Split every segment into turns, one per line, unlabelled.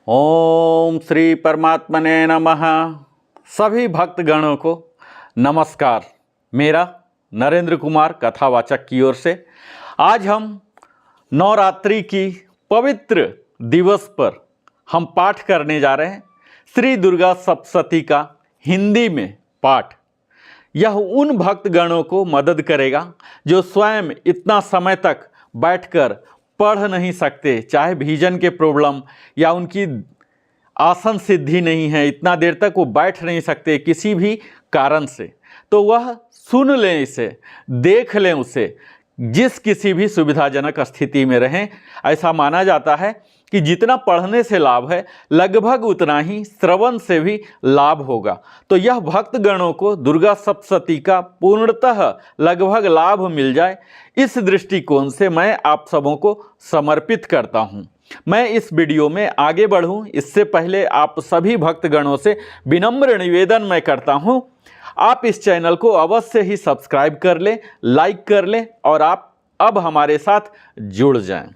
ओम श्री परमात्मने नमः। सभी भक्तगणों को नमस्कार। मेरा नरेंद्र कुमार कथावाचक की ओर से आज हम नवरात्रि की पवित्र दिवस पर हम पाठ करने जा रहे हैं श्री दुर्गा सप्तशती का हिंदी में पाठ। यह उन भक्तगणों को मदद करेगा जो स्वयं इतना समय तक बैठकर पढ़ नहीं सकते, चाहे विजन के प्रॉब्लम या उनकी आसन सिद्धि नहीं है, इतना देर तक वो बैठ नहीं सकते किसी भी कारण से, तो वह सुन लें, इसे देख लें, उसे जिस किसी भी सुविधाजनक स्थिति में रहें। ऐसा माना जाता है कि जितना पढ़ने से लाभ है लगभग उतना ही श्रवण से भी लाभ होगा। तो यह भक्तगणों को दुर्गा सप्तशती का पूर्णतः लगभग लाभ मिल जाए, इस दृष्टिकोण से मैं आप सबों को समर्पित करता हूँ। मैं इस वीडियो में आगे बढ़ूँ इससे पहले आप सभी भक्तगणों से विनम्र निवेदन मैं करता हूँ, आप इस चैनल को अवश्य ही सब्सक्राइब कर लें, लाइक कर लें और आप अब हमारे साथ जुड़ जाएं।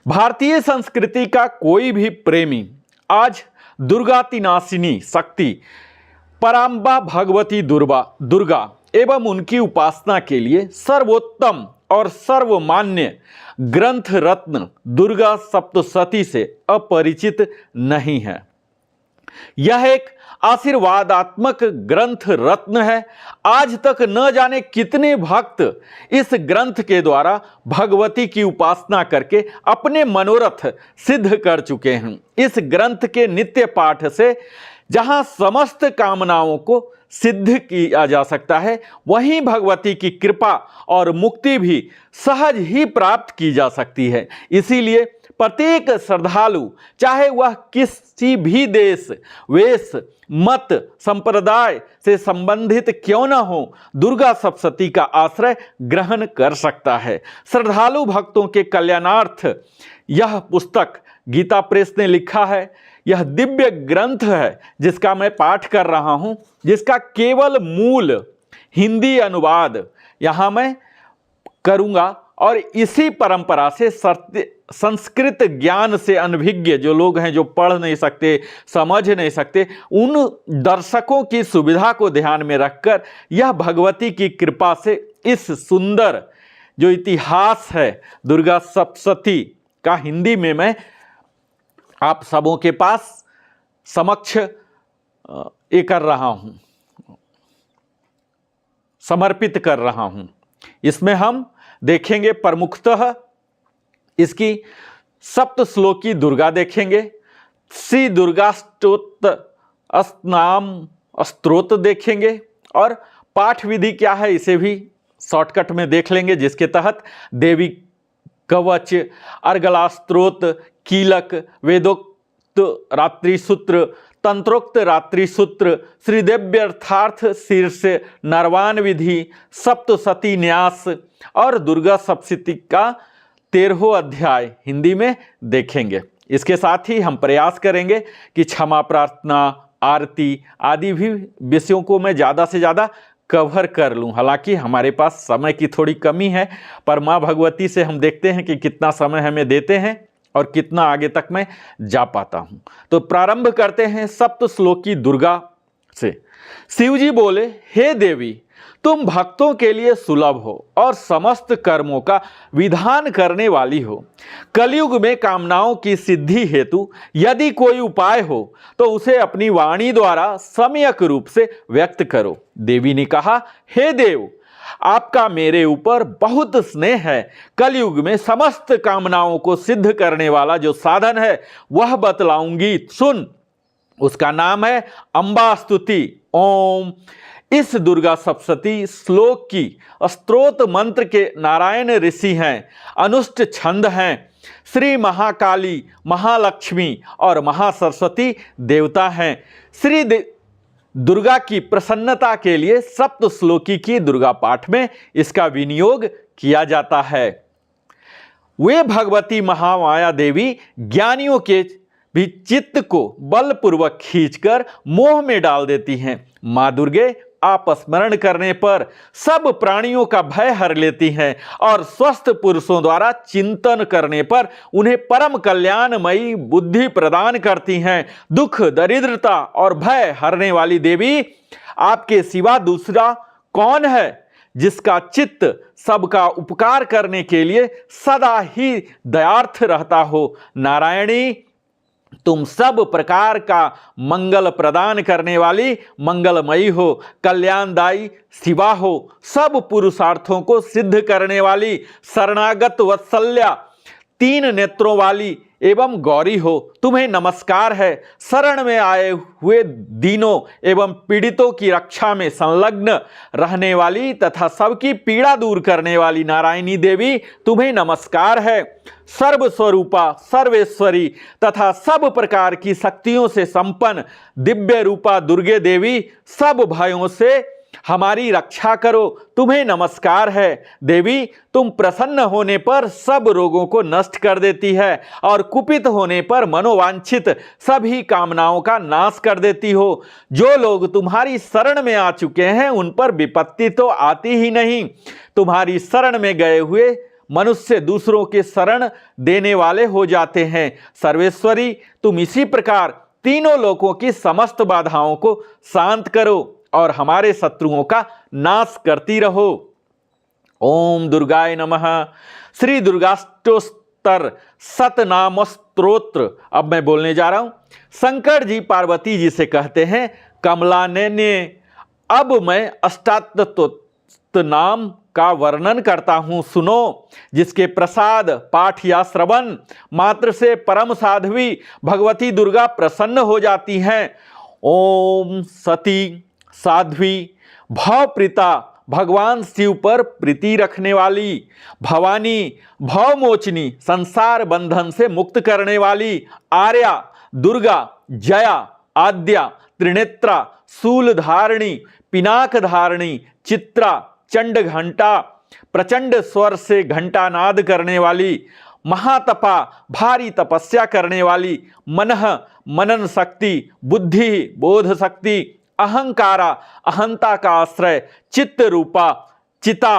भारतीय संस्कृति का कोई भी प्रेमी आज दुर्गातिनाशिनी शक्ति पराम्बा भगवती दुर्गा एवं उनकी उपासना के लिए सर्वोत्तम और सर्वमान्य ग्रंथ रत्न दुर्गा सप्तशती से अपरिचित नहीं है। यह एक आशीर्वादात्मक ग्रंथ रत्न है। आज तक न जाने कितने भक्त इस ग्रंथ के द्वारा भगवती की उपासना करके अपने मनोरथ सिद्ध कर चुके हैं। इस ग्रंथ के नित्य पाठ से जहां समस्त कामनाओं को सिद्ध किया जा सकता है, वहीं भगवती की कृपा और मुक्ति भी सहज ही प्राप्त की जा सकती है। इसीलिए प्रत्येक श्रद्धालु, चाहे वह किसी भी देश, वेश, मत, संप्रदाय से संबंधित क्यों न हो, दुर्गा सप्तशती का आश्रय ग्रहण कर सकता है। श्रद्धालु भक्तों के कल्याणार्थ यह पुस्तक गीता प्रेस ने लिखा है। यह दिव्य ग्रंथ है जिसका मैं पाठ कर रहा हूं, जिसका केवल मूल हिंदी अनुवाद यहां मैं करूंगा और इसी परंपरा से संस्कृत ज्ञान से अनभिज्ञ जो लोग हैं, जो पढ़ नहीं सकते, समझ नहीं सकते, उन दर्शकों की सुविधा को ध्यान में रखकर यह भगवती की कृपा से इस सुंदर जो इतिहास है दुर्गा सप्तशती का हिंदी में मैं आप सबों के पास समक्ष ये कर रहा हूं, समर्पित कर रहा हूं। इसमें हम देखेंगे प्रमुखतः इसकी सप्त श्लोकी दुर्गा देखेंगे, श्री दुर्गा स्तोत्र देखेंगे और पाठ विधि क्या है इसे भी शॉर्टकट में देख लेंगे, जिसके तहत देवी कवच, अर्गला स्तोत्र, कीलक, वेदोक्त रात्रि सूत्र, तंत्रोक्त रात्रि सूत्र, श्रीदेव्यर्थार्थ शीर्ष, नरवान विधि, सप्तशती न्यास और दुर्गा सप्तशती का 13वां अध्याय हिंदी में देखेंगे। इसके साथ ही हम प्रयास करेंगे कि क्षमा प्रार्थना, आरती आदि भी विषयों को मैं ज़्यादा से ज़्यादा कवर कर लूं। हालांकि हमारे पास समय की थोड़ी कमी है, पर माँ भगवती से हम देखते हैं कि कितना समय हमें देते हैं और कितना आगे तक मैं जा पाता हूं। तो प्रारंभ करते हैं सप्त श्लोकी दुर्गा से। शिवजी बोले, हे देवी, तुम भक्तों के लिए सुलभ हो और समस्त कर्मों का विधान करने वाली हो। कलयुग में कामनाओं की सिद्धि हेतु यदि कोई उपाय हो तो उसे अपनी वाणी द्वारा सम्यक रूप से व्यक्त करो। देवी ने कहा, हे देव, आपका मेरे ऊपर बहुत स्नेह है। कलयुग में समस्त कामनाओं को सिद्ध करने वाला जो साधन है वह बतलाऊंगी, सुन। उसका नाम है अंबा स्तुति। ओम। इस दुर्गा सप्तशती श्लोक की स्तोत्र मंत्र के नारायण ऋषि हैं, अनुष्ट छंद हैं, श्री महाकाली, महालक्ष्मी और महासरस्वती देवता हैं। श्री दुर्गा की प्रसन्नता के लिए सप्त श्लोकी की दुर्गा पाठ में इसका विनियोग किया जाता है। वे भगवती महामाया देवी ज्ञानियों के भी चित्त को बलपूर्वक खींचकर मोह में डाल देती हैं। माँ दुर्गे आप स्मरण करने पर सब प्राणियों का भय हर लेती हैं और स्वस्थ पुरुषों द्वारा चिंतन करने पर उन्हें परम कल्याणमयी बुद्धि प्रदान करती हैं। दुख, दरिद्रता और भय हरने वाली देवी, आपके सिवा दूसरा कौन है जिसका चित्त सबका उपकार करने के लिए सदा ही दयार्थ रहता हो। नारायणी, तुम सब प्रकार का मंगल प्रदान करने वाली मंगलमयी हो, कल्याणदायी शिवा हो, सब पुरुषार्थों को सिद्ध करने वाली शरणागत वत्सल्या, तीन नेत्रों वाली एवं गौरी हो। तुम्हें नमस्कार है। शरण में आए हुए दीनों एवं पीड़ितों की रक्षा में संलग्न रहने वाली तथा सबकी पीड़ा दूर करने वाली नारायणी देवी, तुम्हें नमस्कार है। सर्वस्वरूपा, सर्वेश्वरी तथा सब प्रकार की शक्तियों से संपन्न दिव्य रूपा दुर्गे देवी, सब भयों से हमारी रक्षा करो। तुम्हें नमस्कार है। देवी, तुम प्रसन्न होने पर सब रोगों को नष्ट कर देती है और कुपित होने पर मनोवांछित सभी कामनाओं का नाश कर देती हो। जो लोग तुम्हारी शरण में आ चुके हैं उन पर विपत्ति तो आती ही नहीं। तुम्हारी शरण में गए हुए मनुष्य दूसरों के शरण देने वाले हो जाते हैं। सर्वेश्वरी, तुम इसी प्रकार तीनों लोकों की समस्त बाधाओं को शांत करो और हमारे शत्रुओं का नाश करती रहो। ओम दुर्गाय नमः। श्री दुर्गाष्टोत्तर शतनाम स्तोत्र अब मैं बोलने जा रहा हूं। शंकर जी पार्वती जी से कहते हैं, कमला ने अब मैं अष्टात्तोत्तर नाम का वर्णन करता हूं, सुनो। जिसके प्रसाद, पाठ या श्रवण मात्र से परम साध्वी भगवती दुर्गा प्रसन्न हो जाती हैं। ओम सती साध्वी भवप्रीता, भगवान शिव पर प्रीति रखने वाली, भवानी भवमोचनी, संसार बंधन से मुक्त करने वाली, आर्या, दुर्गा, जया, आद्या, त्रिनेत्रा, शूलधारिणी, पिनाक धारिणी, चित्रा, चंड घंटा, प्रचंड स्वर से घंटा नाद करने वाली, महातपा, भारी तपस्या करने वाली, मनः, मनन शक्ति, बुद्धि, बोध शक्ति, अहंकारा, अहंता का आश्रय, चित्त रूपा, चिता,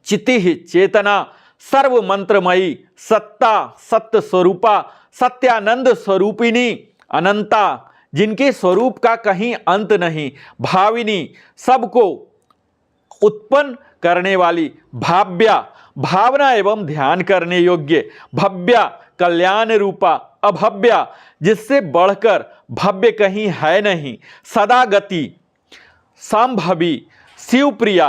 चिति, चेतना, सर्व मंत्रमयी, सत्ता, सत्य स्वरूपा, सत्यानंद स्वरूपिणी, अनंता, जिनके स्वरूप का कहीं अंत नहीं, भाविनी, सबको उत्पन्न करने वाली, भाव्या, भावना एवं ध्यान करने योग्य, भव्या, कल्याण रूपा, अभव्या, जिससे बढ़कर भव्य कहीं है नहीं, सदा गति, संभवी, शिवप्रिया,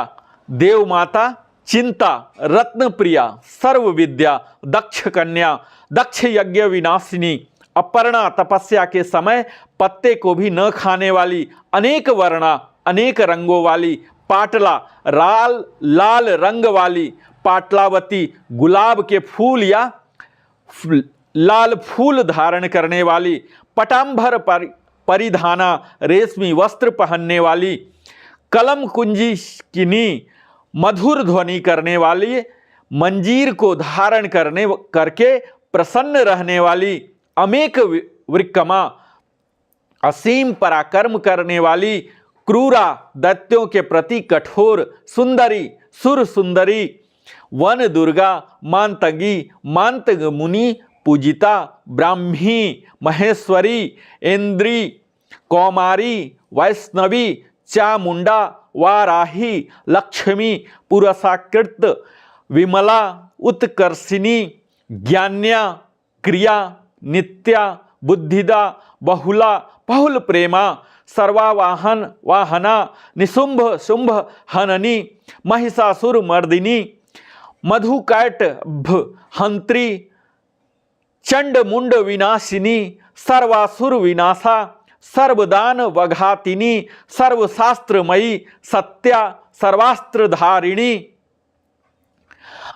देवमाता, चिंता, रत्न प्रिया, सर्व विद्या, दक्ष कन्या, दक्ष यज्ञ विनाशिनी, अपर्णा, तपस्या के समय पत्ते को भी न खाने वाली, अनेक वर्णा, अनेक रंगों वाली, पाटला, लाल रंग वाली, पाटलावती, गुलाब के फूल या लाल फूल धारण करने वाली, पटांबर परिधाना, रेशमी वस्त्र पहनने वाली, कलम कुंजिनी, मधुर ध्वनि करने वाली, मंजीर को धारण करके प्रसन्न रहने वाली, अमेक विक्रमा, असीम पराक्रम करने वाली, क्रूरा, दैत्यों के प्रति कठोर, सुंदरी, सुर सुंदरी, वन दुर्गा, मांतगी, मांतग मुनि पूजिता, ब्राह्मी, महेश्वरी, इंद्री, कौमारी, वैष्णवी, चामुंडा, वाराही, लक्ष्मी, पुरसाकृत, विमला, उत्कर्षिणी, ज्ञान्या, क्रिया, नित्या, बुद्धिदा, बहुला, बहुल प्रेमा, सर्वावाहन वाहना, निशुंभ शुंभ हननी, महिषासुर मर्दिनी, मधुकैटभ हंत्री, चंड मुंड विनाशिनी, सर्वासुर विनाशा, सर्वदान वघातिनी, सर्वशास्त्रमयी, सत्या, सर्वास्त्रधारिणी,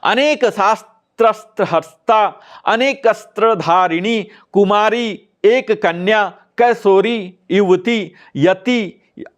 अनेक शास्त्रहस्ता, अनेक अस्त्रधारिणी, कुमारी, एक कन्या, कैशोरी, युवती, यति,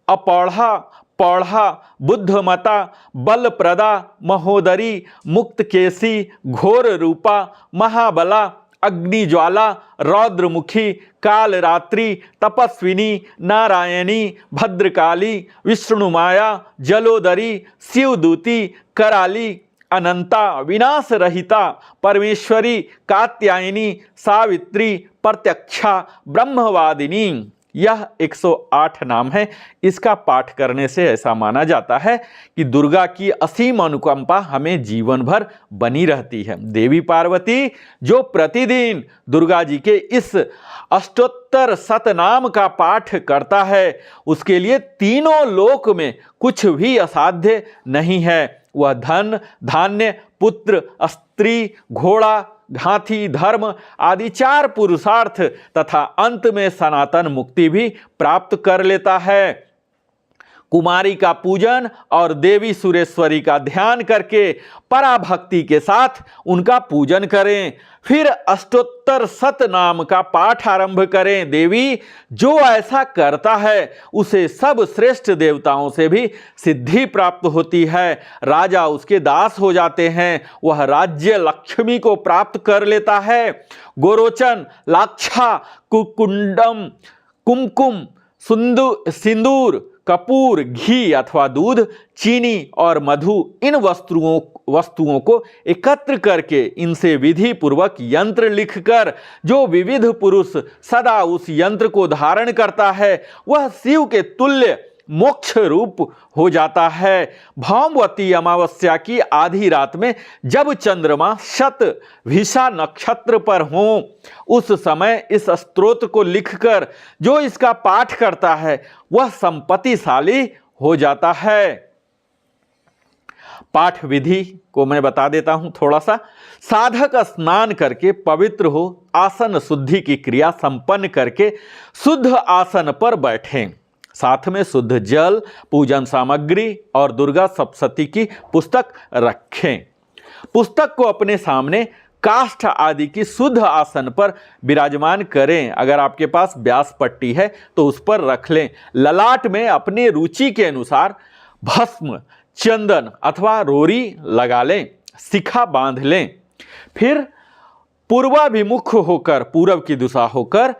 अपौढ़ा, पौढ़ा, बुद्धमता, बलप्रदा, महोदरी, मुक्तकेशी, घोर रूपा, महाबला, अग्निज्वाला, रौद्रमुखी, कालरात्रि, तपस्विनी, नारायणी, भद्रकाली, विष्णुमाया, जलोदरी, शिवदूती, कराली, अनंता, विनाश रहिता, परमेश्वरी, कात्यायनी, सावित्री, प्रत्यक्षा, ब्रह्मवादिनी। यह 108 नाम है। इसका पाठ करने से ऐसा माना जाता है कि दुर्गा की असीम अनुकंपा हमें जीवन भर बनी रहती है। देवी पार्वती जो प्रतिदिन दुर्गा जी के इस अष्टोत्तर शतनाम का पाठ करता है, उसके लिए तीनों लोक में कुछ भी असाध्य नहीं है। वह धन, धान्य, पुत्र, स्त्री, घोड़ा, हाथी, धर्म आदि 4 पुरुषार्थ तथा अंत में सनातन मुक्ति भी प्राप्त कर लेता है। कुमारी का पूजन और देवी सुरेश्वरी का ध्यान करके पराभक्ति के साथ उनका पूजन करें, फिर अष्टोत्तर शतनाम का पाठ आरंभ करें। देवी जो ऐसा करता है उसे सब श्रेष्ठ देवताओं से भी सिद्धि प्राप्त होती है। राजा उसके दास हो जाते हैं, वह राज्य लक्ष्मी को प्राप्त कर लेता है। गोरोचन, लाक्षा, कुकुंडम, कुमकुम, सिंदूर, कपूर, घी अथवा दूध, चीनी और मधु, इन वस्तुओं को एकत्र करके इनसे विधि पूर्वक यंत्र लिखकर जो विविध पुरुष सदा उस यंत्र को धारण करता है, वह शिव के तुल्य मोक्ष रूप हो जाता है। भामवती अमावस्या की आधी रात में जब चंद्रमा शतभिषा नक्षत्र पर हो, उस समय इस स्तोत्र को लिखकर जो इसका पाठ करता है वह संपत्तिशाली हो जाता है। पाठ विधि को मैं बता देता हूं थोड़ा सा। साधक स्नान करके पवित्र हो आसन शुद्धि की क्रिया संपन्न करके शुद्ध आसन पर बैठें। साथ में शुद्ध जल, पूजन सामग्री और दुर्गा सप्तशती की पुस्तक रखें। पुस्तक को अपने सामने काष्ठ आदि की शुद्ध आसन पर विराजमान करें। अगर आपके पास व्यास पट्टी है तो उस पर रख लें। ललाट में अपने रुचि के अनुसार भस्म, चंदन अथवा रोरी लगा लें, शिखा बांध लें। फिर पूर्वाभिमुख होकर, पूर्व की दिशा होकर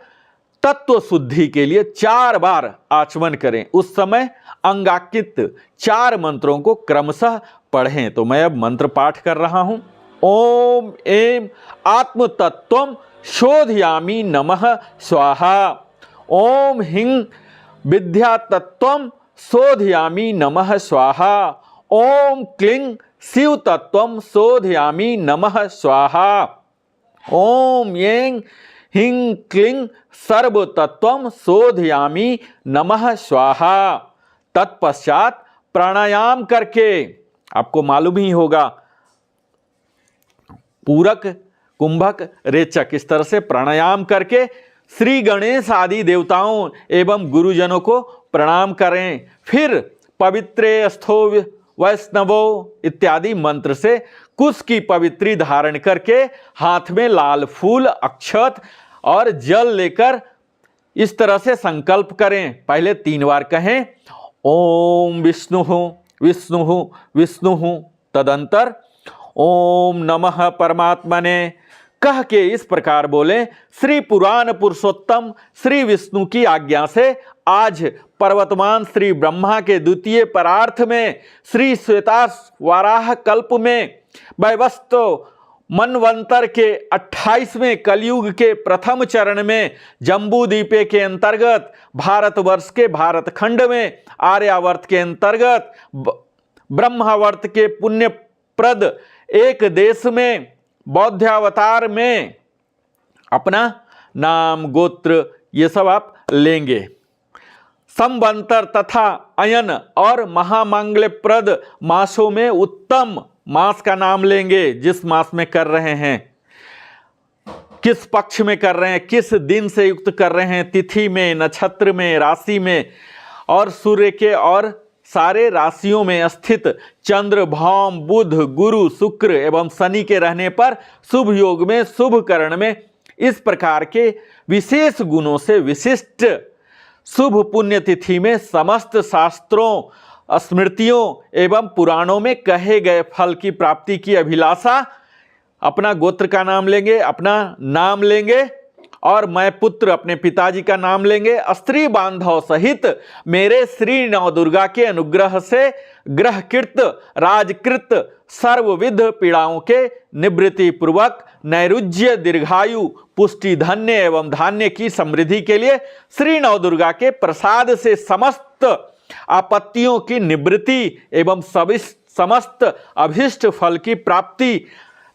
तत्व शुद्धि के लिए 4 बार आचमन करें। उस समय अंगांकित 4 मंत्रों को क्रमशः पढ़ें। तो मैं अब मंत्र पाठ कर रहा हूं। ओम ऐं आत्म तत्वम शोधयामि नमः स्वाहा। ओम ह्रीं विद्या तत्वम शोधयामि नमः स्वाहा। ओम क्लीं शिव तत्वम शोधयामि नमः स्वाहा। ओम ऐं ह्रीं क्लीं सर्व तत्वम शोधयामि नमः स्वाहा। तत्पश्चात प्राणायाम करके, आपको मालूम ही होगा पूरक, कुंभक, रेचक, इस तरह से प्राणायाम करके श्री गणेश आदि देवताओं एवं गुरुजनों को प्रणाम करें। फिर पवित्रे स्थो वैष्णवो इत्यादि मंत्र से कुश की पवित्री धारण करके हाथ में लाल फूल, अक्षत और जल लेकर इस तरह से संकल्प करें। पहले 3 बार कहें ओम विष्णु विष्णु विष्णु, तदंतर ओम नमः परमात्मने कह के इस प्रकार बोले। श्री पुराण पुरुषोत्तम श्री विष्णु की आज्ञा से आज पर्वतमान श्री ब्रह्मा के द्वितीय परार्थ में श्री श्वेता वाराह कल्प में वैवस्तो मनवंतर के 28वें कलयुग के प्रथम चरण में जम्बू द्वीपे के अंतर्गत भारतवर्ष के भारतखंड में आर्यावर्त के अंतर्गत ब्रह्मावर्त के पुण्यप्रद एक देश में बौद्धावतार में अपना नाम, गोत्र ये सब आप लेंगे। संवंतर तथा अयन और महामंगलप्रद मासों में उत्तम मास का नाम लेंगे। जिस मास में कर रहे हैं, किस पक्ष में कर रहे हैं, किस दिन से युक्त कर रहे हैं, तिथि में, नक्षत्र में, राशि में और सूर्य के और सारे राशियों में स्थित चंद्र, भौम, बुध, गुरु, शुक्र एवं शनि के रहने पर शुभ योग में, शुभ करण में इस प्रकार के विशेष गुणों से विशिष्ट शुभ पुण्य तिथि में समस्त शास्त्रों, स्मृतियों एवं पुराणों में कहे गए फल की प्राप्ति की अभिलाषा अपना गोत्र का नाम लेंगे, अपना नाम लेंगे और मैं पुत्र अपने पिताजी का नाम लेंगे। स्त्री बांधव सहित मेरे श्री नवदुर्गा के अनुग्रह से ग्रहकृत राजकृत सर्वविध पीड़ाओं के निवृत्ति पूर्वक नैरुज्य दीर्घायु पुष्टि धन्य एवं धान्य की समृद्धि के लिए श्री नवदुर्गा के प्रसाद से समस्त आपत्तियों की निवृत्ति एवं समस्त अभिष्ट फल की प्राप्ति,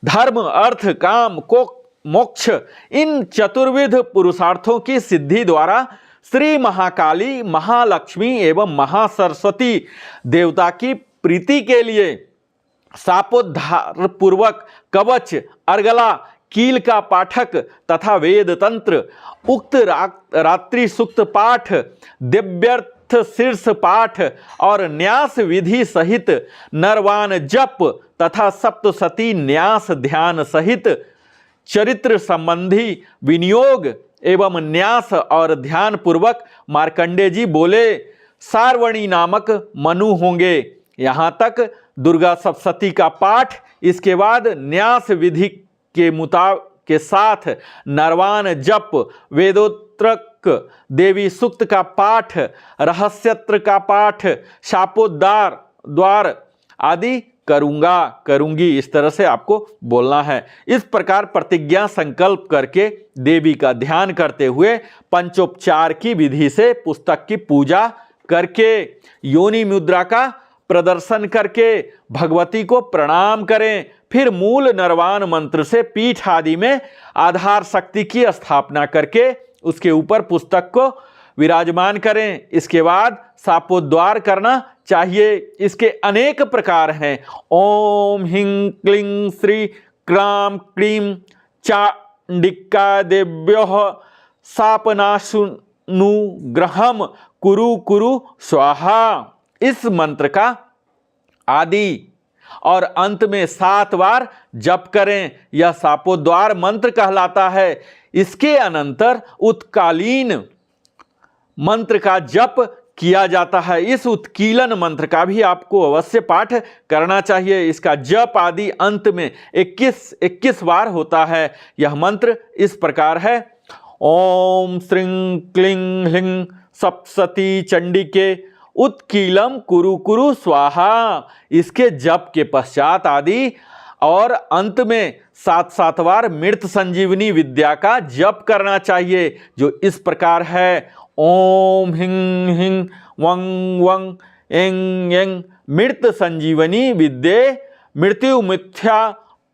धर्म अर्थ काम को मोक्ष, इन चतुर्विध पुरुषार्थों की सिद्धि द्वारा श्री महाकाली महालक्ष्मी एवं महासरस्वती देवता की प्रीति के लिए शापोद्धार पूर्वक कवच, अर्गला, कील का पाठक तथा वेद तंत्र, उक्त रात्रि सूक्त पाठ, दिव्यर्थ शीर्ष पाठ और न्यास विधि सहित नरवान जप तथा सप्तशती न्यास ध्यान सहित चरित्र संबंधी विनियोग एवं न्यास और ध्यान पूर्वक मार्कंडेय जी बोले सार्वणी नामक मनु होंगे। यहाँ तक दुर्गा सप्तशती का पाठ, इसके बाद न्यास विधि के साथ नरवान जप, वेदोत्रक देवी सूक्त का पाठ, रहस्यत्र का पाठ, शापोद्धार द्वार आदि करूंगी, इस तरह से आपको बोलना है। इस प्रकार प्रतिज्ञा संकल्प करके देवी का ध्यान करते हुए पंचोपचार की विधि से पुस्तक की पूजा करके योनि मुद्रा का प्रदर्शन करके भगवती को प्रणाम करें। फिर मूल नरवान मंत्र से पीठ आदि में आधार शक्ति की स्थापना करके उसके ऊपर पुस्तक को विराजमान करें। इसके बाद शापोद्धार करना चाहिए। इसके अनेक प्रकार हैं। ओम हिं क्लीं श्री क्रां क्लीं चांडिका देव्योः शापनाशनुग्रहं कुरु कुरु स्वाहा। इस मंत्र का आदि और अंत में 7 बार जप करें। यह शापोद्धार मंत्र कहलाता है। इसके अनंतर उत्कालीन मंत्र का जप किया जाता है। इस उत्कीलन मंत्र का भी आपको अवश्य पाठ करना चाहिए। इसका जप आदि अंत में 21 बार होता है। यह मंत्र इस प्रकार है। ओम श्रीं क्लीं ह्लीं सप्तशती चंडिके उत्कीलम कुरु कुरु स्वाहा। इसके जप के पश्चात आदि और अंत में 7 बार मृत संजीवनी विद्या का जप करना चाहिए, जो इस प्रकार है। ओम हिं हिं वं वं एं एं मृत संजीवनी विद्ये मृत्यु मिथ्या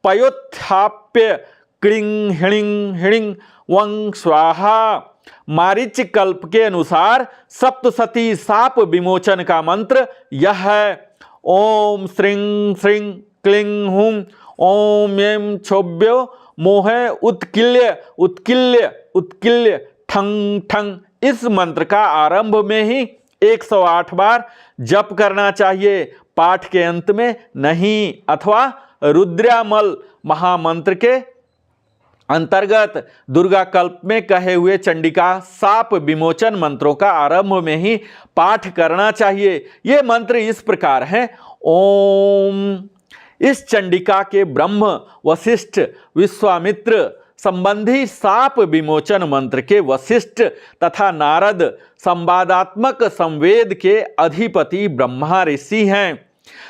पयोत्थाप्य क्लीं ह्लीं ह्लीं वं स्वाहा। मारीच कल्प के अनुसार सप्तशती शाप विमोचन का मंत्र यह है। ओम श्रीं श्रीं क्लीं हूं ओम एं क्षोभ्यो मोहे उत्किल्य उत्किल्य उत्किल्य ठंग ठंग। इस मंत्र का आरंभ में ही 108 बार जप करना चाहिए, पाठ के अंत में नहीं। अथवा रुद्रामल महामंत्र के अंतर्गत दुर्गा कल्प में कहे हुए चंडिका शाप विमोचन मंत्रों का आरंभ में ही पाठ करना चाहिए। ये मंत्र इस प्रकार हैं। ओम इस चंडिका के ब्रह्म वशिष्ठ विश्वामित्र संबंधी शाप विमोचन मंत्र के वशिष्ठ तथा नारद संवादात्मक संवेद के अधिपति ब्रह्मा ऋषि हैं।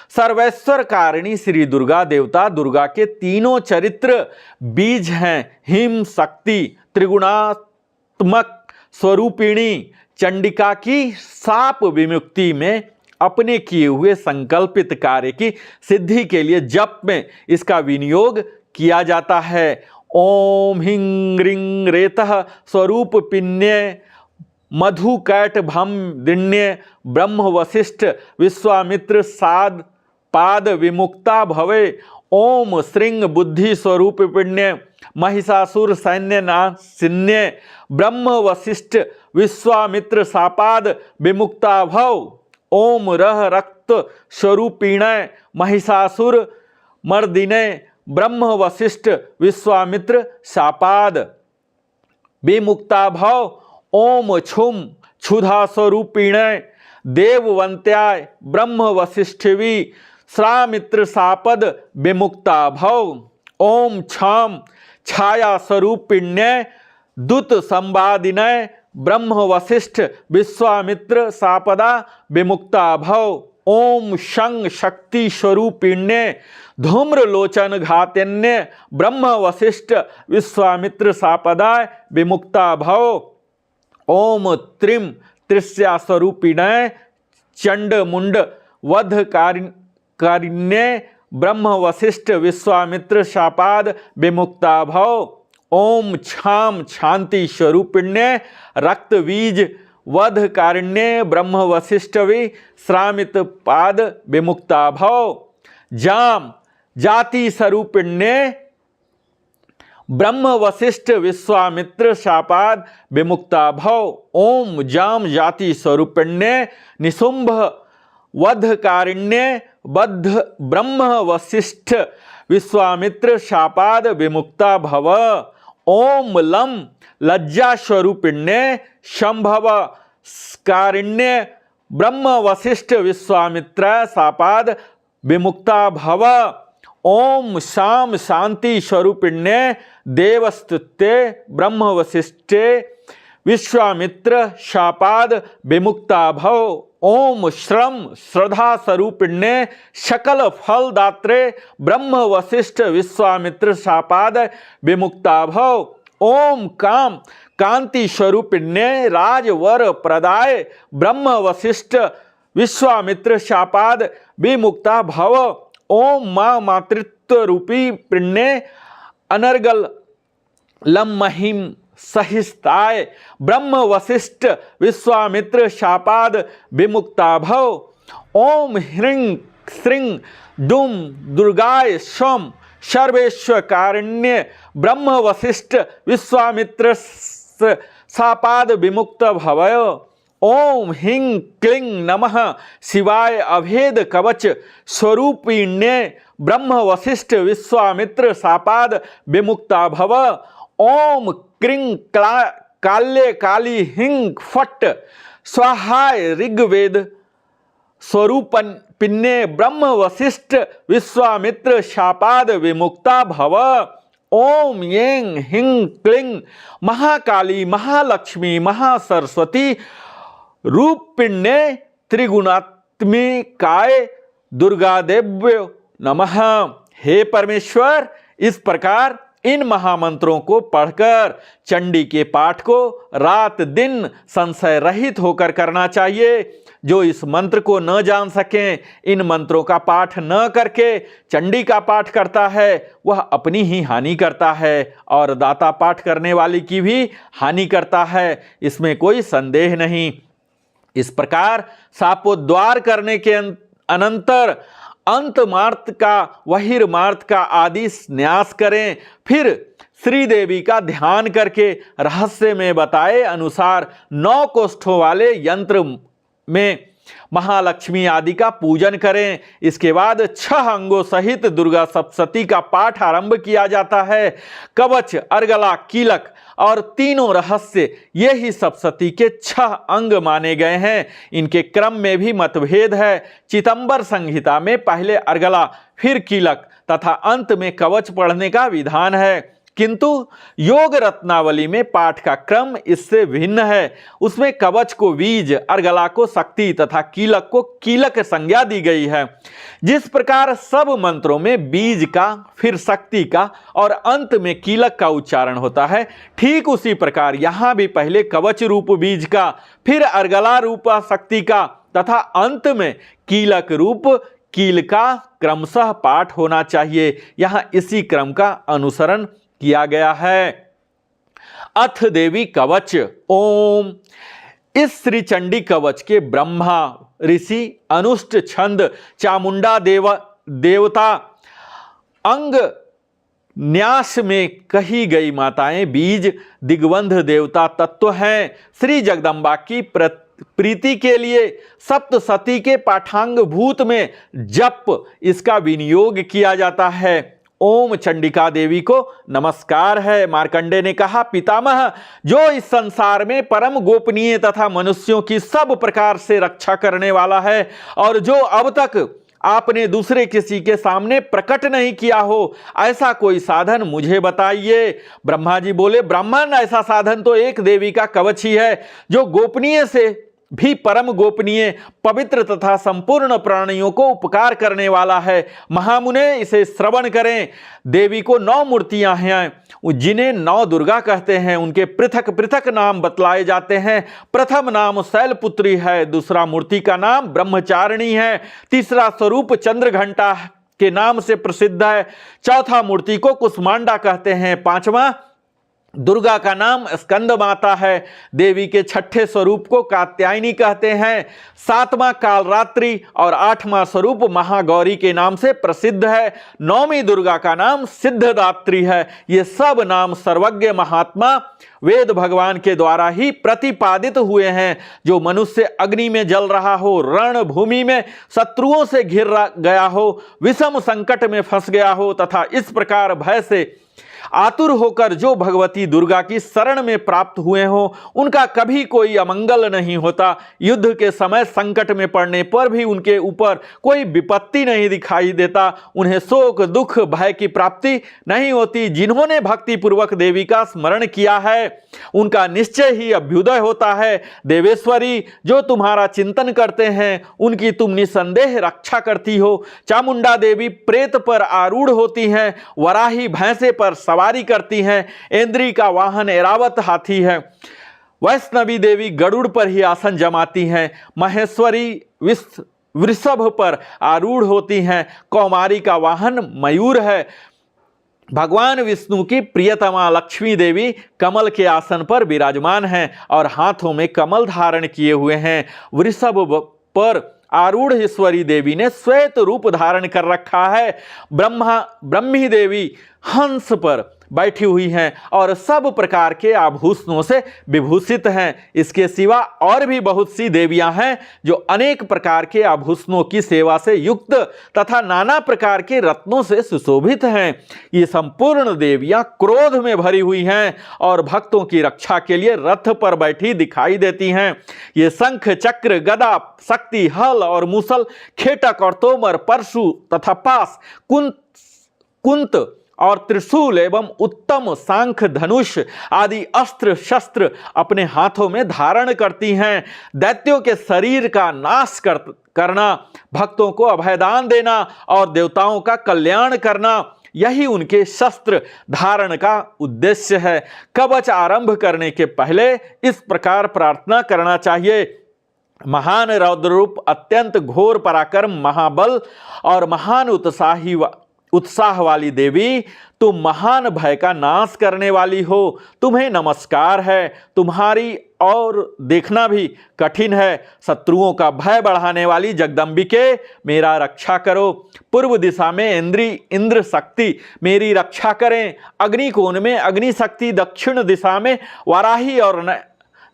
सर्वेश्वर कारिणी श्री दुर्गा देवता दुर्गा के तीनों चरित्र बीज हैं। हिम शक्ति त्रिगुणात्मक स्वरूपिणी चंडिका की शाप विमुक्ति में अपने किए हुए संकल्पित कार्य की सिद्धि के लिए जप में इसका विनियोग किया जाता है। ओम हिं ह्रीं रेतः स्वरूप पिन्य मधु कैट भम दिण्य ब्रह्म वशिष्ठ विश्वामित्र साद पाद विमुक्ता भवे। ओम श्रीं बुद्धि स्वरूप पिण्य महिषासुर सैन्य नाशिन्य ब्रह्म वशिष्ठ विश्वामित्र सापाद विमुक्ता भव। ओम रह रक्त स्वरूपिण महिषासुर मर्दिने ब्रह्म वशिष्ठ विश्वामित्र शापाद विमुक्ता भव। ओम छुम क्षुधा स्वरूपिण देववंत्याय ब्रह्म वशिष्ठवी श्रामित्र सापद विमुक्ता भव। ओम क्षाम छाया स्वरूपिण्य दूत संवादिनय ब्रह्म वशिष्ठ विश्वामित्र सापदा विमुक्ता भव। ओम शं शक्ति स्वरूपिण्य धूम्रलोचन घातन्य ब्रह्म वशिष्ठ विश्वामित्र सापदा विमुक्ता भव। ओम त्रिम त्रिस्या स्वरूपिणय चंड मुंड वध कारिण्य ब्रह्म वशिष्ठ विश्वामित्र शापाद विमुक्ता भव। ओम क्षाम शांति स्वरूपिण्य रक्त बीज वध कारिण्य ब्रह्म वशिष्ठ विश्रामित पाद विमुक्ता भव। जाम जाति स्वरूपिण्य ब्रह्म वशिष्ठ विश्वामित्र शापाद विमुक्ता भव। ओम जाम जाति स्वरूपिण्य निशुंभ वध कारिण्य बद्ध ब्रह्म वशिष्ठ विश्वामित्र शापाद विमुक्ता भव। ओम लम लज्जा स्वरूपिण्य शंभव कारिण्य ब्रह्म वशिष्ठ विश्वामित्र शापाद विमुक्ता भव। ओम शाम शांति स्वरूपिण्य देवस्तुत्य ब्रह्म वशिष्ठे विश्वामित्र शापाद विमुक्ता भव। ओम श्रम श्रद्धा स्वरूपिण्य सकल फल दात्रे ब्रह्म वशिष्ठ विश्वामित्र शापाद विमुक्ता भव। ओम काम कांति स्वरूपिण्य राजवर प्रदाय ब्रह्म वशिष्ठ विश्वामित्र शापाद विमुक्ता भव। ओम मां मातृत्व रूपी पिण्य अनर्गल लम महिम सहिष्ठाय ब्रह्म वशिष्ठ विश्वामित्र शापाद विमुक्ता भव। ओम ह्रीं श्रीं दुम दुर्गाय स्वम सर्वेश्वर कारुण्य ब्रह्म वशिष्ठ विश्वामित्र शापाद विमुक्त भवय। ओम ह्रीं क्लीं नमः शिवाय अभेद कवच स्वरूपिण्य ब्रह्म वशिष्ठ विश्वामित्र शापाद विमुक्ता भव। ओम क्रीं काल्ये काली हिंग फट स्वाहाय ऋग्वेद स्वरूपिण्य ब्रह्म वशिष्ठ विश्वामित्र शापाद विमुक्ता भव। ओम यें हिं क्लीं महाकाली महालक्ष्मी महासरस्वती रूपिण्य त्रिगुणात्मिकाय दुर्गा देव्यो नमः। हे परमेश्वर, इस प्रकार इन महामंत्रों को पढ़कर चंडी के पाठ को रात दिन संशय रहित होकर करना चाहिए। जो इस मंत्र को न जान सकें, इन मंत्रों का पाठ न करके चंडी का पाठ करता है, वह अपनी ही हानि करता है और दाता पाठ करने वाली की भी हानि करता है, इसमें कोई संदेह नहीं। इस प्रकार शापोद्वार करने के अनंतर अंत मार्त का वहिर्मार्त का आदि न्यास करें। फिर श्री देवी का ध्यान करके रहस्य में बताए अनुसार 9 कोष्ठों वाले यंत्र में महालक्ष्मी आदि का पूजन करें। इसके बाद 6 अंगों सहित दुर्गा सप्तशती का पाठ आरंभ किया जाता है। कवच, अर्गला, कीलक और तीनों रहस्य ये ही सप्तशती के 6 अंग माने गए हैं। इनके क्रम में भी मतभेद है। चिदंबर संहिता में पहले अर्गला, फिर कीलक तथा अंत में कवच पढ़ने का विधान है, किंतु योग रत्नावली में पाठ का क्रम इससे भिन्न है। उसमें कवच को बीज, अर्गला को शक्ति तथा कीलक को कीलक संज्ञा दी गई है। जिस प्रकार सब मंत्रों में बीज का, फिर शक्ति का और अंत में कीलक का उच्चारण होता है, ठीक उसी प्रकार यहाँ भी पहले कवच रूप बीज का, फिर अर्गला रूप शक्ति का तथा अंत में कीलक रूप कील का क्रमशः पाठ होना चाहिए। यहाँ इसी क्रम का अनुसरण किया गया है। अथ देवी कवच। ओम। इस श्री चंडी कवच के ब्रह्मा ऋषि, अनुष्ट, छंद, चामुंडा देवता, अंग न्यास में कही गई माताएं बीज, दिग्बंध देवता तत्व हैं। श्री जगदम्बा की प्रीति के लिए सप्तशती के पाठांग भूत में जप इसका विनियोग किया जाता है। ओम चंडिका देवी को नमस्कार है। मार्कंडे ने कहा, पितामह, जो इस संसार में परम गोपनीय तथा मनुष्यों की सब प्रकार से रक्षा करने वाला है और जो अब तक आपने दूसरे किसी के सामने प्रकट नहीं किया हो, ऐसा कोई साधन मुझे बताइए। ब्रह्मा जी बोले, ब्राह्मण ऐसा साधन तो एक देवी का कवच ही है, जो गोपनीय से भी परम गोपनीय, पवित्र तथा संपूर्ण प्राणियों को उपकार करने वाला है। महामुने, इसे श्रवण करें। देवी को 9 मूर्तियां हैं, जिन्हें 9 दुर्गा कहते हैं। उनके पृथक पृथक नाम बतलाए जाते हैं। प्रथम नाम शैलपुत्री है, दूसरा मूर्ति का नाम ब्रह्मचारिणी है, तीसरा स्वरूप चंद्रघंटा के नाम से प्रसिद्ध है, चौथा मूर्ति को कुष्मांडा कहते हैं, पांचवा दुर्गा का नाम स्कंद माता है, देवी के छठे स्वरूप को कात्यायनी कहते हैं, सातवां कालरात्रि और आठवां स्वरूप महागौरी के नाम से प्रसिद्ध है, नौवीं दुर्गा का नाम सिद्धदात्री है। ये सब नाम सर्वज्ञ महात्मा वेद भगवान के द्वारा ही प्रतिपादित हुए हैं। जो मनुष्य अग्नि में जल रहा हो, रणभूमि में शत्रुओं से घिर गया हो, विषम संकट में फंस गया हो तथा इस प्रकार भय से आतुर होकर जो भगवती दुर्गा की शरण में प्राप्त हुए हो, उनका कभी कोई अमंगल नहीं होता। युद्ध के समय संकट में पड़ने पर भी उनके ऊपर कोई विपत्ति नहीं दिखाई देता, उन्हें शोक दुख भय की प्राप्ति नहीं होती। जिन्होंने भक्ति पूर्वक देवी का स्मरण किया है, उनका निश्चय ही अभ्युदय होता है। देवेश्वरी, जो तुम्हारा चिंतन करते हैं, उनकी तुम निसंदेह रक्षा करती हो। चामुंडा देवी प्रेत पर आरूढ़ होती हैं, वराही भैंसे पर सवारी करती हैं, इंद्री का वाहन ऐरावत हाथी है, वैष्णवी देवी गरुड़ पर ही आसन जमाती हैं, महेश्वरी वृषभ पर आरूढ़ होती हैं, कौमारी का वाहन मयूर है। भगवान विष्णु की प्रियतमा लक्ष्मी देवी कमल के आसन पर विराजमान हैं और हाथों में कमल धारण किए हुए हैं। वृषभ पर आरूढ़ ईश्वरी देवी ने श्वेत रूप धारण कर रखा है। ब्रह्मी देवी हंस पर बैठी हुई हैं और सब प्रकार के आभूषणों से विभूषित हैं। इसके सिवा और भी बहुत सी देवियां हैं जो अनेक प्रकार के आभूषणों की सेवा से युक्त तथा नाना प्रकार के रत्नों से सुशोभित हैं। ये संपूर्ण देवियां क्रोध में भरी हुई हैं और भक्तों की रक्षा के लिए रथ पर बैठी दिखाई देती हैं। ये शंख चक्र गदा शक्ति हल और मूसल खेटक और तोमर परशु तथा पास कुंत और त्रिशूल एवं उत्तम सांख धनुष आदि अस्त्र शस्त्र अपने हाथों में धारण करती हैं। दैत्यों के शरीर का नाश करना, भक्तों को अभयदान देना और देवताओं का कल्याण करना, यही उनके शस्त्र धारण का उद्देश्य है। कवच आरंभ करने के पहले इस प्रकार प्रार्थना करना चाहिए। महान रौद्र रूप, अत्यंत घोर पराक्रम, महाबल और महान उत्साह वाली देवी, तुम महान भय का नाश करने वाली हो, तुम्हें नमस्कार है। तुम्हारी और देखना भी कठिन है। शत्रुओं का भय बढ़ाने वाली जगदम्बिके, मेरा रक्षा करो। पूर्व दिशा में इंद्र शक्ति, मेरी रक्षा करें। अग्निकोण में अग्नि शक्ति, दक्षिण दिशा में वाराही और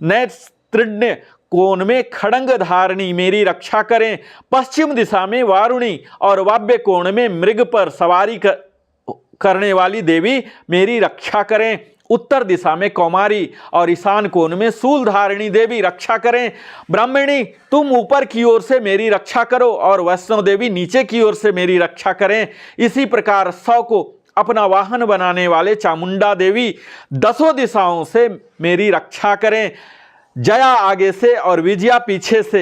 नैत्रिण्य कोण में खड़ंग धारणी, मेरी रक्षा करें। पश्चिम दिशा में वारुणी और वाव्य कोण में मृग पर सवारी करने वाली देवी, मेरी रक्षा करें। उत्तर दिशा में कौमारी और ईशान कोण में शूल धारिणी देवी, रक्षा करें। ब्राह्मणी, तुम ऊपर की ओर से मेरी रक्षा करो और वैष्णव देवी नीचे की ओर से मेरी रक्षा करें। इसी प्रकार 100 को अपना वाहन बनाने वाले चामुंडा देवी 10 दिशाओं से मेरी रक्षा करें। जया आगे से और विजया पीछे से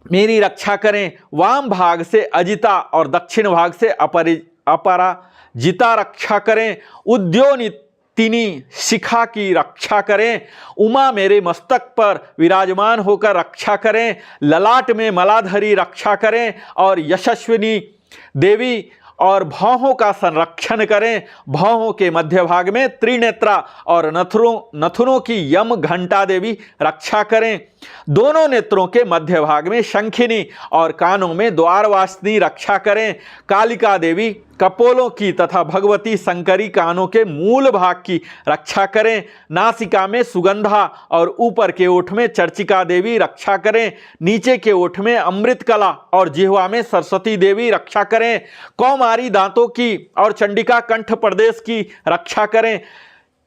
मेरी रक्षा करें। वाम भाग से अजिता और दक्षिण भाग से अपराजिता रक्षा करें। उद्योनितिनी शिखा की रक्षा करें। उमा मेरे मस्तक पर विराजमान होकर रक्षा करें। ललाट में मलाधरी रक्षा करें और यशस्विनी देवी और भौहों का संरक्षण करें। भौहों के मध्य भाग में त्रिनेत्रा और नथुनों की यम घंटा देवी रक्षा करें। दोनों नेत्रों के मध्य भाग में शंखिनी और कानों में द्वारवासिनी रक्षा करें। कालिका देवी कपोलों की तथा भगवती शंकरी कानों के मूल भाग की रक्षा करें। नासिका में सुगंधा और ऊपर के ओठ में चर्चिका देवी रक्षा करें। नीचे के ओठ में अमृत कला और जिह्वा में सरस्वती देवी रक्षा करें। कौमारी दांतों की और चंडिका कंठ प्रदेश की रक्षा करें।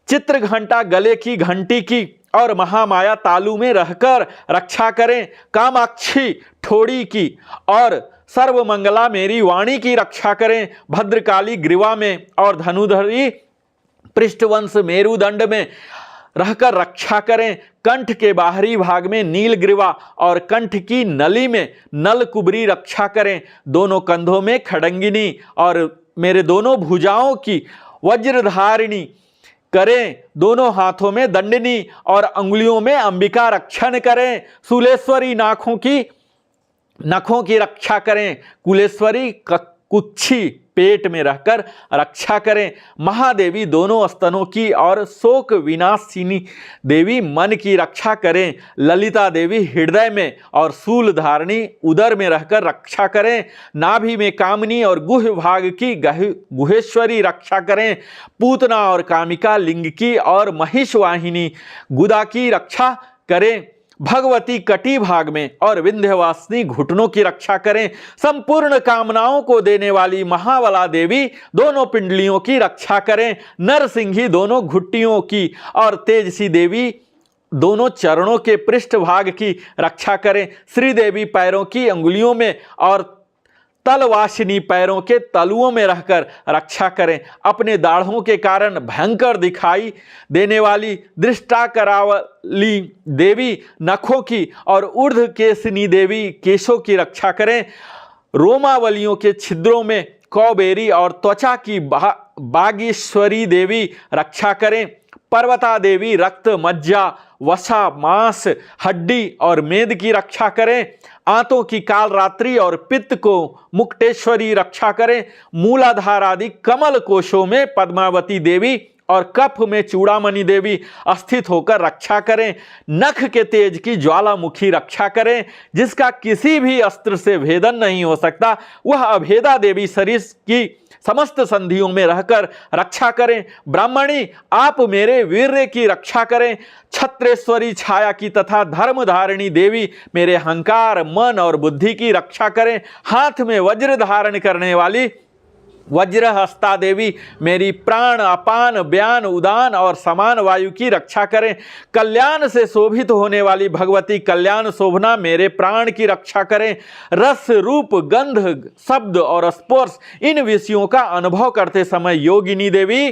चित्र घंटा गले की घंटी की और महामाया तालू में रहकर रक्षा करें। कामाक्षी ठोड़ी की और सर्वमंगला मेरी वाणी की रक्षा करें, भद्रकाली ग्रीवा में और धनुधरी पृष्ठवंश मेरुदंड में रहकर रक्षा करें, कंठ के बाहरी भाग में नील ग्रीवा और कंठ की नली में नल कुबरी रक्षा करें, दोनों कंधों में खड़ंगिनी और मेरे दोनों भुजाओं की वज्रधारिणी करें, दोनों हाथों में दंडनी और अंगुलियों में अंबिका रक्षण करें, शूलेश्वरी नखों की रक्षा करें, कुलेश्वरी कुच्छी पेट में रहकर रक्षा करें, महादेवी दोनों स्तनों की और शोक विनाशिनी देवी मन की रक्षा करें, ललिता देवी हृदय में और शूल धारणी उदर में रहकर रक्षा करें, नाभि में कामनी और गुह भाग की गुहेश्वरी रक्षा करें, पूतना और कामिका लिंग की और महिषवाहिनी गुदा की रक्षा करें, भगवती कटी भाग में और विंध्यवासिनी घुटनों की रक्षा करें, संपूर्ण कामनाओं को देने वाली महाबला देवी दोनों पिंडलियों की रक्षा करें, नरसिंही दोनों घुट्टियों की और तेजसी देवी दोनों चरणों के पृष्ठ भाग की रक्षा करें, श्रीदेवी पैरों की अंगुलियों में और तलवासिनी पैरों के तलुओं में रहकर रक्षा करें, अपने दाढ़ों के कारण भयंकर दिखाई देने वाली दृष्टाकरावली देवी नखों की और ऊर्ध्व केसनी देवी केशों की रक्षा करें, रोमावलियों के छिद्रों में कौबेरी और त्वचा की बागेश्वरी देवी रक्षा करें, पर्वता देवी रक्त मज्जा वसा मांस हड्डी और मेद की रक्षा करें, आंतों की काल रात्रि और पित्त को मुक्तेश्वरी रक्षा करें, मूलाधार आदि कमल कोशों में पद्मावती देवी और कफ में चूड़ामणि देवी स्थित होकर रक्षा करें, नख के तेज की ज्वालामुखी रक्षा करें, जिसका किसी भी अस्त्र से भेदन नहीं हो सकता, वह अभेदा देवी शरीर की समस्त संधियों में रहकर रक्षा करें, ब्राह्मणी आप मेरे वीर्य की रक्षा करें, छत्रेश्वरी छाया की तथा धर्मधारिणी देवी मेरे अहंकार मन और बुद्धि की रक्षा करें, हाथ में वज्र धारण करने वाली वज्रहस्ता देवी मेरी प्राण अपान व्यान उदान और समान वायु की रक्षा करें, कल्याण से शोभित होने वाली भगवती कल्याण शोभना मेरे प्राण की रक्षा करें, रस रूप गंध शब्द और स्पर्श इन विषयों का अनुभव करते समय योगिनी देवी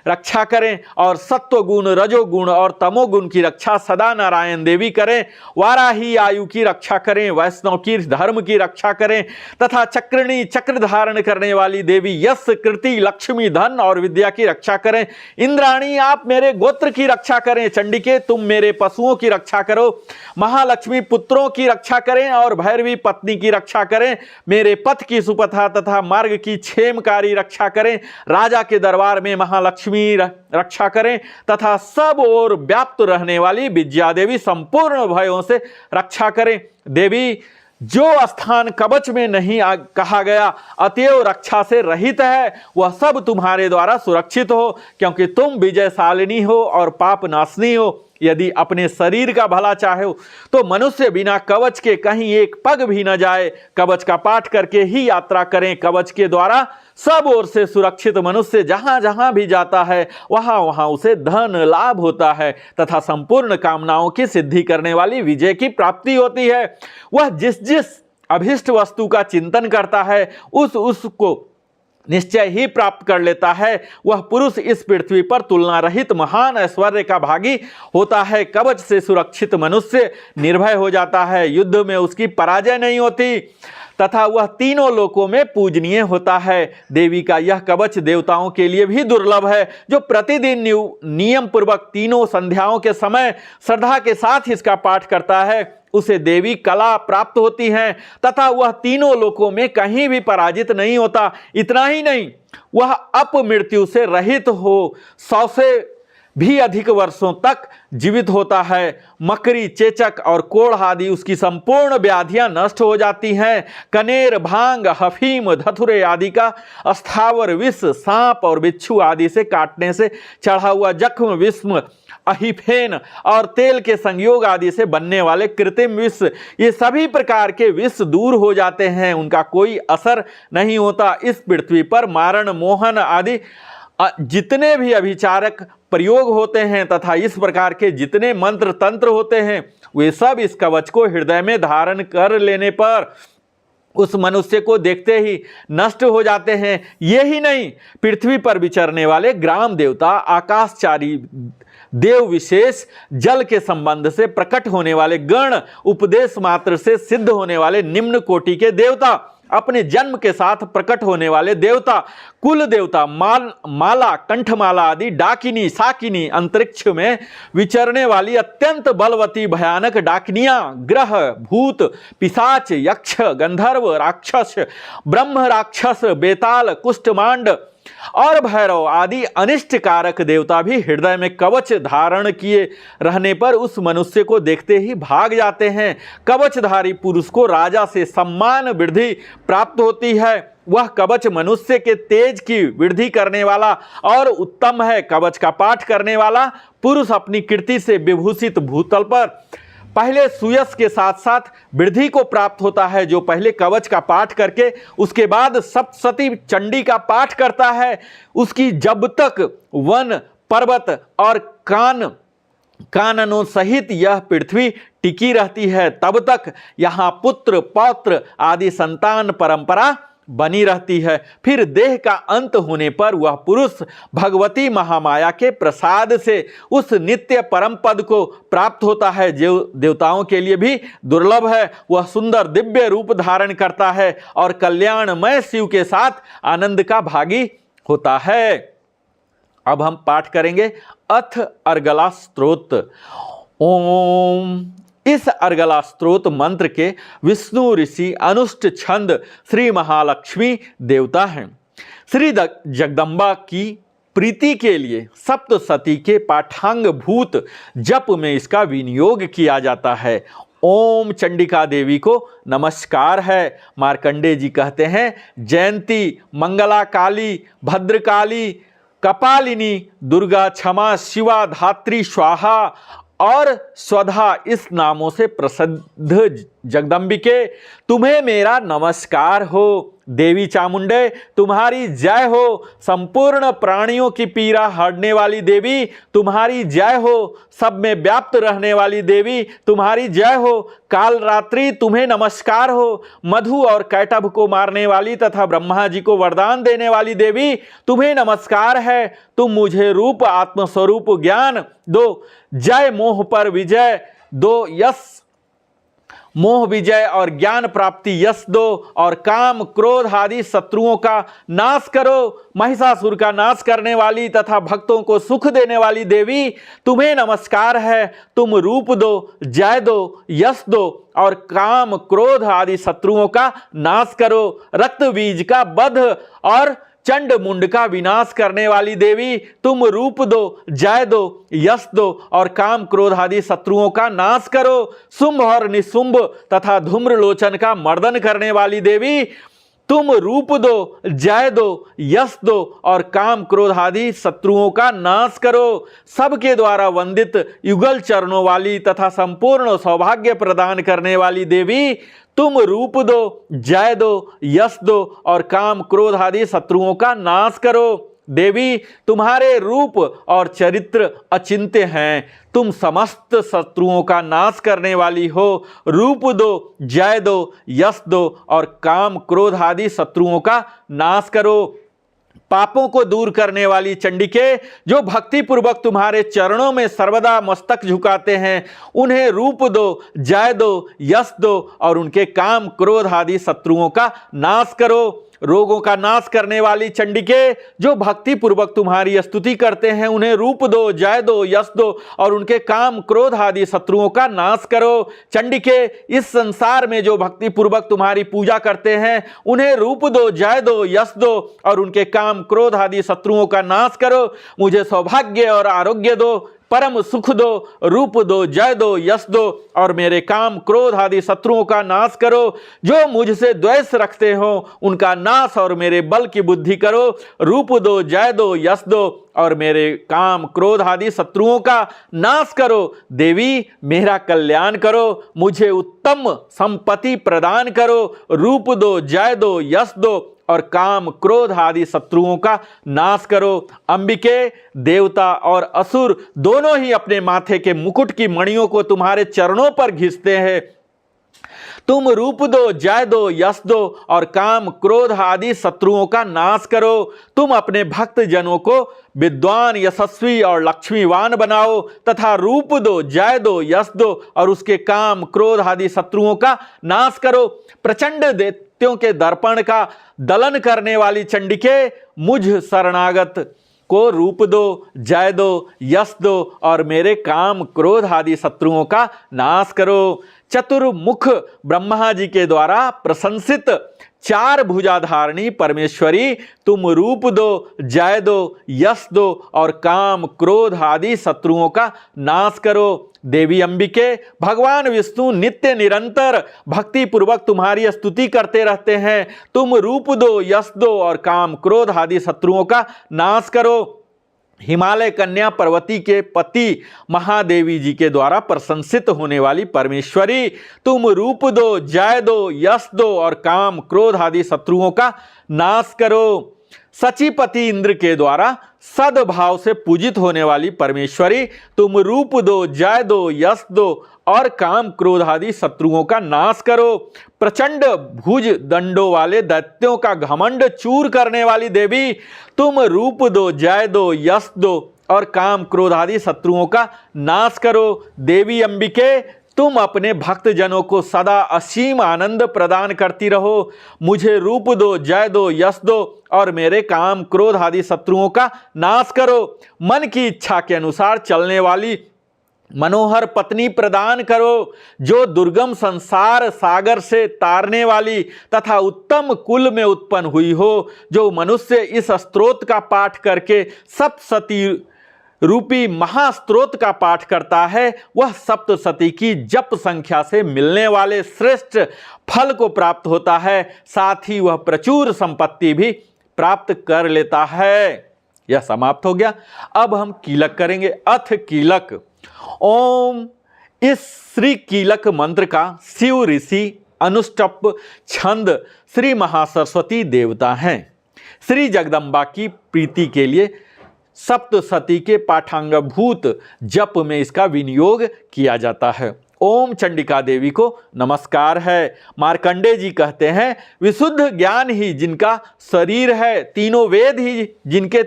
रक्षा करें और सत्वगुण रजोगुण और तमोगुण की रक्षा सदा नारायण देवी करें, वाराही आयु की रक्षा करें, वैष्णव की धर्म की रक्षा करें तथा चक्रिणी चक्र धारण करने वाली देवी यश कृति लक्ष्मी धन और विद्या की रक्षा करें, इंद्राणी आप मेरे गोत्र की रक्षा करें, चंडिके तुम मेरे पशुओं की रक्षा करो, महालक्ष्मी पुत्रों की रक्षा करें और भैरवी पत्नी की रक्षा करें, मेरे पथ की सुपथा तथा मार्ग की क्षेमकारी रक्षा करें, राजा के दरबार में महालक्ष्मी रक्षा करें तथा सब ओर व्याप्त रहने वाली विद्या देवी संपूर्ण भयों से रक्षा करें। देवी जो स्थान कवच में नहीं कहा गया अतएव रक्षा से रहित है वह सब तुम्हारे द्वारा सुरक्षित हो, क्योंकि तुम विजयशालिनी हो और पाप नाशनी हो। यदि अपने शरीर का भला चाहे तो मनुष्य बिना कवच के कहीं एक पग भी न जाए, कवच का पाठ करके ही यात्रा करें। कवच के द्वारा सब ओर से सुरक्षित मनुष्य जहां जहां भी जाता है वहां वहां उसे धन लाभ होता है तथा संपूर्ण कामनाओं की सिद्धि करने वाली विजय की प्राप्ति होती है। वह जिस जिस अभिष्ट वस्तु का चिंतन करता है उसको निश्चय ही प्राप्त कर लेता है। वह पुरुष इस पृथ्वी पर तुलना रहित महान ऐश्वर्य का भागी होता है। कवच से सुरक्षित मनुष्य निर्भय हो जाता है, युद्ध में उसकी पराजय नहीं होती तथा वह तीनों लोकों में पूजनीय होता है। देवी का यह कवच देवताओं के लिए भी दुर्लभ है। जो प्रतिदिन नियम पूर्वक तीनों संध्याओं के समय श्रद्धा के साथ इसका पाठ करता है उसे देवी कला प्राप्त होती है तथा वह तीनों लोकों में कहीं भी पराजित नहीं होता। इतना ही नहीं, वह अपमृत्यु से रहित हो 100 से भी अधिक वर्षों तक जीवित होता है। मकरी चेचक और कोढ़ आदि उसकी संपूर्ण व्याधियां नष्ट हो जाती हैं। कनेर भांग हफीम धतुरे आदि का स्थावर विष सांप और बिच्छू आदि से काटने से चढ़ा हुआ जख्म विषम अहिफेन और तेल के संयोग आदि से बनने वाले कृत्रिम विष ये सभी प्रकार के विष दूर हो जाते हैं, उनका कोई असर नहीं होता। इस पृथ्वी पर मारण मोहन आदि जितने भी अभिचारक प्रयोग होते हैं तथा इस प्रकार के जितने मंत्र तंत्र होते हैं वे सब इस कवच को हृदय में धारण कर लेने पर उस मनुष्य को देखते ही नष्ट हो जाते हैं। यही नहीं, पृथ्वी पर विचरने वाले ग्राम देवता, आकाशचारी देव विशेष, जल के संबंध से प्रकट होने वाले गण, उपदेश मात्र से सिद्ध होने वाले निम्न कोटि के देवता, अपने जन्म के साथ प्रकट होने वाले देवता, कुल देवता, माला, कंठमाला आदि, डाकिनी, साकिनी, अंतरिक्ष में विचरने वाली अत्यंत बलवती भयानक डाकिनियां, ग्रह, भूत, पिशाच, यक्ष, गंधर्व, राक्षस, ब्रह्म राक्षस, बेताल, कुष्ठमांड और भैरव आदि अनिष्ट कारक देवता भी हृदय में कवच धारण किए रहने पर उस मनुष्य को देखते ही भाग जाते हैं। कवचधारी पुरुष को राजा से सम्मान वृद्धि प्राप्त होती है। वह कवच मनुष्य के तेज की वृद्धि करने वाला और उत्तम है। कवच का पाठ करने वाला पुरुष अपनी कीर्ति से विभूषित भूतल पर पहले सुयश के साथ साथ वृद्धि को प्राप्त होता है। जो पहले कवच का पाठ करके उसके बाद सप्तशती चंडी का पाठ करता है, उसकी जब तक वन, पर्वत और काननों सहित यह पृथ्वी टिकी रहती है, तब तक यहाँ पुत्र, पौत्र आदि संतान परंपरा बनी रहती है। फिर देह का अंत होने पर वह पुरुष भगवती महामाया के प्रसाद से उस नित्य परम पद को प्राप्त होता है, जो देवताओं के लिए भी दुर्लभ है। वह सुंदर दिव्य रूप धारण करता है और कल्याणमय शिव के साथ आनंद का भागी होता है। अब हम पाठ करेंगे अथ अर्गला स्तोत्र। ओम। इस अर्गला स्तोत्र मंत्र के विष्णु ऋषि अनुष्ठ छंद श्री महालक्ष्मी देवता हैं। श्री जगदम्बा की प्रीति के लिए सप्तशती के पाठांग भूत जप में इसका विनियोग किया जाता है। ओम चंडिका देवी को नमस्कार है। मार्कंडेय जी कहते हैं, जयंती, मंगला काली, भद्रकाली, कपालिनी, दुर्गा, क्षमा, शिवा, धात्री, स्वाहा और स्वधा इस नामों से प्रसिद्ध जगदम्बिके, तुम्हें मेरा नमस्कार हो। देवी चामुंडे, तुम्हारी जय हो। संपूर्ण प्राणियों की पीड़ा हरने वाली देवी, तुम्हारी जय हो। सब में व्याप्त रहने वाली देवी, तुम्हारी जय हो। काल रात्रि, तुम्हें नमस्कार हो। मधु और कैटभ को मारने वाली तथा ब्रह्मा जी को वरदान देने वाली देवी, तुम्हें नमस्कार है। तुम मुझे रूप आत्मस्वरूप ज्ञान दो। जय मोह पर विजय दो, यश मोह विजय और ज्ञान प्राप्ति यश दो, और काम क्रोध आदि शत्रुओं का नाश करो। महिषासुर का नाश करने वाली तथा भक्तों को सुख देने वाली देवी, तुम्हें नमस्कार है। तुम रूप दो, जय दो, यश दो और काम क्रोध आदि शत्रुओं का नाश करो। रक्त बीज का वध और चंड मुंड का विनाश करने वाली देवी, तुम रूप दो, जय दो, यश दो और काम क्रोध आदि शत्रुओं का नाश करो। शुंभ और निशुंभ तथा धूम्रलोचन का मर्दन करने वाली देवी, तुम रूप दो, जय दो, यश दो और काम क्रोध आदि शत्रुओं का नाश करो। सबके द्वारा वंदित युगल चरणों वाली तथा संपूर्ण सौभाग्य प्रदान करने वाली देवी, तुम रूप दो, जय दो, यश दो और काम क्रोध आदि शत्रुओं का नाश करो। देवी, तुम्हारे रूप और चरित्र अचिंत्य हैं। तुम समस्त शत्रुओं का नाश करने वाली हो। रूप दो, जय दो, यश दो और काम क्रोध आदि शत्रुओं का नाश करो। पापों को दूर करने वाली चंडिके, जो भक्ति पूर्वक तुम्हारे चरणों में सर्वदा मस्तक झुकाते हैं, उन्हें रूप दो, जय दो, यश दो और उनके काम क्रोध आदि शत्रुओं का नाश करो। रोगों का नाश करने वाली चंडिके, जो भक्ति पूर्वक तुम्हारी स्तुति करते हैं, उन्हें रूप दो, जय दो, यश दो और उनके काम क्रोध आदि शत्रुओं का नाश करो। चंडिके, इस संसार में जो भक्ति पूर्वक तुम्हारी पूजा करते हैं, उन्हें रूप दो, जय दो, यश दो और उनके काम क्रोध आदि शत्रुओं का नाश करो। मुझे सौभाग्य और आरोग्य दो, परम सुख दो, रूप दो, जय दो, यश दो और मेरे काम क्रोध आदि शत्रुओं का नाश करो। जो मुझसे द्वेष रखते हो उनका नाश और मेरे बल की बुद्धि करो। रूप दो, जय दो, यश दो और मेरे काम क्रोध आदि शत्रुओं का नाश करो। देवी, मेरा कल्याण करो, मुझे उत्तम संपत्ति प्रदान करो। रूप दो, जय दो, यश दो और काम क्रोध आदि शत्रुओं का नाश करो। अंबिके, देवता और असुर दोनों ही अपने माथे के मुकुट की मणियों को तुम्हारे चरणों पर घिसते हैं। तुम रूप दो, जय दो, यश दो और काम क्रोध आदि शत्रुओं का नाश करो। तुम अपने भक्त जनों को विद्वान, यशस्वी और लक्ष्मीवान बनाओ तथा रूप दो, जय दो, यश दो और उसके काम क्रोध आदि शत्रुओं का नाश करो। प्रचंड दैत्यों के दर्पण का दलन करने वाली चंडिके, मुझ शरणागत को रूप दो, जय दो, यश दो और मेरे काम क्रोध आदि शत्रुओं का नाश करो। चतुर्मुख ब्रह्मा जी के द्वारा प्रशंसित चार भुजाधारणी परमेश्वरी, तुम रूप दो, जय दो, यश दो और काम क्रोध आदि शत्रुओं का नाश करो। देवी अंबिके, भगवान विष्णु नित्य निरंतर भक्ति पूर्वक तुम्हारी स्तुति करते रहते हैं। तुम रूप दो, यश दो और काम क्रोध आदि शत्रुओं का नाश करो। हिमालय कन्या पर्वती के पति महादेवी जी के द्वारा प्रशंसित होने वाली परमेश्वरी, तुम रूप दो, जय दो, यश दो और काम क्रोध आदि शत्रुओं का नाश करो। सचिपति इंद्र के द्वारा सद्भाव से पूजित होने वाली परमेश्वरी, तुम रूप दो, जय दो, यश दो और काम क्रोध आदि शत्रुओं का नाश करो। प्रचंड भुज दंडों वाले दैत्यों का घमंड चूर करने वाली देवी, तुम रूप दो, जय दो, यश दो और काम क्रोध आदि शत्रुओं का नाश करो। देवी अंबिके, तुम अपने भक्त जनों को सदा असीम आनंद प्रदान करती रहो। मुझे रूप दो, जय दो, यश दो और मेरे काम क्रोध आदि शत्रुओं का नाश करो। मन की इच्छा के अनुसार चलने वाली मनोहर पत्नी प्रदान करो, जो दुर्गम संसार सागर से तारने वाली तथा उत्तम कुल में उत्पन्न हुई हो। जो मनुष्य इस स्तोत्र का पाठ करके सप्तसती रूपी महास्त्रोत का पाठ करता है, वह सप्तसती की जप संख्या से मिलने वाले श्रेष्ठ फल को प्राप्त होता है। साथ ही वह प्रचुर संपत्ति भी प्राप्त कर लेता है। यह समाप्त हो गया। अब हम कीलक करेंगे। अथ कीलक। ओम। इस श्री कीलक मंत्र का शिव ऋषि अनुष्टप छंद श्री महासरस्वती देवता हैं। श्री जगदम्बा की प्रीति के लिए सप्तसती के पाठांगभूत जप में इसका विनियोग किया जाता है। ओम चंडिका देवी को नमस्कार है। मार्कंडे जी कहते हैं, विशुद्ध ज्ञान ही जिनका शरीर है, तीनों वेद ही जिनके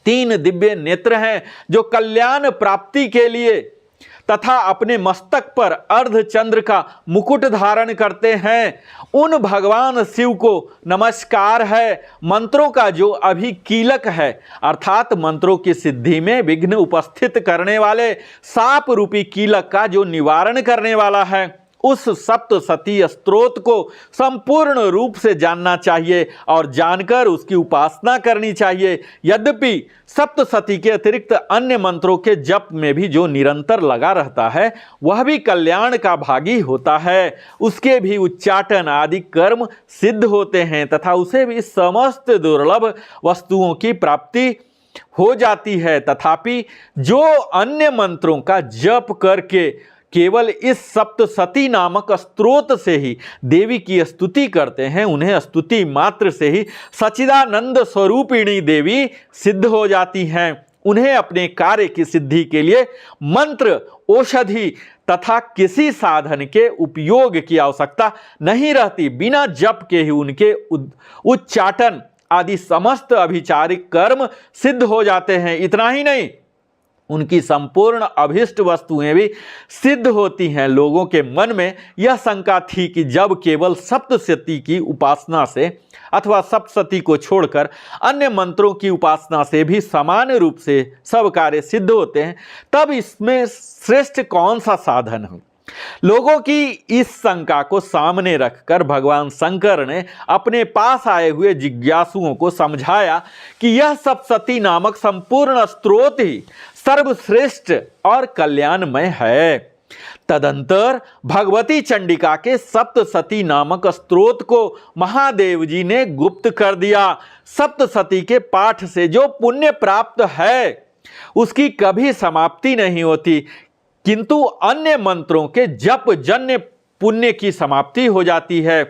तीन दिव्य नेत्र हैं, जो कल्याण प्राप्ति के लिए तथा अपने मस्तक पर अर्धचंद्र का मुकुट धारण करते हैं, उन भगवान शिव को नमस्कार है। मंत्रों का जो अभी कीलक है, अर्थात मंत्रों की सिद्धि में विघ्न उपस्थित करने वाले साप रूपी कीलक का जो निवारण करने वाला है, उस सप्तसती स्तोत्र को संपूर्ण रूप से जानना चाहिए और जानकर उसकी उपासना करनी चाहिए। यद्यपि सप्तसती के अतिरिक्त अन्य मंत्रों के जप में भी जो निरंतर लगा रहता है, वह भी कल्याण का भागी होता है। उसके भी उच्चाटन आदि कर्म सिद्ध होते हैं तथा उसे भी समस्त दुर्लभ वस्तुओं की प्राप्ति हो जाती है। तथापि जो अन्य मंत्रों का जप करके केवल इस सप्तसती नामक स्तोत्र से ही देवी की स्तुति करते हैं, उन्हें स्तुति मात्र से ही सच्चिदानंद स्वरूपिणी देवी सिद्ध हो जाती हैं। उन्हें अपने कार्य की सिद्धि के लिए मंत्र, औषधि तथा किसी साधन के उपयोग की आवश्यकता नहीं रहती। बिना जप के ही उनके उच्चाटन आदि समस्त अभिचारिक कर्म सिद्ध हो जाते हैं। इतना ही नहीं, उनकी संपूर्ण अभिष्ट वस्तुएं भी सिद्ध होती हैं। लोगों के मन में यह शंका थी कि जब केवल सप्तसती की उपासना से अथवा सप्तसती को छोड़कर अन्य मंत्रों की उपासना से भी समान रूप से सब कार्य सिद्ध होते हैं, तब इसमें श्रेष्ठ कौन सा साधन है। लोगों की इस शंका को सामने रखकर भगवान शंकर ने अपने पास आए हुए जिज्ञासुओं को समझाया कि यह सप्तसती नामक संपूर्ण स्तोत्र ही सर्वश्रेष्ठ और कल्याणमय है। तदंतर भगवती चंडिका के सप्तसती नामक स्तोत्र को महादेव जी ने गुप्त कर दिया। सप्तसती के पाठ से जो पुण्य प्राप्त है, उसकी कभी समाप्ति नहीं होती, किंतु अन्य मंत्रों के जप जन्य पुण्य की समाप्ति हो जाती है।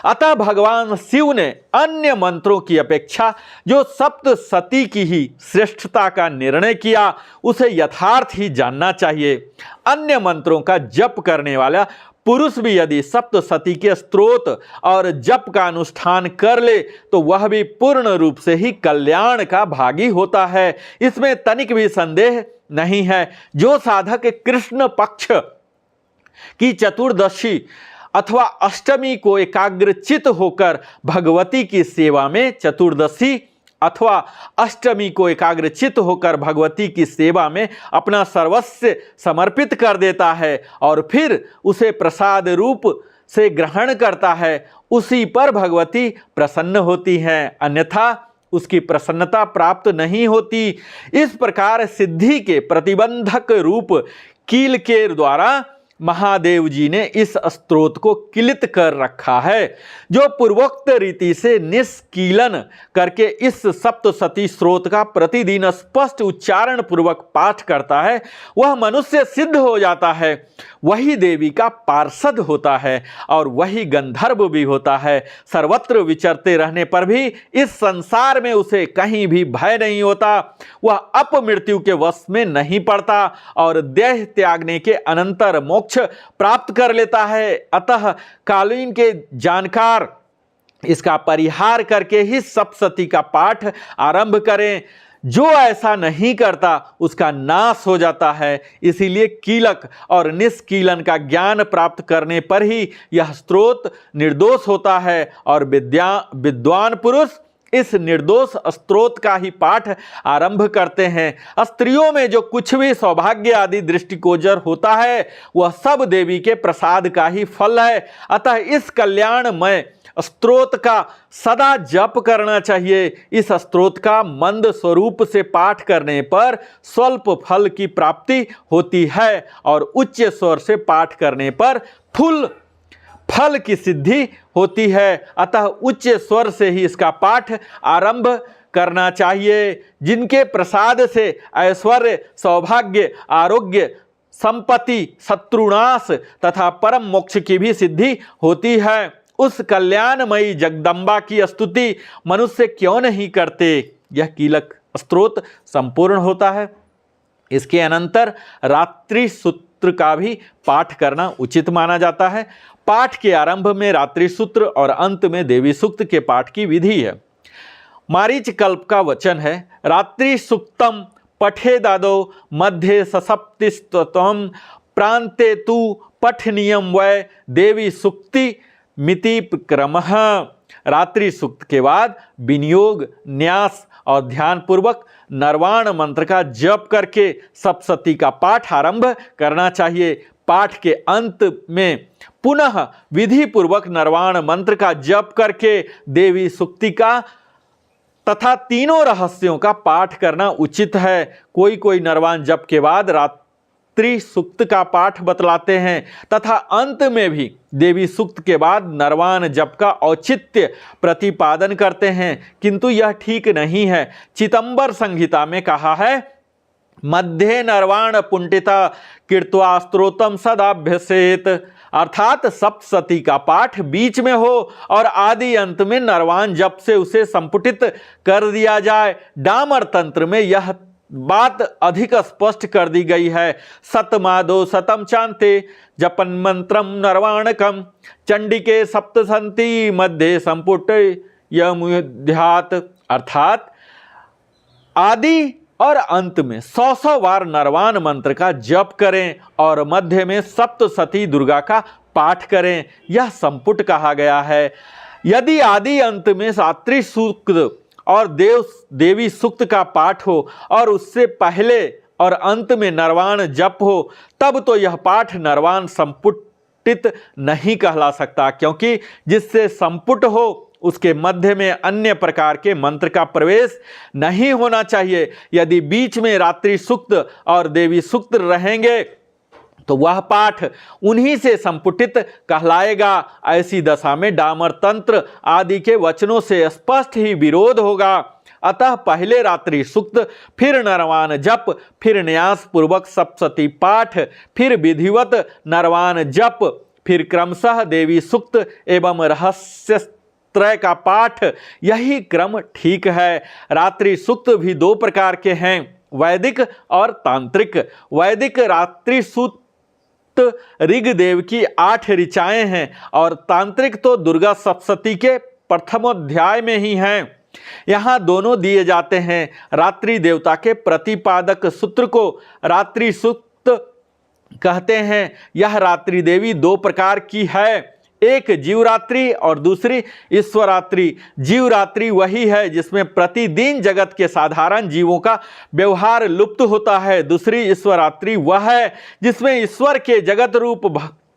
अतः भगवान शिव ने अन्य मंत्रों की अपेक्षा जो सप्तशती की ही श्रेष्ठता का निर्णय किया, उसे यथार्थ ही जानना चाहिए। अन्य मंत्रों का जप करने वाला पुरुष भी यदि सप्तशती के स्तोत्र और जप का अनुष्ठान कर ले तो वह भी पूर्ण रूप से ही कल्याण का भागी होता है, इसमें तनिक भी संदेह नहीं है। जो साधक कृष्ण पक्ष की चतुर्दशी अथवा अष्टमी को एकाग्रचित होकर भगवती की सेवा में, चतुर्दशी अथवा अष्टमी को एकाग्रचित होकर भगवती की सेवा में अपना सर्वस्व समर्पित कर देता है और फिर उसे प्रसाद रूप से ग्रहण करता है, उसी पर भगवती प्रसन्न होती हैं, अन्यथा उसकी प्रसन्नता प्राप्त नहीं होती। इस प्रकार सिद्धि के प्रतिबंधक रूप कील के द्वारा महादेव जी ने इस स्तोत्र को किलित कर रखा है। जो पूर्वोक्त रीति से निष्कीलन करके इस सप्तशती स्तोत्र का प्रतिदिन स्पष्ट उच्चारण पूर्वक पाठ करता है, वह मनुष्य सिद्ध हो जाता है, वही देवी का पार्षद होता है और वही गंधर्व भी होता है। सर्वत्र विचरते रहने पर भी इस संसार में उसे कहीं भी भय नहीं होता, वह अपमृत्यु के वश में नहीं पड़ता और देह त्यागने के अनंतर मोक्ष प्राप्त कर लेता है। अतः कालीन के जानकार इसका परिहार करके ही सप्तशती का पाठ आरंभ करें। जो ऐसा नहीं करता उसका नाश हो जाता है। इसीलिए कीलक और निष्कीलन का ज्ञान प्राप्त करने पर ही यह स्तोत्र निर्दोष होता है और विद्वान पुरुष इस निर्दोष स्तोत्र का ही पाठ आरंभ करते हैं। स्त्रियों में जो कुछ भी सौभाग्य आदि दृष्टिगोचर होता है वह सब देवी के प्रसाद का ही फल है। अतः इस कल्याणमय स्तोत्र का सदा जप करना चाहिए। इस स्तोत्र का मंद स्वरूप से पाठ करने पर स्वल्प फल की प्राप्ति होती है और उच्च स्वर से पाठ करने पर फुल फल की सिद्धि होती है। अतः उच्च स्वर से ही इसका पाठ आरंभ करना चाहिए। जिनके प्रसाद से ऐश्वर्य, सौभाग्य, आरोग्य, संपत्ति, शत्रुनाश तथा परम मोक्ष की भी सिद्धि होती है, उस कल्याणमयी जगदम्बा की स्तुति मनुष्य क्यों नहीं करते। यह कीलक स्तोत्र संपूर्ण होता है। इसके अनंतर रात्रि सूत्र का भी पाठ करना उचित माना जाता है। पाठ के आरंभ में रात्रि सूत्र और अंत में देवी सूक्त के पाठ की विधि है। मारीच कल्प का वचन है, रात्रि सूक्तम पठेदादो मध्ये ससप्तिस्तम प्रांते तु पठनीयम वै देवी सूक्ति मिति क्रमः। रात्रि सूक्त के बाद विनियोग, न्यास और ध्यान पूर्वक नरवाण मंत्र का जप करके सप्तशती का पाठ आरंभ करना चाहिए। पाठ के अंत में पुनः विधि पूर्वक नरवाण मंत्र का जप करके देवी सूक्ति का तथा तीनों रहस्यों का पाठ करना उचित है। कोई नरवाण जप के बाद रात्रि सूक्त का पाठ बतलाते हैं तथा अंत में भी देवी सूक्त के बाद नरवाण जप का औचित्य प्रतिपादन करते हैं, किंतु यह ठीक नहीं है। चिदंबर संहिता में कहा है, मध्ये नरवाण पुंटिता कीर्त्वा स्तोत्रम सदाभ्यसेत, अर्थात सप्तशती का पाठ बीच में हो और आदि अंत में नरवाण जप से उसे संपुटित कर दिया जाए। डामर तंत्र में यह बात अधिक स्पष्ट कर दी गई है। सतमादो सतम चांते जपन मंत्रम नरवाणकम चंडिके सप्तशती मध्ये संपुट यमुध्यात, अर्थात आदि और अंत में 100 बार नरवाण मंत्र का जप करें और मध्य में सप्तशती दुर्गा का पाठ करें। यह संपुट कहा गया है। यदि आदि अंत में रात्रि सूक्त और देवी सूक्त का पाठ हो और उससे पहले और अंत में नरवाण जप हो, तब तो यह पाठ नरवाण संपुटित नहीं कहला सकता, क्योंकि जिससे संपुट हो उसके मध्य में अन्य प्रकार के मंत्र का प्रवेश नहीं होना चाहिए। यदि बीच में रात्रि सूक्त और देवी सूक्त रहेंगे तो वह पाठ उन्हीं से संपुटित कहलाएगा। ऐसी दशा में डामर तंत्र आदि के वचनों से स्पष्ट ही विरोध होगा। अतः पहले रात्रि सूक्त, फिर नरवाण जप, फिर न्यास पूर्वक सप्तशती पाठ, फिर विधिवत नरवाण जप, फिर क्रमशः देवी सूक्त एवं रहस्य त्रय का पाठ, यही क्रम ठीक है। रात्रि सूक्त भी दो प्रकार के हैं, वैदिक और तांत्रिक। वैदिक रात्रि सूक्त ऋग्वेद की 8 ऋचाएं हैं और तांत्रिक तो दुर्गा सप्तशती के प्रथमोध्याय में ही हैं। यहाँ दोनों दिए जाते हैं। रात्रि देवता के प्रतिपादक सूत्र को रात्रि सूक्त कहते हैं। यह रात्रि देवी दो प्रकार की है, एक जीवरात्रि और दूसरी ईश्वरात्रि। जीवरात्रि वही है जिसमें प्रतिदिन जगत के साधारण जीवों का व्यवहार लुप्त होता है। दूसरी ईश्वरात्रि वह है जिसमें ईश्वर के जगत रूप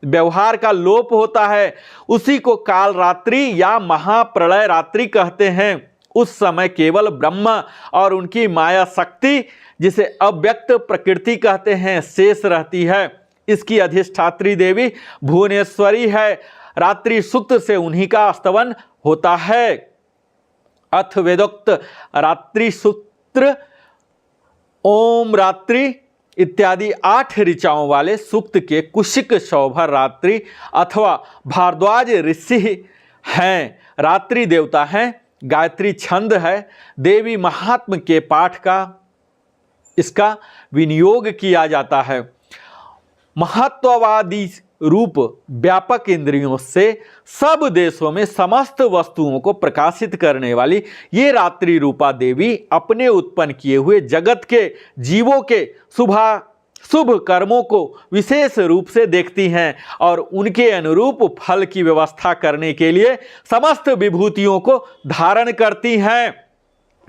व्यवहार का लोप होता है। उसी को काल रात्रि या महाप्रलय रात्रि कहते हैं। उस समय केवल ब्रह्मा और उनकी माया शक्ति, जिसे अव्यक्त प्रकृति कहते हैं, शेष रहती है। इसकी अधिष्ठात्री देवी भुवनेश्वरी है। रात्रि सूक्त से उन्हीं का स्तवन होता है। अथ वेदोक्त रात्रि सूत्र ओम रात्रि इत्यादि 8 ऋचाओं वाले सूक्त के कुशिक शोभर रात्रि अथवा भारद्वाज ऋषि हैं। रात्रि देवता हैं, गायत्री छंद है। देवी महात्म के पाठ का इसका विनियोग किया जाता है। महत्ववादी रूप व्यापक इंद्रियों से सब देशों में समस्त वस्तुओं को प्रकाशित करने वाली ये रात्रि रूपा देवी अपने उत्पन्न किए हुए जगत के जीवों के शुभ कर्मों को विशेष रूप से देखती हैं और उनके अनुरूप फल की व्यवस्था करने के लिए समस्त विभूतियों को धारण करती हैं।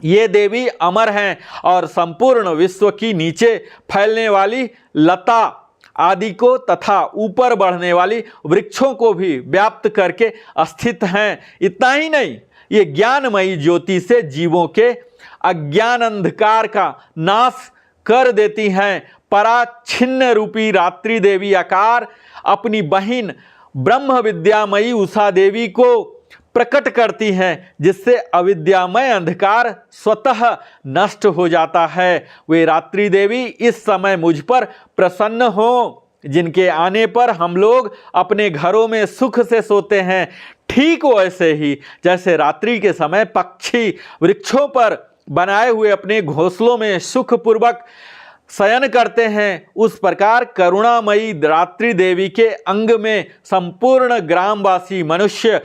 ये देवी अमर हैं और संपूर्ण विश्व की नीचे फैलने वाली लता आदि को तथा ऊपर बढ़ने वाली वृक्षों को भी व्याप्त करके स्थित हैं। इतना ही नहीं, ये ज्ञानमयी ज्योति से जीवों के अज्ञान अंधकार का नाश कर देती हैं। पराच्छिन्न रूपी रात्रि देवी आकार अपनी बहिन ब्रह्म विद्यामयी उषा देवी को प्रकट करती हैं, जिससे अविद्यामय अंधकार स्वतः नष्ट हो जाता है। वे रात्रि देवी इस समय मुझ पर प्रसन्न हो, जिनके आने पर हम लोग अपने घरों में सुख से सोते हैं। ठीक वैसे ही जैसे रात्रि के समय पक्षी वृक्षों पर बनाए हुए अपने घोंसलों में सुखपूर्वक शयन करते हैं, उस प्रकार करुणामयी रात्रि देवी के अंग में संपूर्ण ग्रामवासी मनुष्य,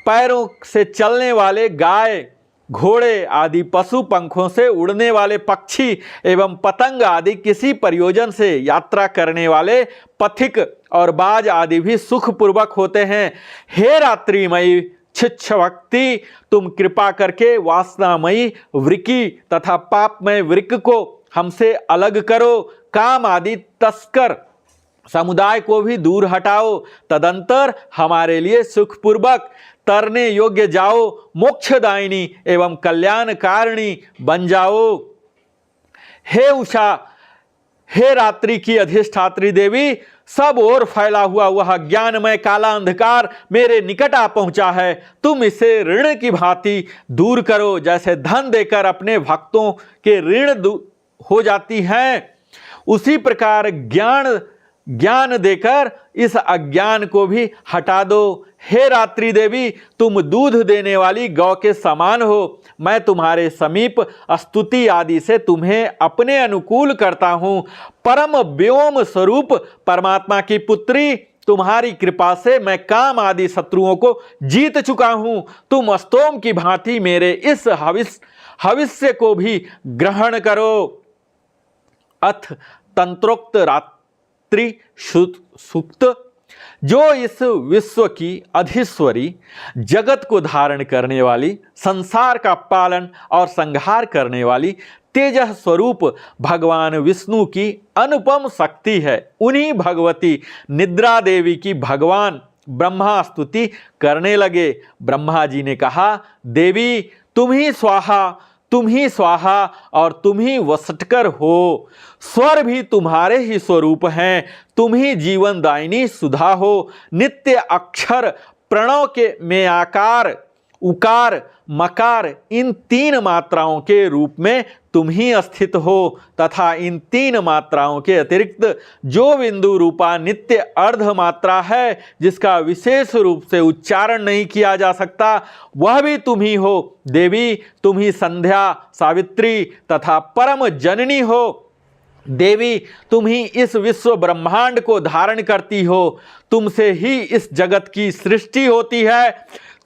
पैरों से चलने वाले गाय घोड़े आदि पशु, पंखों से उड़ने वाले पक्षी एवं पतंग आदि किसी प्रयोजन से यात्रा करने वाले पथिक और बाज आदि भी सुखपूर्वक होते हैं। हे रात्रिमयी छिच्छभक्ति, तुम कृपा करके वासनामयी वृकी तथा पापमय वृक को हमसे अलग करो। काम आदि तस्कर समुदाय को भी दूर हटाओ। तदंतर हमारे लिए सुखपूर्वक तरने योग्य जाओ, मोक्षदायिनी एवं कल्याणकारिणी बन जाओ। हे उषा, हे रात्रि की अधिष्ठात्री देवी, सब ओर फैला हुआ वह ज्ञानमय काला अंधकार मेरे निकट आ पहुंचा है। तुम इसे ऋण की भांति दूर करो, जैसे धन देकर अपने भक्तों के ऋण हो जाती हैं, उसी प्रकार ज्ञान देकर इस अज्ञान को भी हटा दो। हे रात्रि देवी, तुम दूध देने वाली गौ के समान हो। मैं तुम्हारे समीप स्तुति आदि से तुम्हें अपने अनुकूल करता हूँ। परम व्योम स्वरूप परमात्मा की पुत्री, तुम्हारी कृपा से मैं काम आदि शत्रुओं को जीत चुका हूँ। तुम स्तोम की भांति मेरे इस हविष्य को भी ग्रहण करो। अथ तंत्रोक्त रात्रि सूक्त, जो इस विश्व की अधीश्वरी, जगत को धारण करने वाली, संसार का पालन और संहार करने वाली तेजः स्वरूप भगवान विष्णु की अनुपम शक्ति है, उन्हीं भगवती निद्रा देवी की भगवान ब्रह्मा स्तुति करने लगे। ब्रह्मा जी ने कहा, देवी तुम ही स्वाहा और तुम ही वसटकर हो। स्वर भी तुम्हारे ही स्वरूप हैं। तुम ही जीवनदायिनी सुधा हो। नित्य अक्षर प्रणव के में आकार उकार मकार इन 3 मात्राओं के रूप में तुम ही स्थित हो तथा इन 3 मात्राओं के अतिरिक्त जो बिंदु रूपा नित्य अर्ध मात्रा है जिसका विशेष रूप से उच्चारण नहीं किया जा सकता वह भी तुम ही हो। देवी तुम ही संध्या सावित्री तथा परम जननी हो। देवी तुम ही इस विश्व ब्रह्मांड को धारण करती हो। तुमसे ही इस जगत की सृष्टि होती है,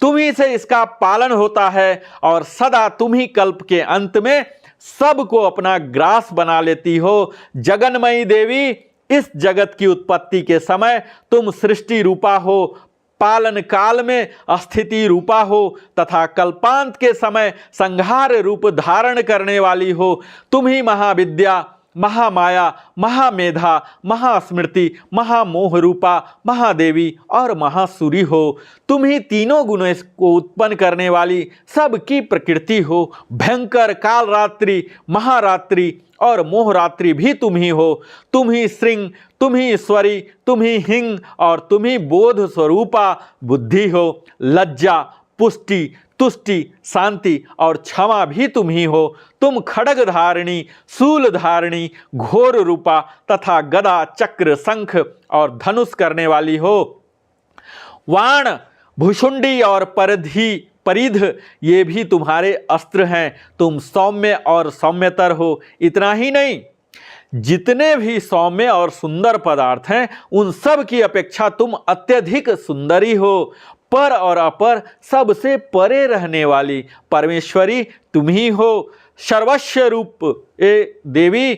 तुम ही से इसका पालन होता है और सदा तुम ही कल्प के अंत में सबको अपना ग्रास बना लेती हो। जगन्मयी देवी इस जगत की उत्पत्ति के समय तुम सृष्टि रूपा हो, पालन काल में स्थिति रूपा हो तथा कल्पांत के समय संहार रूप धारण करने वाली हो। तुम ही महाविद्या महामाया महामेधा महास्मृति महामोह रूपा महादेवी और महासुरी हो। तुम ही तीनों गुणों को उत्पन्न करने वाली सबकी प्रकृति हो। भयंकर काल रात्रि महारात्रि और मोहरात्रि भी तुम ही हो। तुम ही श्रृंग तुम ही ईश्वरी तुम ही हिंग और तुम ही बोध स्वरूपा बुद्धि हो। लज्जा पुष्टि तुष्टि शांति और क्षमा भी तुम ही हो। तुम खड्ग धारिणी शूल धारिणी घोर रूपा तथा गदा चक्र शंख और धनुष करने वाली हो। वाण भुषुंडी और परिध ये भी तुम्हारे अस्त्र हैं। तुम सौम्य और सौम्यतर हो। इतना ही नहीं, जितने भी सौम्य और सुंदर पदार्थ हैं उन सब की अपेक्षा तुम अत्यधिक सुंदरी हो। पर और अपर सबसे परे रहने वाली परमेश्वरी तुम ही हो। सर्वस्व रूप ए देवी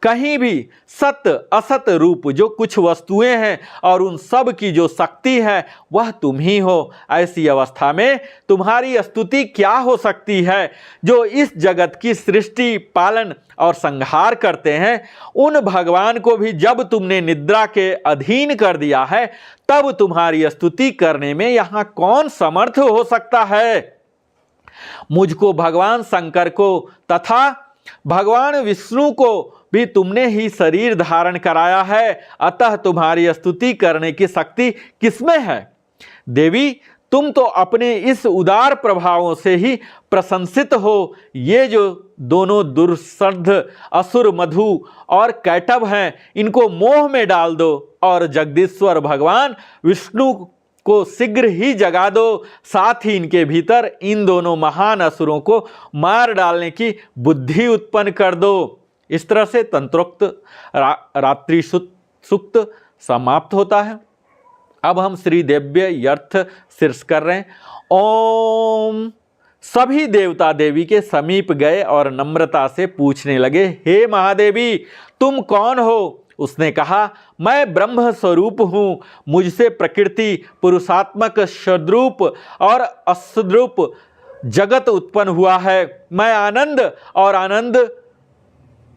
कहीं भी सत असत रूप जो कुछ वस्तुएं हैं और उन सब की जो शक्ति है वह तुम ही हो। ऐसी अवस्था में तुम्हारी स्तुति क्या हो सकती है। जो इस जगत की सृष्टि पालन और संहार करते हैं उन भगवान को भी जब तुमने निद्रा के अधीन कर दिया है तब तुम्हारी स्तुति करने में यहाँ कौन समर्थ हो सकता है। मुझको भगवान शंकर को तथा भगवान विष्णु को भी तुमने ही शरीर धारण कराया है, अतः तुम्हारी स्तुति करने की शक्ति किसमें है। देवी तुम तो अपने इस उदार प्रभावों से ही प्रशंसित हो। ये जो दोनों दुर्सर्ध असुर मधु और कैटभ हैं इनको मोह में डाल दो और जगदीश्वर भगवान विष्णु को शीघ्र ही जगा दो। साथ ही इनके भीतर इन दोनों महान असुरों को मार डालने की बुद्धि उत्पन्न कर दो। इस तरह से तंत्रोक्त रात्रि सूक्त समाप्त होता है। अब हम श्री दिव्य यर्थ शीर्ष कर रहे हैं। ओम। सभी देवता देवी के समीप गए और नम्रता से पूछने लगे, हे महादेवी तुम कौन हो। उसने कहा, मैं ब्रह्म स्वरूप हूँ। मुझसे प्रकृति पुरुषात्मक सद्रूप और असद्रूप जगत उत्पन्न हुआ है। मैं आनंद और आनंद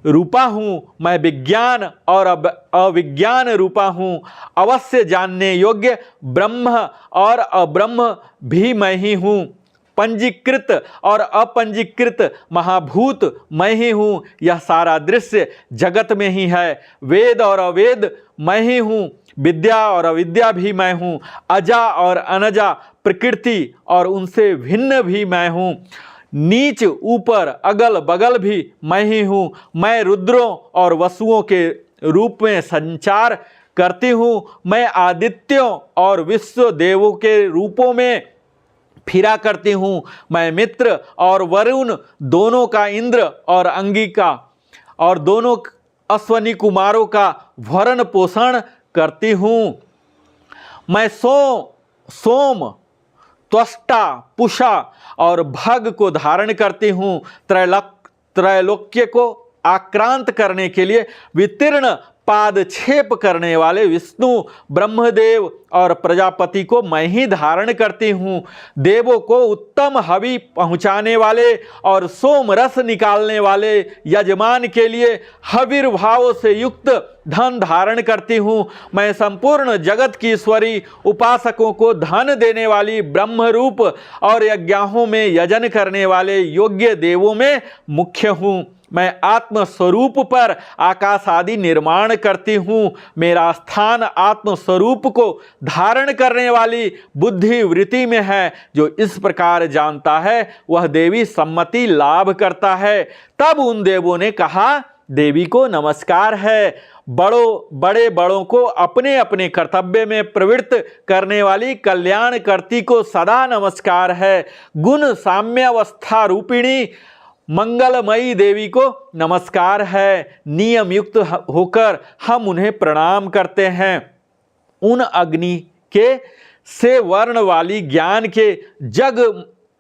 रूपा हूँ। मैं विज्ञान और अविज्ञान रूपा हूँ। अवश्य जानने योग्य ब्रह्म और अब्रह्म भी मैं ही हूँ। पंजीकृत और अपंजीकृत महाभूत मैं ही हूँ। यह सारा दृश्य जगत में ही है। वेद और अवेद मैं ही हूँ। विद्या और अविद्या भी मैं हूँ। अजा और अनजा प्रकृति और उनसे भिन्न भी मैं हूँ। नीच ऊपर अगल बगल भी मैं ही हूँ। मैं रुद्रों और वसुओं के रूप में संचार करती हूँ। मैं आदित्यों और विश्व देवों के रूपों में फिरा करती हूँ। मैं मित्र और वरुण दोनों का, इंद्र और अंगिका और दोनों अश्वनी कुमारों का भरण पोषण करती हूँ। मैं सोम त्वष्टा पुषा और भग को धारण करती हूँ। त्रैलोक्य को आक्रांत करने के लिए वितीर्ण पादक्षेप करने वाले विष्णु ब्रह्मदेव और प्रजापति को मैं ही धारण करती हूँ। देवों को उत्तम हवि पहुँचाने वाले और सोम रस निकालने वाले यजमान के लिए हविर्भाव से युक्त धन धारण करती हूँ। मैं संपूर्ण जगत की ईश्वरी उपासकों को धन देने वाली ब्रह्म रूप और यज्ञों में यजन करने वाले योग्य देवों में मुख्य हूँ। मैं आत्मस्वरूप पर आकाश आदि निर्माण करती हूँ। मेरा स्थान आत्मस्वरूप को धारण करने वाली बुद्धि वृत्ति में है। जो इस प्रकार जानता है वह देवी सम्मति लाभ करता है। तब उन देवों ने कहा, देवी को नमस्कार है। बड़ों को अपने अपने कर्तव्य में प्रवृत्त करने वाली कल्याण करती को सदा नमस्कार है। गुण साम्यावस्था रूपिणी मंगलमयी देवी को नमस्कार है। नियम युक्त होकर हम उन्हें प्रणाम करते हैं। उन अग्नि के से वर्ण वाली ज्ञान के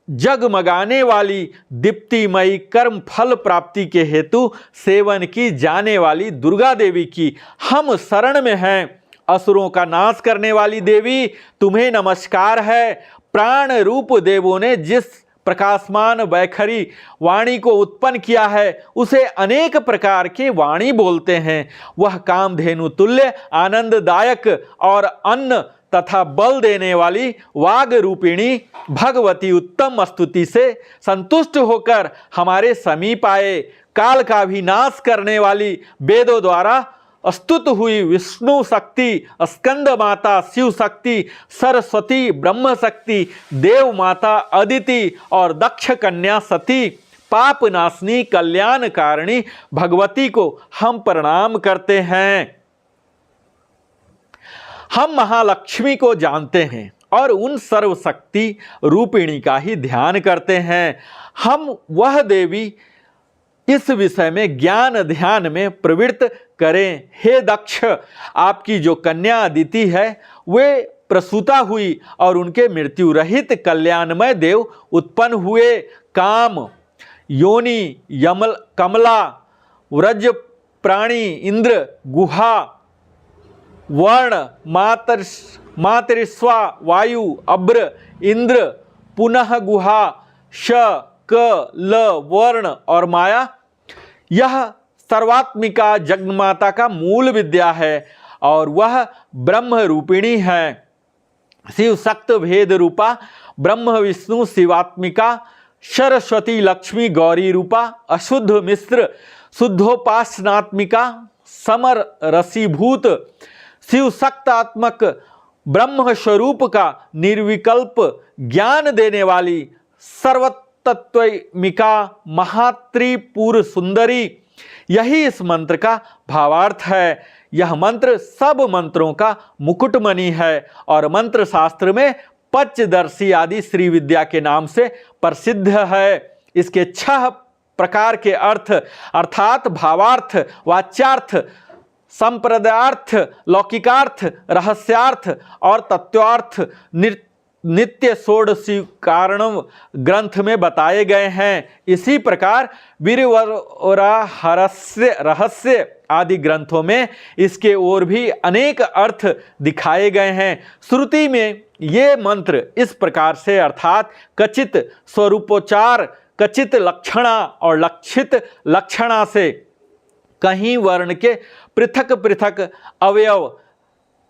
जगमगाने वाली दीप्तिमयी कर्म फल प्राप्ति के हेतु सेवन की जाने वाली दुर्गा देवी की हम शरण में हैं। असुरों का नाश करने वाली देवी तुम्हें नमस्कार है। प्राण रूप देवों ने जिस प्रकाशमान वैखरी वाणी को उत्पन्न किया है उसे अनेक प्रकार के वाणी बोलते हैं। वह कामधेनु तुल्य आनंददायक और अन्न तथा बल देने वाली वाग रूपिणी भगवती उत्तम स्तुति से संतुष्ट होकर हमारे समीप आए। काल का भी नाश करने वाली वेदों द्वारा स्तुत हुई विष्णु शक्ति, स्कंद माता शिव शक्ति, सरस्वती ब्रह्म शक्ति, देव माता अदिति और दक्ष कन्या सती, पाप नाशनी कल्याणकारिणी भगवती को हम प्रणाम करते हैं। हम महालक्ष्मी को जानते हैं और उन सर्वशक्ति रूपिणी का ही ध्यान करते हैं। हम वह देवी इस विषय में ज्ञान ध्यान में प्रवृत्त करें। हे दक्ष, आपकी जो कन्या अदिति है वे प्रसूता हुई और उनके मृत्यु रहित कल्याणमय देव उत्पन्न हुए। काम, योनि, यमल, कमला, व्रज प्राणी, इंद्र, गुहा, वर्ण, मातरिस्वा, वायु, अब्र, इंद्र, पुनः गुहा, श, क, ल, वर्ण और माया, यह सर्वात्मिका जगन्माता का मूल विद्या है और वह ब्रह्म रूपिणी है। शिव शक्त भेद रूपा ब्रह्म विष्णु शिवात्मिका, सरस्वती लक्ष्मी गौरी रूपा, अशुद्ध मिश्र शुद्धोपासनात्मिका, समर रसीभूत शिव शक्तात्मक ब्रह्म स्वरूप का निर्विकल्प ज्ञान देने वाली सर्वतत्वमिका महात्रिपुर सुंदरी, यही इस मंत्र का भावार्थ है। यह मंत्र सब मंत्रों का मुकुटमणि है और मंत्र शास्त्र में पंचदर्शी आदि श्री विद्या के नाम से प्रसिद्ध है। इसके 6 प्रकार के अर्थ अर्थात भावार्थ, वाच्यार्थ, संप्रदायार्थ, लौकिकार्थ, रहस्यार्थ और तत्वार्थ नित्य षोडशी कारणम ग्रंथ में बताए गए हैं। इसी प्रकार रहस्य आदि ग्रंथों में इसके और भी अनेक अर्थ दिखाए गए हैं। श्रुति में ये मंत्र इस प्रकार से अर्थात कचित स्वरूपोच्चार, कचित लक्षणा और लक्षित लक्षणा से कहीं वर्ण के पृथक पृथक अवयव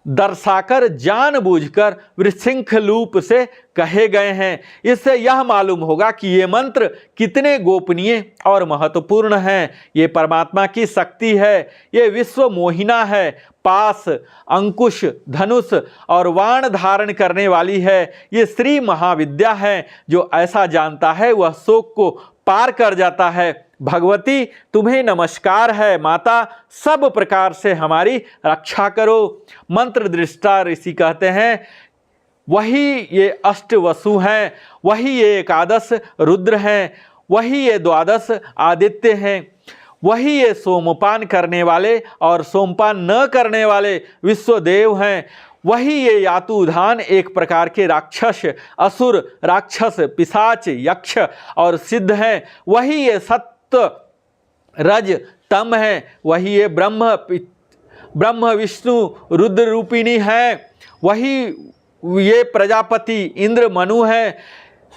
दर्शाकर जानबूझकर विशृंखल रूप से कहे गए हैं। इससे यह मालूम होगा कि ये मंत्र कितने गोपनीय और महत्वपूर्ण हैं। ये परमात्मा की शक्ति है, ये विश्व मोहिना है, पास, अंकुश, धनुष और वाण धारण करने वाली है। ये श्री महाविद्या है। जो ऐसा जानता है वह शोक को पार कर जाता है। भगवती तुम्हें नमस्कार है। माता सब प्रकार से हमारी रक्षा करो। मंत्र दृष्टा ऋषि कहते हैं वही ये अष्टवसु हैं, वही ये एकादश रुद्र हैं, वही ये 12 आदित्य हैं, वही ये सोमपान करने वाले और सोमपान न करने वाले विश्वदेव हैं, वही ये यातुधान एक प्रकार के राक्षस, असुर, राक्षस, पिशाच, यक्ष और सिद्ध हैं, वही ये सत्य रज तम है, वही ये ब्रह्म विष्णु रुद्र रूपिणी है, वही ये प्रजापति इंद्र मनु है,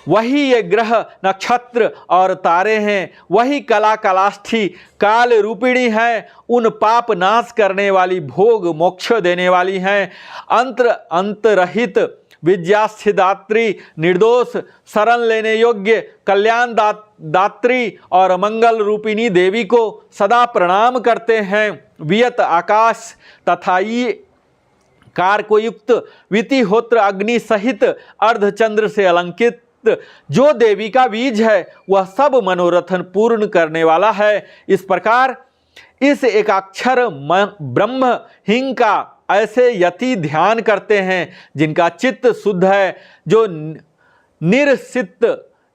वही ये ग्रह नक्षत्र और तारे हैं, वही कला कलाष्ठी काल रूपिणी है, उन पाप नाश करने वाली भोग मोक्ष देने वाली हैं, अंत रहित विद्यास्थिदात्री, निर्दोष, शरण लेने योग्य, कल्याण दात्री और मंगल रूपिणी देवी को सदा प्रणाम करते हैं। वियत आकाश तथा ये कार को युक्त वितिहोत्र अग्नि सहित अर्धचंद्र से अलंकित जो देवी का बीज है वह सब मनोरथन पूर्ण करने वाला है। इस प्रकार इस एकाक्षर ब्रह्म हिंग का ऐसे यति ध्यान करते हैं जिनका चित्त शुद्ध है, जो निर्सित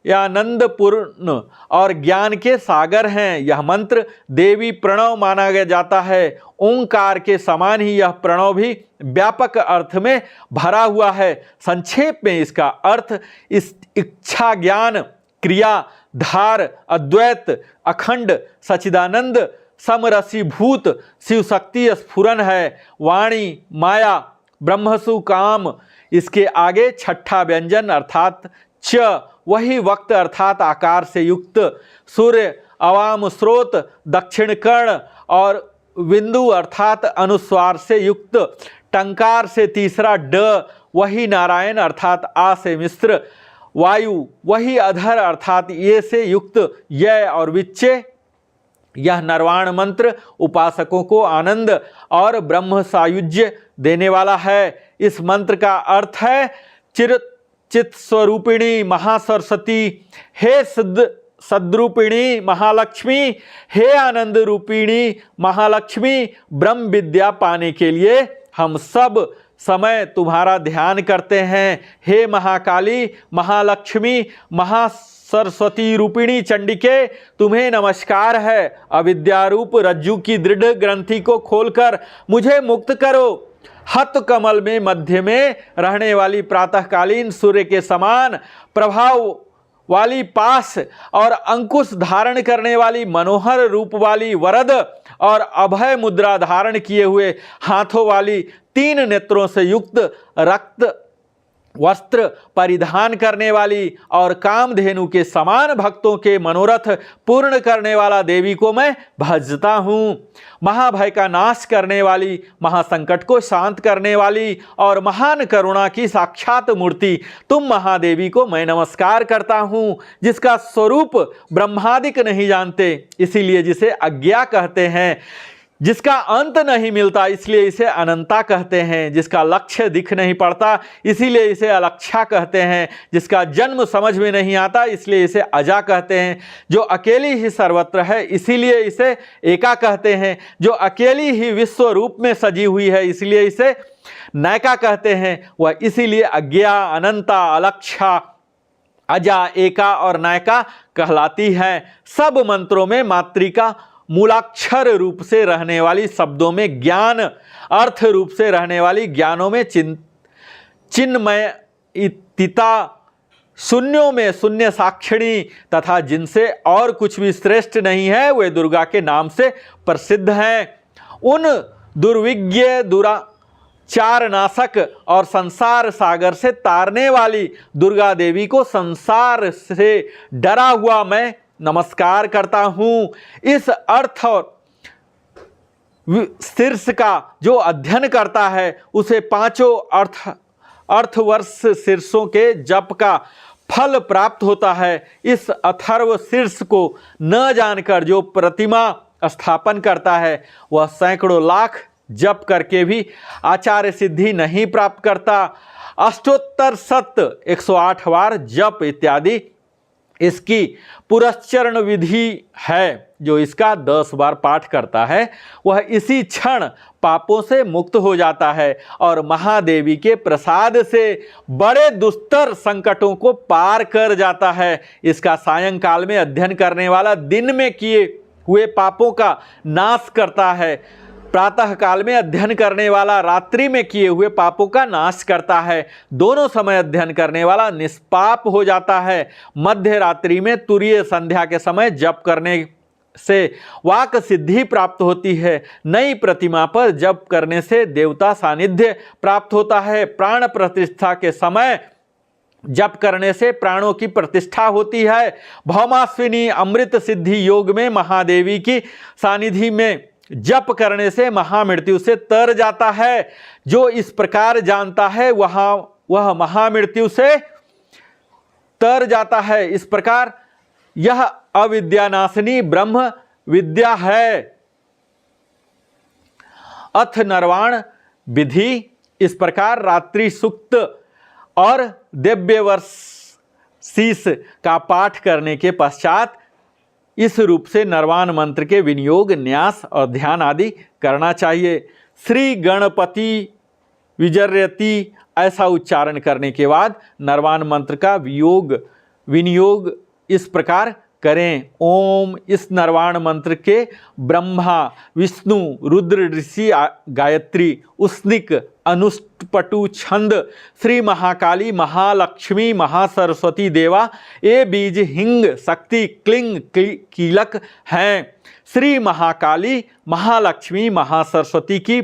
या आनंदपूर्ण और ज्ञान के सागर हैं। यह मंत्र देवी प्रणव माना जाता है। ओंकार के समान ही यह प्रणव भी व्यापक अर्थ में भरा हुआ है। संक्षेप में इसका अर्थ इस इच्छा ज्ञान क्रिया धार अद्वैत अखंड सचिदानंद समरसीभूत शिव शक्ति स्फुरन है। वाणी माया ब्रह्मसु काम, इसके आगे छठा व्यंजन अर्थात च, वही वक्त अर्थात आकार से युक्त, सूर्य अवाम स्रोत दक्षिण कर्ण और बिंदु अर्थात अनुस्वार से युक्त, टंकार से तीसरा ड, वही नारायण अर्थात आ से मिश्र, वायु वही अधर अर्थात ये से युक्त, य और विच्चे। यह नरवाण मंत्र उपासकों को आनंद और ब्रह्म सायुज्य देने वाला है। इस मंत्र का अर्थ है चित स्वरूपिणी महासरस्वती, हे सद्रूपिणी महालक्ष्मी, हे आनंद रूपिणी महालक्ष्मी, ब्रह्म विद्या पाने के लिए हम सब समय तुम्हारा ध्यान करते हैं। हे महाकाली महालक्ष्मी महासरस्वती रूपिणी चंडिके, तुम्हें नमस्कार है। अविद्यारूप रज्जु की दृढ़ ग्रंथि को खोलकर मुझे मुक्त करो। हत कमल में मध्य में रहने वाली प्रातःकालीन सूर्य के समान प्रभाव वाली पास और अंकुश धारण करने वाली मनोहर रूप वाली वरद और अभय मुद्रा धारण किए हुए हाथों वाली 3 नेत्रों से युक्त रक्त वस्त्र परिधान करने वाली और कामधेनु के समान भक्तों के मनोरथ पूर्ण करने वाला देवी को मैं भजता हूँ। महाभय का नाश करने वाली, महासंकट को शांत करने वाली और महान करुणा की साक्षात मूर्ति तुम महादेवी को मैं नमस्कार करता हूँ, जिसका स्वरूप ब्रह्मादिक नहीं जानते इसीलिए जिसे अज्ञा कहते हैं, जिसका अंत नहीं मिलता इसलिए इसे अनंता कहते हैं, जिसका लक्ष्य दिख नहीं पड़ता इसीलिए इसे अलक्षा कहते हैं, जिसका जन्म समझ में नहीं आता इसलिए इसे अजा कहते हैं, जो अकेली ही सर्वत्र है इसीलिए इसे एका कहते हैं, जो अकेली ही विश्व रूप में सजी हुई है इसलिए इसे नैका कहते हैं। वह इसीलिए अज्ञा अनंता अलक्षा अजा एका और नैका कहलाती है। सब मंत्रों में मातृका मूलाक्षर रूप से रहने वाली, शब्दों में ज्ञान अर्थ रूप से रहने वाली, ज्ञानों में चिन्मय तिता, शून्यों में शून्य साक्षिणी तथा जिनसे और कुछ भी श्रेष्ठ नहीं है वे दुर्गा के नाम से प्रसिद्ध हैं। उन दुर्विज्ञ दुराचार नाशक और संसार सागर से तारने वाली दुर्गा देवी को संसार से डरा हुआ मैं नमस्कार करता हूँ। इस अर्थ और शीर्ष का जो अध्ययन करता है उसे 5 अर्थवर्ष शीर्षों के जप का फल प्राप्त होता है। इस अथर्व शीर्ष को न जानकर जो प्रतिमा स्थापन करता है वह सैकड़ों लाख जप करके भी आचार्य सिद्धि नहीं प्राप्त करता। अष्टोत्तर सत 108 बार जप इत्यादि इसकी पुरस्चरण विधि है। जो इसका 10 बार पाठ करता है वह इसी क्षण पापों से मुक्त हो जाता है और महादेवी के प्रसाद से बड़े दुस्तर संकटों को पार कर जाता है। इसका सायंकाल में अध्ययन करने वाला दिन में किए हुए पापों का नाश करता है, प्रातः काल में अध्ययन करने वाला रात्रि में किए हुए पापों का नाश करता है। दोनों समय अध्ययन करने वाला निष्पाप हो जाता है। मध्य रात्रि में तुरीय संध्या के समय जप करने से वाक सिद्धि प्राप्त होती है। नई प्रतिमा पर जप करने से देवता सानिध्य प्राप्त होता है। प्राण प्रतिष्ठा के समय जप करने से प्राणों की प्रतिष्ठा होती है। भौमाश्विनी अमृत सिद्धि योग में महादेवी की सानिधि में जप करने से महामृत्यु से तर जाता है। जो इस प्रकार जानता है वह महामृत्यु से तर जाता है। इस प्रकार यह अविद्यानाशिनी ब्रह्म विद्या है। अथ नर्वाण विधि। इस प्रकार रात्रि सूक्त और दिव्य वर्ष शीश का पाठ करने के पश्चात इस रूप से नर्वाण मंत्र के विनियोग, न्यास और ध्यान आदि करना चाहिए। श्री गणपति विजर्यति ऐसा उच्चारण करने के बाद नर्वाण मंत्र का विनियोग इस प्रकार करें। ओम। इस नर्वाण मंत्र के ब्रह्मा, विष्णु, रुद्र, ऋषि, गायत्री, उष्णिक, अनुष्टपटु, छंद, श्री महाकाली, महालक्ष्मी, महासरस्वती देवा ये बीज हिंग, शक्ति, क्लिंग, कीलक हैं। श्री महाकाली, महालक्ष्मी, महासरस्वती की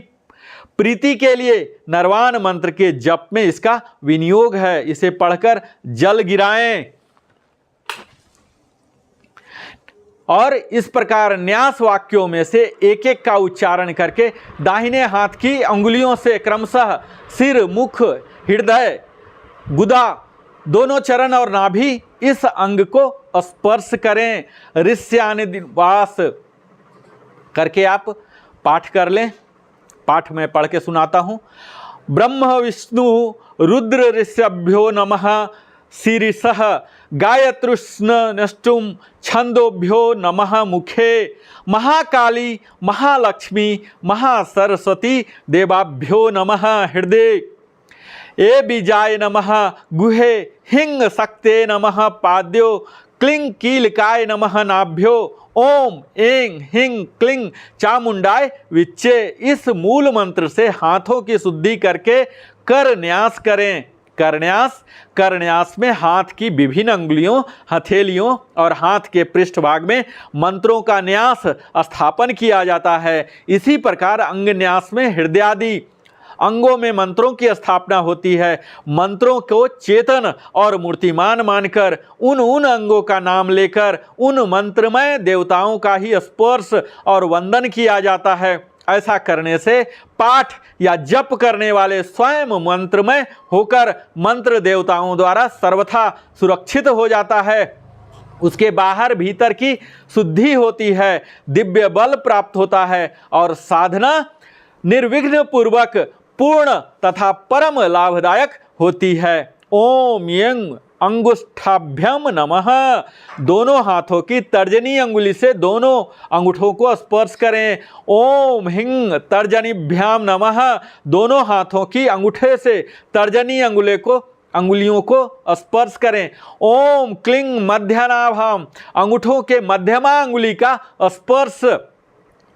प्रीति के लिए नर्वाण मंत्र के जप में इसका विनियोग है। इसे पढ़कर जल गिराएं और इस प्रकार न्यास वाक्यों में से एक एक का उच्चारण करके दाहिने हाथ की अंगुलियों से क्रमशः सिर, मुख, हृदय, गुदा, दोनों चरण और नाभि इस अंग को स्पर्श करें। ऋष्यानिवास करके आप पाठ कर लें। पाठ में पढ़ के सुनाता हूँ। ब्रह्म विष्णु रुद्र ऋष्यभ्यो नमः शीर्षः गायत्रुष्णष्टुम छंदोभ्यो नमः मुखे महाकाली महालक्ष्मी महासरस्वती देवाभ्यो नमः हृदय ए बीजाय नमः गुहे हिंग शक्ते नमः पाद्यो क्लिंग कीलकाय नमः नाभ्यो ओम एंग हिंग क्लिंग चामुंडाय विच्चे। इस मूल मंत्र से हाथों की शुद्धि करके कर न्यास करें। करन्यास में हाथ की विभिन्न अंगुलियों, हथेलियों और हाथ के पृष्ठभाग में मंत्रों का न्यास स्थापन किया जाता है। इसी प्रकार अंगन्यास में हृदय आदि अंगों में मंत्रों की स्थापना होती है। मंत्रों को चेतन और मूर्तिमान मानकर उन अंगों का नाम लेकर उन मंत्रमय देवताओं का ही स्पर्श और वंदन किया जाता है। ऐसा करने से पाठ या जप करने वाले स्वयं मंत्रमय होकर मंत्र देवताओं द्वारा सर्वथा सुरक्षित हो जाता है। उसके बाहर भीतर की शुद्धि होती है, दिव्य बल प्राप्त होता है और साधना निर्विघ्न पूर्वक पूर्ण तथा परम लाभदायक होती है। ओम यंग अंगुष्ठाभ्यम नमः। दोनों हाथों की तर्जनी अंगुली से दोनों अंगूठों को स्पर्श करें। ओम हिंग तर्जनीभ्याम नमः। दोनों हाथों की अंगूठे से तर्जनी अंगुलियों को स्पर्श करें। ओम क्लिंग मध्यनाभाम। अंगूठों के मध्यमा अंगुली का स्पर्श।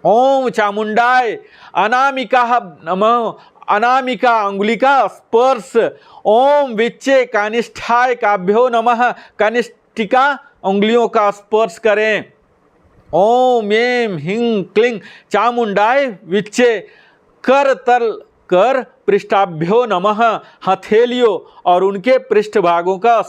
ओम चामुंडाय अनामिका नमः। अनामिका अंगुली का स्पर्श। ओम विच्चे कानिष्ठाय काभ्यो नमः। कनिष्ठिका अंगुलियों का स्पर्श करें। ओम एम हिंग क्लिंग चामुंडाय विच्चे कर तल कर पृष्ठाभ्यो नमः। हथेलियों और उनके पृष्ठभागों का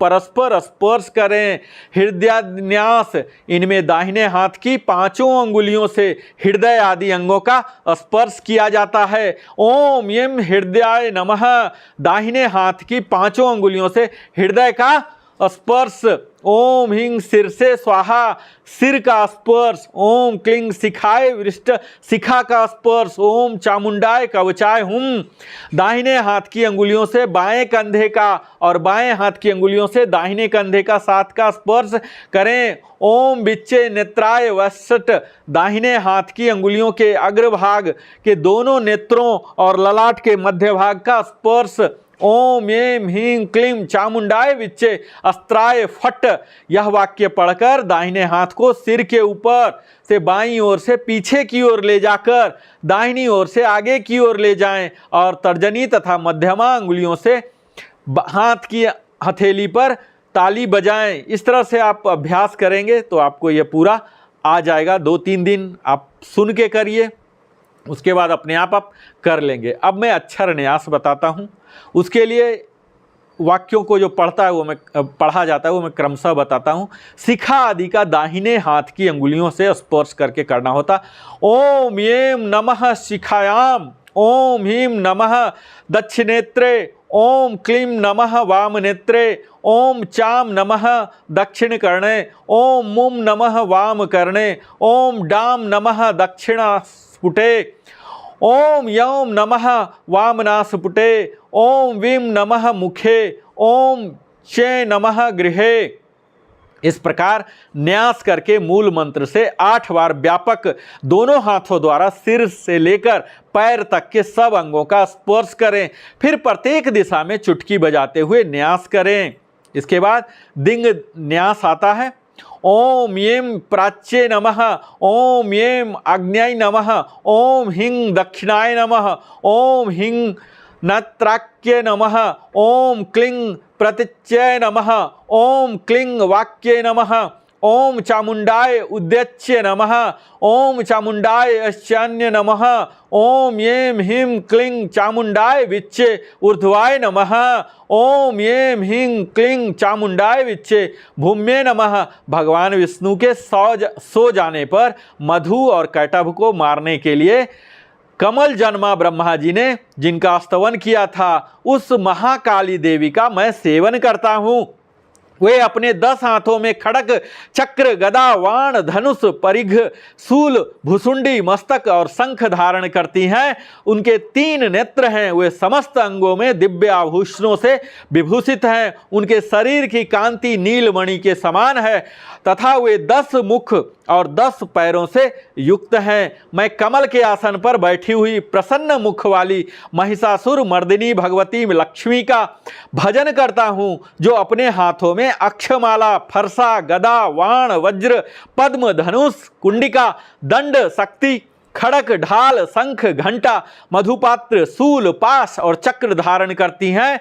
परस्पर स्पर्श करें। हृदयान्यास। इनमें दाहिने हाथ की पांचों अंगुलियों से हृदय आदि अंगों का स्पर्श किया जाता है। ओम यम हृदयाय नमः। दाहिने हाथ की पांचों अंगुलियों से हृदय का स्पर्श। ओम हिंग सिर से स्वाहा। सिर का स्पर्श। ओम क्लिंग शिखाय वृष्ट। शिखा का स्पर्श। ओम चामुंडाय कवचाय हुम। दाहिने हाथ की अंगुलियों से बाएं कंधे का और बाएं हाथ की अंगुलियों से दाहिने कंधे का साथ का स्पर्श करें। ओम बिच्चे नेत्राय वसट। दाहिने हाथ की अंगुलियों के अग्रभाग के दोनों नेत्रों और ललाट के मध्य भाग का स्पर्श। ओम एम ह्रीं क्लीं चामुंडाय विच्चे अस्त्राय फट। यह वाक्य पढ़कर दाहिने हाथ को सिर के ऊपर से बाईं ओर से पीछे की ओर ले जाकर दाहिनी ओर से आगे की ओर ले जाएं और तर्जनी तथा मध्यमा अंगुलियों से हाथ की हथेली पर ताली बजाएं। इस तरह से आप अभ्यास करेंगे तो आपको यह पूरा आ जाएगा। 2-3 दिन आप सुन के करिए, उसके बाद अपने आप कर लेंगे। अब मैं अक्षर न्यास बताता हूँ। उसके लिए वाक्यों को जो पढ़ा जाता है वो मैं क्रमशः बताता हूँ। शिखा आदि का दाहिने हाथ की अंगुलियों से स्पर्श करके करना होता। ओम येम नमः शिखायाम। ओम ह्रीं नमः दक्षिणेत्रे। ओम क्लीं नमः वाम नेत्रे, ओम चाम नमः दक्षिण कर्णे, ओम मुम नमः वाम कर्णे, ओम डाम नमः दक्षिणास्पुटे, ओम यौम नमः वामनास्पुटे, ओम वीम नमः मुखे, ओम चे नमः गृहे। इस प्रकार न्यास करके मूल मंत्र से 8 बार व्यापक दोनों हाथों द्वारा सिर से लेकर पैर तक के सब अंगों का स्पर्श करें। फिर प्रत्येक दिशा में चुटकी बजाते हुए न्यास करें। इसके बाद दिंग न्यास आता है। ओम येम प्राच्ये नमः, ओम येम आग्नेय नमः, ओम हिंग दक्षिणाय नमः, ओम हिंग नत्राक्ये नमः, ओम क्लीं प्रतिच्ये नमः, ओम क्लीं वाक्ये नमः, ओम चामुंडाय उद्देच्ये नमः, ओम चामुंडाय ईशान्ये नमः, ओम येम ह्रीं क्लीं चामुंडाय विच्चे ऊर्ध्वाय नमः, ओम येम ह्रीं क्लीं चामुंडाय विच्चे भूम्ये नमः। भगवान विष्णु के सो जाने पर मधु और कैटभ को मारने के लिए कमल जन्मा ब्रह्मा जी ने जिनका स्तवन किया था, उस महाकाली देवी का मैं सेवन करता हूँ। वे अपने 10 हाथों में खड़ग, चक्र, गदा, वाण, धनुष, परिघ, शूल, भुसुंडी, मस्तक और शंख धारण करती हैं। उनके 3 नेत्र हैं। वे समस्त अंगों में दिव्य आभूषणों से विभूषित हैं। उनके शरीर की कांति नीलमणि के समान है तथा वे 10 मुख और 10 पैरों से युक्त हैं। मैं कमल के आसन पर बैठी हुई प्रसन्न मुख वाली महिषासुर मर्दिनी भगवती लक्ष्मी का भजन करता हूँ, जो अपने हाथों में अक्षमाला, फरसा, गदा, वाण, वज्र, पद्म, धनुष, कुंडिका, दंड, शक्ति, खड़क, ढाल, शंख, घंटा, मधुपात्र, शूल, पाश और चक्र धारण करती हैं।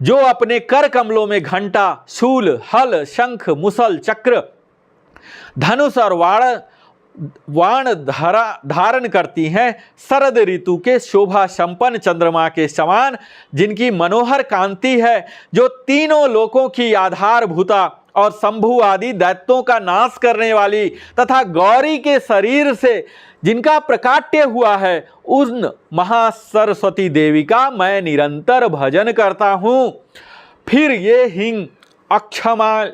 जो अपने कर कमलों में घंटा, शूल, हल, शंख, मुसल, चक्र, धनुष और वाण धारण करती हैं। शरद ऋतु के शोभा संपन्न चंद्रमा के समान जिनकी मनोहर कांति है, जो तीनों लोकों की आधारभूता और शंभु आदि दैत्यों का नाश करने वाली तथा गौरी के शरीर से जिनका प्रकाट्य हुआ है, उन महासरस्वती देवी का मैं निरंतर भजन करता हूँ। फिर ये हिंग अक्षमा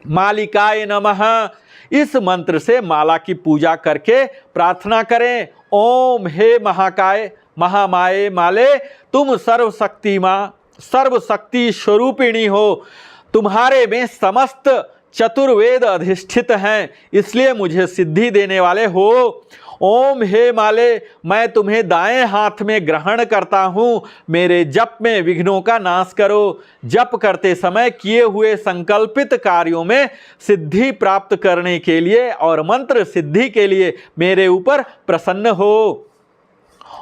मालिकाय नमः इस मंत्र से माला की पूजा करके प्रार्थना करें। ओम हे महाकाय महामाये माले, तुम सर्वशक्ति स्वरूपिणी हो। तुम्हारे में समस्त चतुर्वेद अधिष्ठित हैं, इसलिए मुझे सिद्धि देने वाले हो। ओम हे माले, मैं तुम्हें दाएं हाथ में ग्रहण करता हूँ। मेरे जप में विघ्नों का नाश करो। जप करते समय किए हुए संकल्पित कार्यों में सिद्धि प्राप्त करने के लिए और मंत्र सिद्धि के लिए मेरे ऊपर प्रसन्न हो।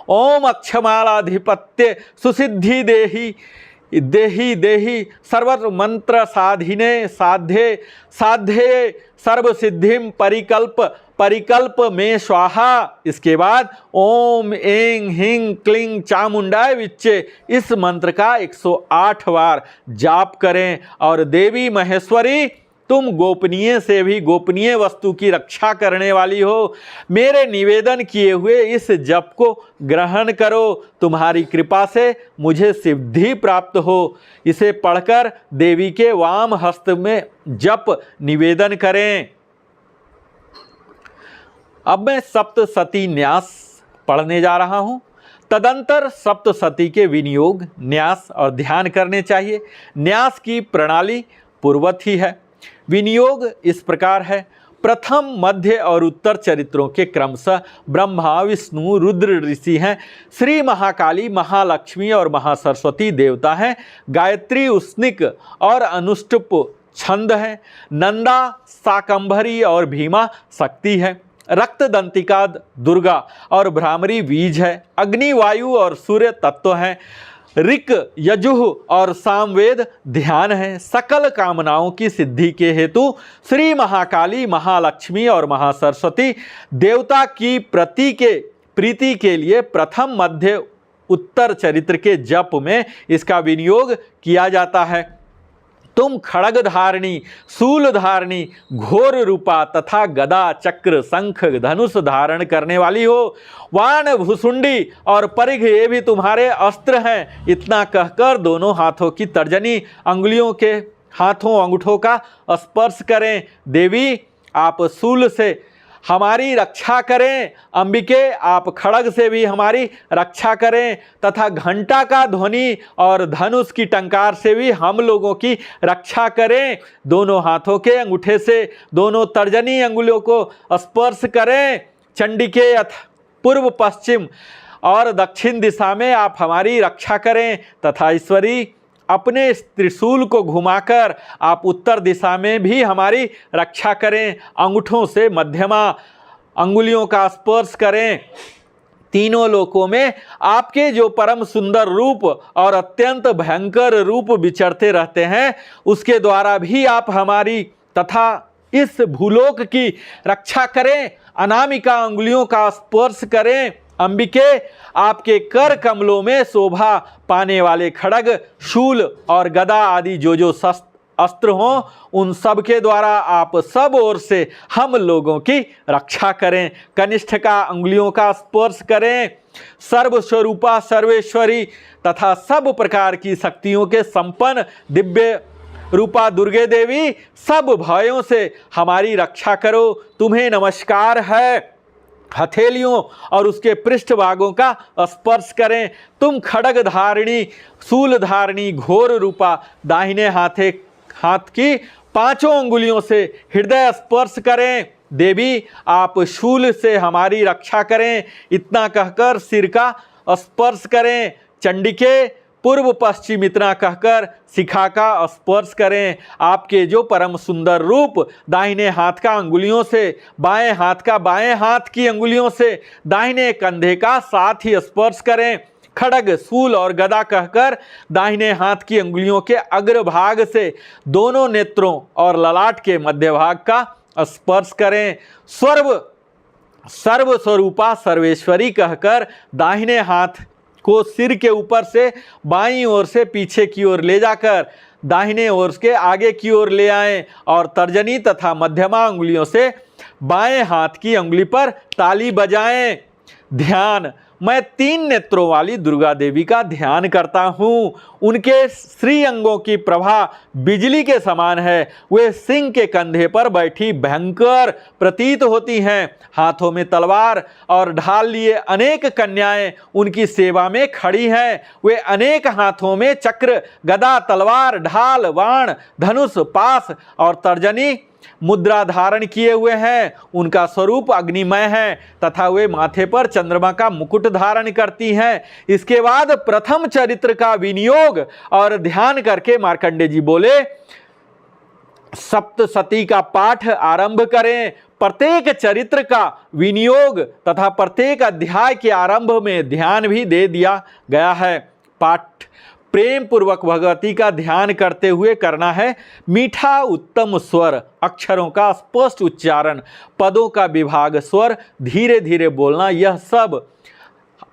ओम अक्षमालाधिपत्य सुसिद्धि देहि देहि देहि सर्व मंत्र साधिने साध्ये साध्ये सर्व सिद्धिम परिकल्प में स्वाहा। इसके बाद ओम ऐं ह्रीं क्लीं चामुंडाय विच्चे इस मंत्र का 108 बार जाप करें। और देवी महेश्वरी, तुम गोपनीय से भी गोपनीय वस्तु की रक्षा करने वाली हो। मेरे निवेदन किए हुए इस जप को ग्रहण करो। तुम्हारी कृपा से मुझे सिद्धि प्राप्त हो। इसे पढ़कर देवी के वाम हस्त में जप निवेदन करें। अब मैं सप्तसती न्यास पढ़ने जा रहा हूँ। तदंतर सप्तसती के विनियोग, न्यास और ध्यान करने चाहिए। न्यास की प्रणाली पूर्वत ही है। विनियोग इस प्रकार है। प्रथम, मध्य और उत्तर चरित्रों के क्रमशः ब्रह्मा, विष्णु, रुद्र ऋषि हैं। श्री महाकाली, महालक्ष्मी और महासरस्वती देवता हैं। गायत्री, उष्णिक और अनुष्टुप छंद है। नंदा, शाकंभरी और भीमा शक्ति है। रक्तदंतिका दुर्गा और भ्रामरी बीज है। अग्नि, वायु और सूर्य तत्व हैं। ऋक, यजुः और सामवेद ध्यान है। सकल कामनाओं की सिद्धि के हेतु श्री महाकाली, महालक्ष्मी और महासरस्वती देवता की प्रीति के लिए प्रथम, मध्य, उत्तर चरित्र के जप में इसका विनियोग किया जाता है। तुम खड़ग धारणी, शूल धारणी, घोर रूपा तथा गदा, चक्र, शंख, धनुष धारण करने वाली हो। वाण, भुसुंडी और परिघ ये भी तुम्हारे अस्त्र हैं। इतना कहकर दोनों हाथों की तर्जनी अंगुलियों के हाथों अंगूठों का स्पर्श करें। देवी आप शूल से हमारी रक्षा करें, अंबिके आप खड़ग से भी हमारी रक्षा करें तथा घंटा का ध्वनि और धनुष की टंकार से भी हम लोगों की रक्षा करें। दोनों हाथों के अंगूठे से दोनों तर्जनी अंगुलियों को स्पर्श करें। चंडिके पूर्व, पश्चिम और दक्षिण दिशा में आप हमारी रक्षा करें तथा ईश्वरी अपने त्रिशूल को घुमाकर आप उत्तर दिशा में भी हमारी रक्षा करें। अंगूठों से मध्यमा अंगुलियों का स्पर्श करें। तीनों लोकों में आपके जो परम सुंदर रूप और अत्यंत भयंकर रूप विचरते रहते हैं, उसके द्वारा भी आप हमारी तथा इस भूलोक की रक्षा करें। अनामिका अंगुलियों का स्पर्श करें। अंबिके आपके कर कमलों में शोभा पाने वाले खड़ग, शूल और गदा आदि जो अस्त्र हों, उन सब के द्वारा आप सब ओर से हम लोगों की रक्षा करें। कनिष्ठिका अंगुलियों का स्पर्श करें। सर्वस्वरूपा, सर्वेश्वरी तथा सब प्रकार की शक्तियों के संपन्न दिव्य रूपा दुर्गे देवी, सब भयों से हमारी रक्षा करो। तुम्हें नमस्कार है। हथेलियों और उसके पृष्ठभागों का स्पर्श करें। तुम खड़ग धारिणी, शूल धारिणी, घोर रूपा दाहिने हाथ की पांचों अंगुलियों से हृदय स्पर्श करें। देवी आप शूल से हमारी रक्षा करें। इतना कहकर सिर का स्पर्श करें। चंडिके पूर्व, पश्चिम इतना कहकर शिखा का स्पर्श करें। आपके जो परम सुंदर रूप दाहिने हाथ का अंगुलियों से, बाएं हाथ का बाएं हाथ की अंगुलियों से, दाहिने कंधे का साथ ही स्पर्श करें। खड़ग, शूल और गदा कहकर दाहिने हाथ की अंगुलियों के अग्रभाग से दोनों नेत्रों और ललाट के मध्य भाग का स्पर्श करें। सर्व स्वरूपा सर्वेश्वरी कहकर दाहिने हाथ को सिर के ऊपर से बाईं ओर से पीछे की ओर ले जाकर दाहिने ओर के आगे की ओर ले आएं और तर्जनी तथा मध्यमा अंगुलियों से बाएं हाथ की अंगुली पर ताली बजाएं। ध्यान, मैं 3 नेत्रों वाली दुर्गा देवी का ध्यान करता हूँ। उनके श्री अंगों की प्रभा बिजली के समान है। वे सिंह के कंधे पर बैठी भयंकर प्रतीत होती हैं। हाथों में तलवार और ढाल लिए अनेक कन्याएं उनकी सेवा में खड़ी हैं। वे अनेक हाथों में चक्र, गदा, तलवार, ढाल, बाण, धनुष, पास और तर्जनी मुद्रा धारण किए हुए हैं। उनका स्वरूप अग्निमय है तथा वे माथे पर चंद्रमा का मुकुट धारण करती हैं। इसके बाद प्रथम चरित्र का विनियोग और ध्यान करके मार्कंडेय जी बोले, सप्तशती का पाठ आरंभ करें। प्रत्येक चरित्र का विनियोग तथा प्रत्येक अध्याय के आरंभ में ध्यान भी दे दिया गया है। पाठ प्रेम पूर्वक भगवती का ध्यान करते हुए करना है। मीठा उत्तम स्वर, अक्षरों का स्पष्ट उच्चारण, पदों का विभाग, स्वर धीरे धीरे बोलना, यह सब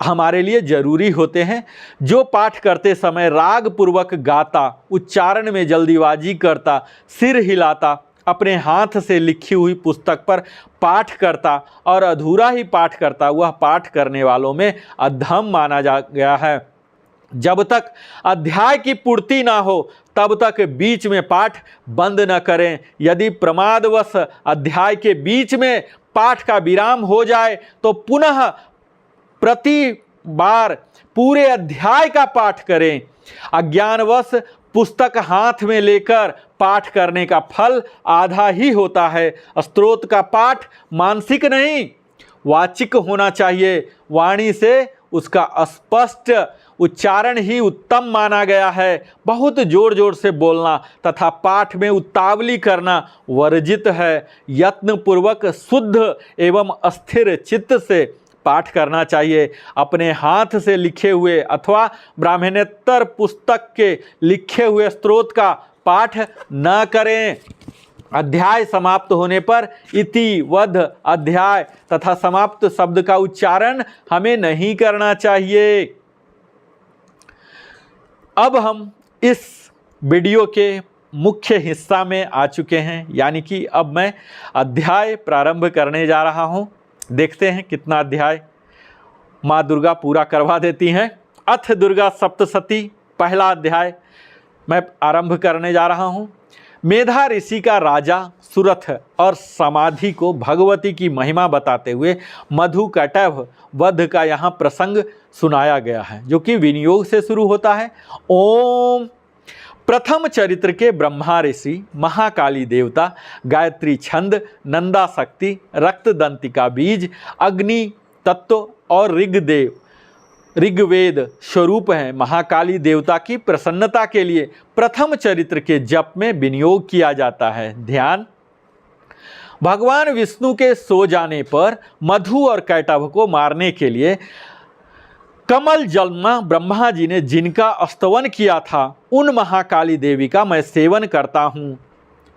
हमारे लिए जरूरी होते हैं। जो पाठ करते समय राग पूर्वक गाता, उच्चारण में जल्दीबाजी करता, सिर हिलाता, अपने हाथ से लिखी हुई पुस्तक पर पाठ करता और अधूरा ही पाठ करता, वह पाठ करने वालों में अधम माना जा गया है। जब तक अध्याय की पूर्ति ना हो तब तक बीच में पाठ बंद न करें। यदि प्रमादवश अध्याय के बीच में पाठ का विराम हो जाए तो पुनः प्रति बार पूरे अध्याय का पाठ करें। अज्ञानवश पुस्तक हाथ में लेकर पाठ करने का फल आधा ही होता है। स्तोत्र का पाठ मानसिक नहीं, वाचिक होना चाहिए। वाणी से उसका स्पष्ट उच्चारण ही उत्तम माना गया है। बहुत जोर जोर से बोलना तथा पाठ में उतावली करना वर्जित है। यत्नपूर्वक शुद्ध एवं अस्थिर चित्त से पाठ करना चाहिए। अपने हाथ से लिखे हुए अथवा ब्राह्मणेतर पुस्तक के लिखे हुए स्तोत्र का पाठ न करें। अध्याय समाप्त होने पर इति, वध, अध्याय तथा समाप्त शब्द का उच्चारण हमें नहीं करना चाहिए। अब हम इस वीडियो के मुख्य हिस्सा में आ चुके हैं, यानी कि अब मैं अध्याय प्रारंभ करने जा रहा हूँ। देखते हैं कितना अध्याय माँ दुर्गा पूरा करवा देती हैं। अथ दुर्गा सप्तशती, पहला अध्याय मैं आरंभ करने जा रहा हूँ। मेधा ऋषि का राजा सुरथ और समाधि को भगवती की महिमा बताते हुए मधु कैटभ वध का यहाँ प्रसंग सुनाया गया है, जो कि विनियोग से शुरू होता है। ओम। प्रथम चरित्र के ब्रह्मा ऋषि, महाकाली देवता, गायत्री छंद, नंदा शक्ति, रक्तदंतिका बीज, अग्नि तत्व और ऋग्वेद स्वरूप हैं। महाकाली देवता की प्रसन्नता के लिए प्रथम चरित्र के जप में विनियोग किया जाता है। ध्यान। भगवान विष्णु के सो जाने पर मधु और कैटभ को मारने के लिए कमल जन्मा ब्रह्मा जी ने जिनका स्तवन किया था, उन महाकाली देवी का मैं सेवन करता हूँ,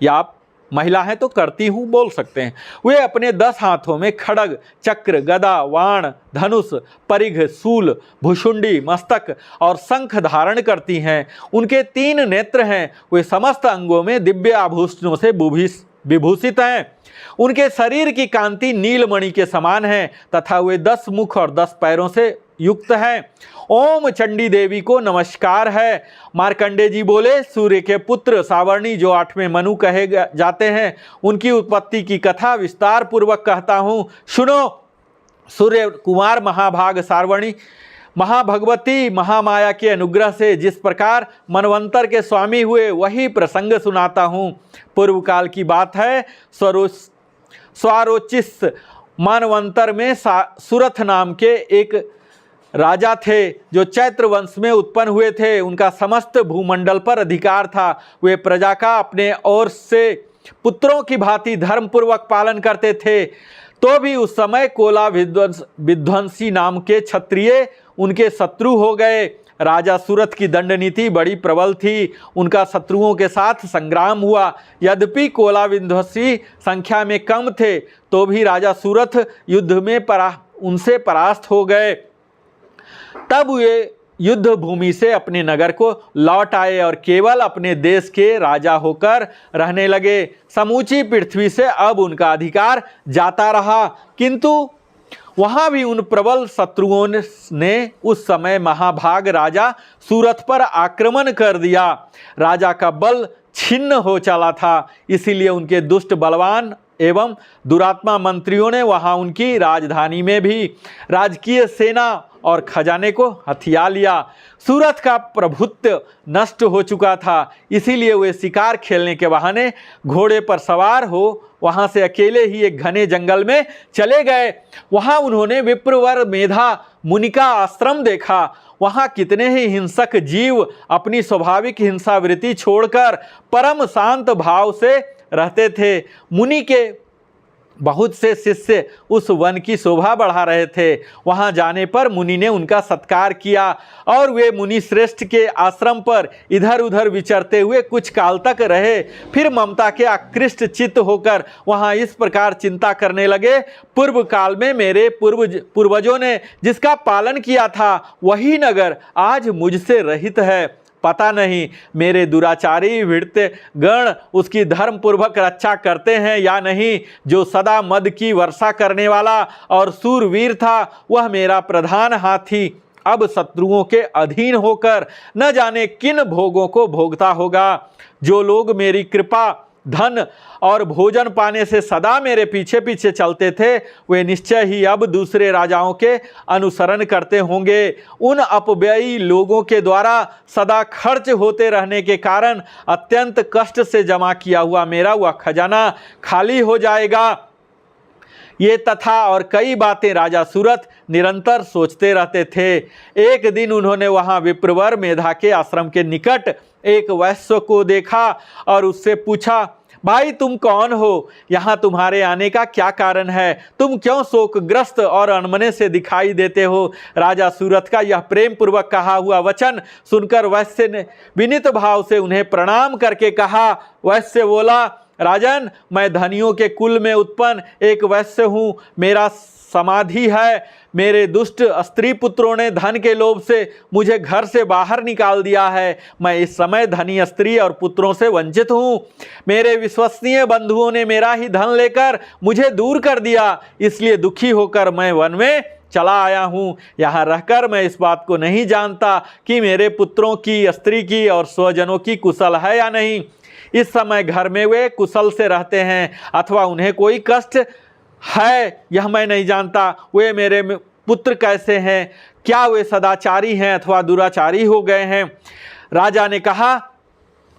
या आप महिला हैं तो करती हूँ बोल सकते हैं। वे अपने 10 हाथों में खड्ग, चक्र, गदा, वाण, धनुष, परिघ, शूल, भुषुंडी, मस्तक और शंख धारण करती हैं। उनके 3 नेत्र हैं। वे समस्त अंगों में दिव्य आभूषणों से विभूषित हैं। उनके शरीर की कांति नीलमणि के समान है तथा वे 10 मुख और 10 पैरों से युक्त है। ओम चंडी देवी को नमस्कार है। मार्कंडे जी बोले, सूर्य के पुत्र सावर्णी, जो 8वें मनु कहे जाते हैं, उनकी उत्पत्ति की कथा विस्तार पूर्वक कहता हूँ, सुनो। सूर्य कुमार महाभाग सावर्णी महाभगवती महामाया के अनुग्रह से जिस प्रकार मनवंतर के स्वामी हुए, वही प्रसंग सुनाता हूँ। पूर्व काल की बात है। स्वारोचिस मानवंतर में सुरथ नाम के एक राजा थे, जो चैत्र वंश में उत्पन्न हुए थे। उनका समस्त भूमंडल पर अधिकार था। वे प्रजा का अपने ओर से पुत्रों की भांति धर्मपूर्वक पालन करते थे। तो भी उस समय कोला विध्वंसी नाम के क्षत्रिय उनके शत्रु हो गए। राजा सूरथ की दंड नीति बड़ी प्रबल थी। उनका शत्रुओं के साथ संग्राम हुआ। यद्यपि कोला विध्वंसी संख्या में कम थे, तो भी राजा सूरथ युद्ध में उनसे परास्त हो गए। तब वे युद्ध भूमि से अपने नगर को लौट आए और केवल अपने देश के राजा होकर रहने लगे। समूची पृथ्वी से अब उनका अधिकार जाता रहा, किंतु वहाँ भी उन प्रबल शत्रुओं ने उस समय महाभाग राजा सूरथ पर आक्रमण कर दिया। राजा का बल छिन्न हो चला था, इसीलिए उनके दुष्ट बलवान एवं दुरात्मा मंत्रियों ने वहाँ उनकी राजधानी में भी राजकीय सेना और खजाने को हथिया लिया। सूरथ का प्रभुत्व नष्ट हो चुका था, इसीलिए वे शिकार खेलने के बहाने घोड़े पर सवार हो वहाँ से अकेले ही एक घने जंगल में चले गए। वहाँ उन्होंने विप्रवर मेधा मुनि का आश्रम देखा। वहाँ कितने ही हिंसक जीव अपनी स्वाभाविक हिंसावृत्ति छोड़कर परम शांत भाव से रहते थे। मुनि के बहुत से शिष्य उस वन की शोभा बढ़ा रहे थे। वहां जाने पर मुनि ने उनका सत्कार किया और वे मुनि श्रेष्ठ के आश्रम पर इधर उधर विचरते हुए कुछ काल तक रहे। फिर ममता के आकृष्ट चित्त होकर वहां इस प्रकार चिंता करने लगे, पूर्व काल में मेरे पूर्वजों ने जिसका पालन किया था, वही नगर आज मुझसे रहित है। पता नहीं मेरे दुराचारी भृत्य गण उसकी धर्मपूर्वक रक्षा करते हैं या नहीं। जो सदा मद की वर्षा करने वाला और सूरवीर था, वह मेरा प्रधान हाथी अब शत्रुओं के अधीन होकर न जाने किन भोगों को भोगता होगा। जो लोग मेरी कृपा, धन और भोजन पाने से सदा मेरे पीछे पीछे चलते थे, वे निश्चय ही अब दूसरे राजाओं के अनुसरण करते होंगे। उन अपव्ययी लोगों के द्वारा सदा खर्च होते रहने के कारण अत्यंत कष्ट से जमा किया हुआ मेरा वह खजाना खाली हो जाएगा। ये तथा और कई बातें राजा सूरथ निरंतर सोचते रहते थे। एक दिन उन्होंने वहां विप्रवर मेधा के आश्रम के निकट एक वैश्य को देखा और उससे पूछा, भाई तुम कौन हो? यहाँ तुम्हारे आने का क्या कारण है? तुम क्यों शोकग्रस्त और अनमने से दिखाई देते हो? राजा सूरथ का यह प्रेम पूर्वक कहा हुआ वचन सुनकर वैश्य ने विनीत भाव से उन्हें प्रणाम करके कहा। वैश्य बोला, राजन, मैं धनियों के कुल में उत्पन्न एक वैश्य हूँ। मेरा समाधि है। मेरे दुष्ट स्त्री पुत्रों ने धन के लोभ से मुझे घर से बाहर निकाल दिया है। मैं इस समय धनी स्त्री और पुत्रों से वंचित हूँ। मेरे विश्वसनीय बंधुओं ने मेरा ही धन लेकर मुझे दूर कर दिया, इसलिए दुखी होकर मैं वन में चला आया हूँ। यहाँ रहकर मैं इस बात को नहीं जानता कि मेरे पुत्रों की, स्त्री की और स्वजनों की कुशल है या नहीं। इस समय घर में वे कुशल से रहते हैं अथवा उन्हें कोई कष्ट है, यह मैं नहीं जानता। वे मेरे पुत्र कैसे हैं, क्या वे सदाचारी हैं अथवा दुराचारी हो गए हैं। राजा ने कहा,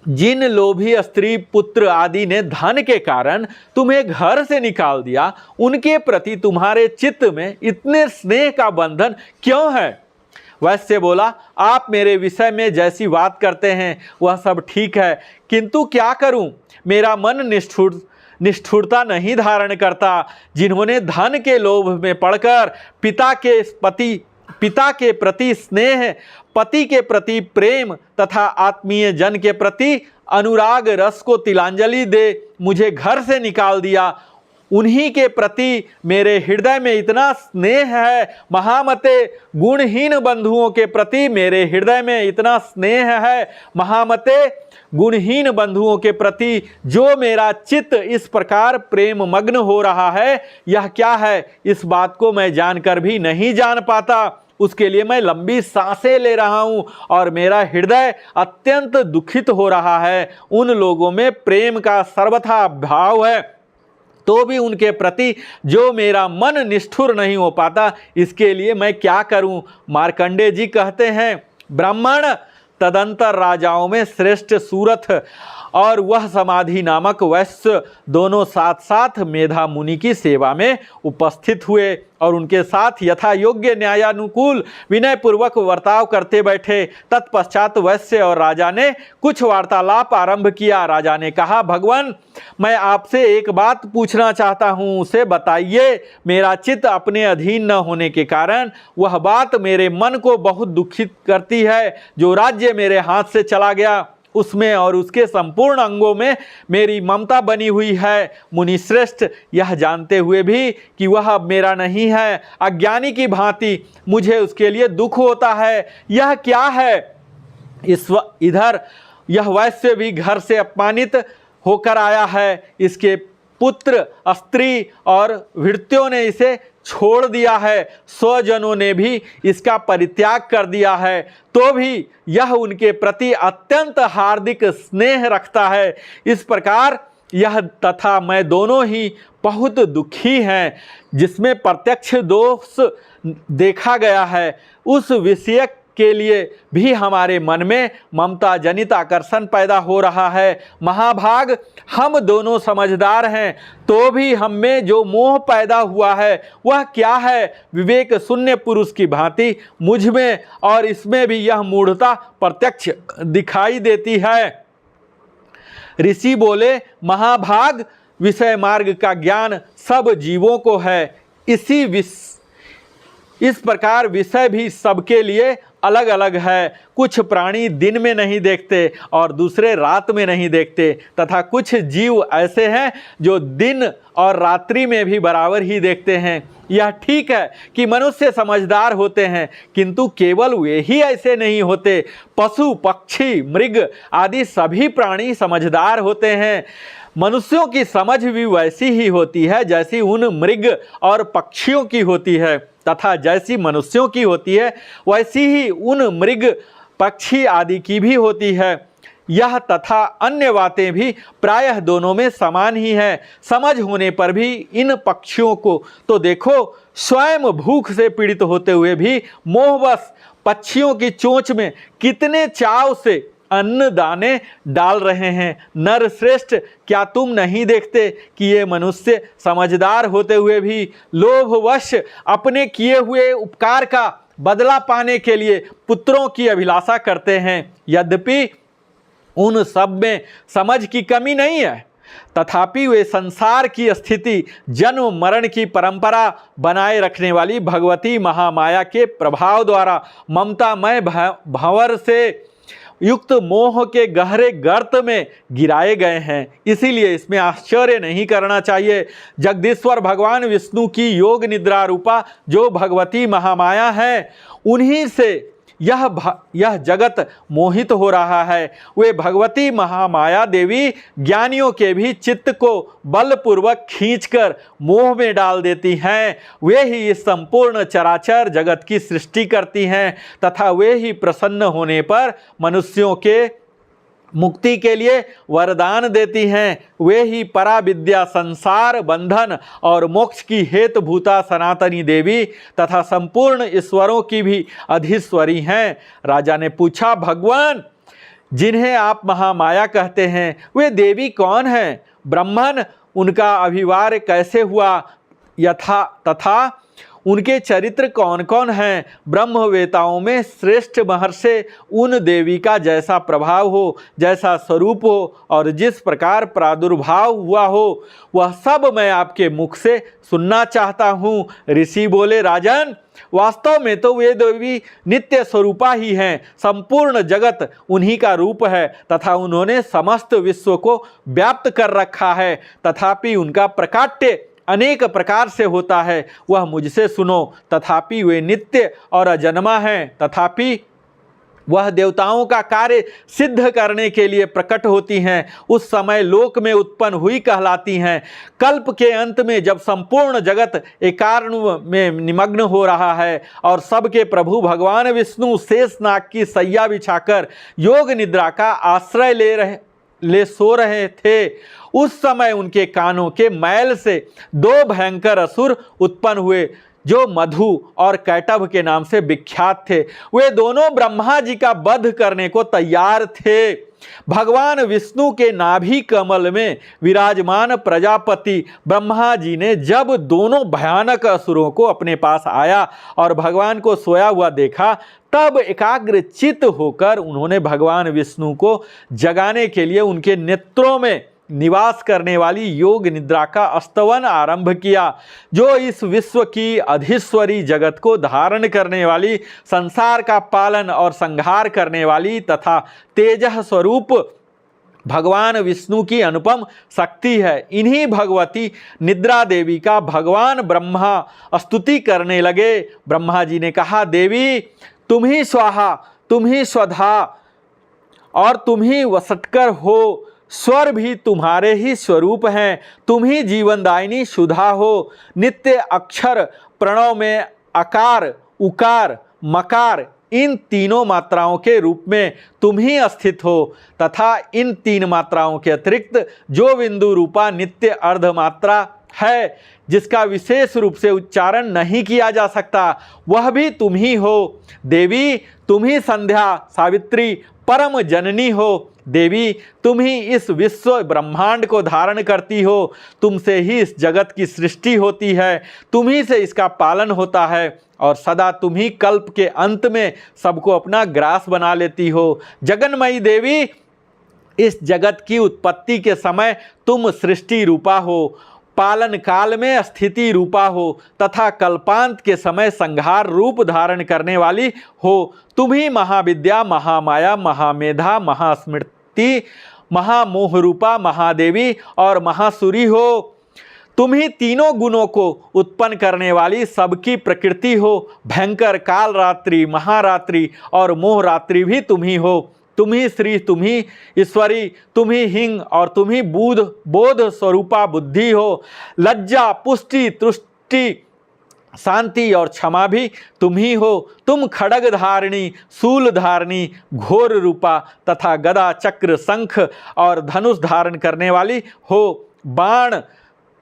जिन लोभी स्त्री पुत्र आदि ने धन के कारण तुम्हें घर से निकाल दिया, उनके प्रति तुम्हारे चित्त में इतने स्नेह का बंधन क्यों है? वैश्य बोला, आप मेरे विषय में जैसी बात करते हैं वह सब ठीक है, किंतु क्या करूं, मेरा मन निष्ठुरता नहीं धारण करता। जिन्होंने धन के लोभ में पड़कर पिता के प्रति स्नेह, पति के प्रति प्रेम तथा आत्मीय जन के प्रति अनुराग रस को तिलांजलि दे मुझे घर से निकाल दिया, उन्हीं के प्रति मेरे हृदय में इतना स्नेह है। महामते, गुणहीन बंधुओं के प्रति मेरे हृदय में इतना स्नेह है। महामते, गुणहीन बंधुओं के प्रति जो मेरा चित्त इस प्रकार प्रेम मग्न हो रहा है, यह क्या है, इस बात को मैं जानकर भी नहीं जान पाता। उसके लिए मैं लंबी सांसें ले रहा हूँ और मेरा हृदय अत्यंत दुखित हो रहा है। उन लोगों में प्रेम का सर्वथा भाव है, तो भी उनके प्रति जो मेरा मन निष्ठुर नहीं हो पाता, इसके लिए मैं क्या करूं? मार्कंडेय जी कहते हैं, ब्राह्मण तदंतर राजाओं में श्रेष्ठ सूरथ और वह समाधि नामक वैश्य दोनों साथ साथ मेधा मुनि की सेवा में उपस्थित हुए और उनके साथ यथा योग्य न्यायानुकूल विनय पूर्वक वर्ताव करते बैठे। तत्पश्चात वैश्य और राजा ने कुछ वार्तालाप आरंभ किया। राजा ने कहा, भगवान, मैं आपसे एक बात पूछना चाहता हूँ, उसे बताइए। मेरा चित्त अपने अधीन न होने के कारण वह बात मेरे मन को बहुत दुखित करती है। जो राज्य मेरे हाथ से चला गया, उसमें और उसके संपूर्ण अंगों में मेरी ममता बनी हुई है। मुनि श्रेष्ठ, यह जानते हुए भी कि वह अब मेरा नहीं है, अज्ञानी की भांति मुझे उसके लिए दुख होता है। यह क्या है? इधर यह वैश्य भी घर से अपमानित होकर आया है। इसके पुत्र, स्त्री और भृत्यों ने इसे छोड़ दिया है। स्वजनों ने भी इसका परित्याग कर दिया है, तो भी यह उनके प्रति अत्यंत हार्दिक स्नेह रखता है। इस प्रकार यह तथा मैं दोनों ही बहुत दुखी हैं। जिसमें प्रत्यक्ष दोष देखा गया है, उस विषय के लिए भी हमारे मन में ममता जनित आकर्षण पैदा हो रहा है। महाभाग, हम दोनों समझदार हैं, तो भी हम में जो मोह पैदा हुआ है वह क्या है? विवेक शून्य पुरुष की भांति मुझ में और इसमें भी यह मूढ़ता प्रत्यक्ष दिखाई देती है। ऋषि बोले, महाभाग, विषय मार्ग का ज्ञान सब जीवों को है। इस प्रकार विषय भी सबके लिए अलग अलग है। कुछ प्राणी दिन में नहीं देखते और दूसरे रात में नहीं देखते, तथा कुछ जीव ऐसे हैं जो दिन और रात्रि में भी बराबर ही देखते हैं। यह ठीक है कि मनुष्य समझदार होते हैं, किंतु केवल वे ही ऐसे नहीं होते। पशु, पक्षी, मृग आदि सभी प्राणी समझदार होते हैं। मनुष्यों की समझ भी वैसी ही होती है जैसी उन मृग और पक्षियों की होती है, तथा जैसी मनुष्यों की होती है वैसी ही उन मृग, पक्षी आदि की भी होती है। यह तथा अन्य बातें भी प्रायः दोनों में समान ही है। समझ होने पर भी इन पक्षियों को तो देखो, स्वयं भूख से पीड़ित होते हुए भी मोहवश पक्षियों की चोंच में कितने चाव से अन्न दाने डाल रहे हैं। नर श्रेष्ठ, क्या तुम नहीं देखते कि ये मनुष्य समझदार होते हुए भी लोभवश अपने किए हुए उपकार का बदला पाने के लिए पुत्रों की अभिलाषा करते हैं? यद्यपि उन सब में समझ की कमी नहीं है, तथापि वे संसार की स्थिति, जन्म मरण की परंपरा बनाए रखने वाली भगवती महामाया के प्रभाव द्वारा ममतामय भंवर से युक्त मोह के गहरे गर्त में गिराए गए हैं। इसीलिए इसमें आश्चर्य नहीं करना चाहिए। जगदीश्वर भगवान विष्णु की योग निद्रा रूपा जो भगवती महामाया है, उन्हीं से यह जगत मोहित हो रहा है। वे भगवती महामाया देवी ज्ञानियों के भी चित्त को बलपूर्वक खींचकर मोह में डाल देती हैं। वे ही इस संपूर्ण चराचर जगत की सृष्टि करती हैं तथा वे ही प्रसन्न होने पर मनुष्यों के मुक्ति के लिए वरदान देती हैं। वे ही पराविद्या, संसार बंधन और मोक्ष की हेतुभूता सनातनी देवी तथा संपूर्ण ईश्वरों की भी अधीश्वरी हैं। राजा ने पूछा, भगवान, जिन्हें आप महामाया कहते हैं, वे देवी कौन हैं? ब्राह्मण उनका अभिवार्य कैसे हुआ तथा उनके चरित्र कौन कौन हैं? ब्रह्मवेताओं में श्रेष्ठ महर्षि उन देवी का जैसा प्रभाव हो, जैसा स्वरूप हो और जिस प्रकार प्रादुर्भाव हुआ हो, वह सब मैं आपके मुख से सुनना चाहता हूँ। ऋषि बोले, राजन, वास्तव में तो वे देवी नित्य स्वरूपा ही हैं। संपूर्ण जगत उन्हीं का रूप है तथा उन्होंने समस्त विश्व को व्याप्त कर रखा है। तथापि उनका प्रकाट्य अनेक प्रकार से होता है, वह मुझसे सुनो। तथापि वे नित्य और अजन्मा हैं। तथापि वह देवताओं का कार्य सिद्ध करने के लिए प्रकट होती हैं। उस समय लोक में उत्पन्न हुई कहलाती हैं। कल्प के अंत में जब संपूर्ण जगत एकार्णव में निमग्न हो रहा है और सबके प्रभु भगवान विष्णु शेषनाग की सैया बिछाकर योग निद्रा का आश्रय ले सो रहे थे, उस समय उनके कानों के मैल से दो भयंकर असुर उत्पन्न हुए जो मधु और कैटभ के नाम से विख्यात थे। वे दोनों ब्रह्मा जी का वध करने को तैयार थे। भगवान विष्णु के नाभि कमल में विराजमान प्रजापति ब्रह्मा जी ने जब दोनों भयानक असुरों को अपने पास आया और भगवान को सोया हुआ देखा, तब एकाग्रचित्त होकर उन्होंने भगवान विष्णु को जगाने के लिए उनके नेत्रों में निवास करने वाली योग निद्रा का स्तवन आरंभ किया, जो इस विश्व की अधीश्वरी जगत को धारण करने वाली, संसार का पालन और संहार करने वाली तथा तेजः स्वरूप भगवान विष्णु की अनुपम शक्ति है। इन्हीं भगवती निद्रा देवी का भगवान ब्रह्मा स्तुति करने लगे। ब्रह्मा जी ने कहा, देवी, तुम ही स्वाहा, तुम ही स्वधा और तुम ही वसटकर हो। स्वर भी तुम्हारे ही स्वरूप हैं। तुम ही जीवनदायिनी सुधा हो। नित्य अक्षर प्रणव में अकार, उकार, मकार, इन तीनों मात्राओं के रूप में तुम ही स्थित हो तथा इन तीन मात्राओं के अतिरिक्त जो बिंदु रूपा नित्य अर्ध मात्रा है, जिसका विशेष रूप से उच्चारण नहीं किया जा सकता, वह भी तुम ही हो। देवी, तुम ही संध्या, सावित्री, परम जननी हो। देवी, तुम ही इस विश्व ब्रह्मांड को धारण करती हो। तुमसे ही इस जगत की सृष्टि होती है, तुम ही से इसका पालन होता है और सदा तुम ही कल्प के अंत में सबको अपना ग्रास बना लेती हो। जगन्मयी देवी, इस जगत की उत्पत्ति के समय तुम सृष्टि रूपा हो, पालन काल में स्थिति रूपा हो तथा कल्पांत के समय संहार रूप धारण करने वाली हो। तुम ही महाविद्या, महामाया, महामेधा, महास्मृति, महामोह रूपा महादेवी और महासुरी हो। तुम ही तीनों गुणों को उत्पन्न करने वाली सबकी प्रकृति हो। भयंकर काल रात्रि, महारात्रि और मोह रात्रि भी तुम ही हो। तुम ही श्री, तुम ही ईश्वरी, तुम ही हिंग और तुम ही बोध स्वरूपा बुद्धि हो। लज्जा, पुष्टि, तुष्टि, शांति और क्षमा भी तुम ही हो। तुम खड्ग धारिणी, शूल धारिणी, घोर रूपा तथा गदा, चक्र, शंख और धनुष धारण करने वाली हो। बाण,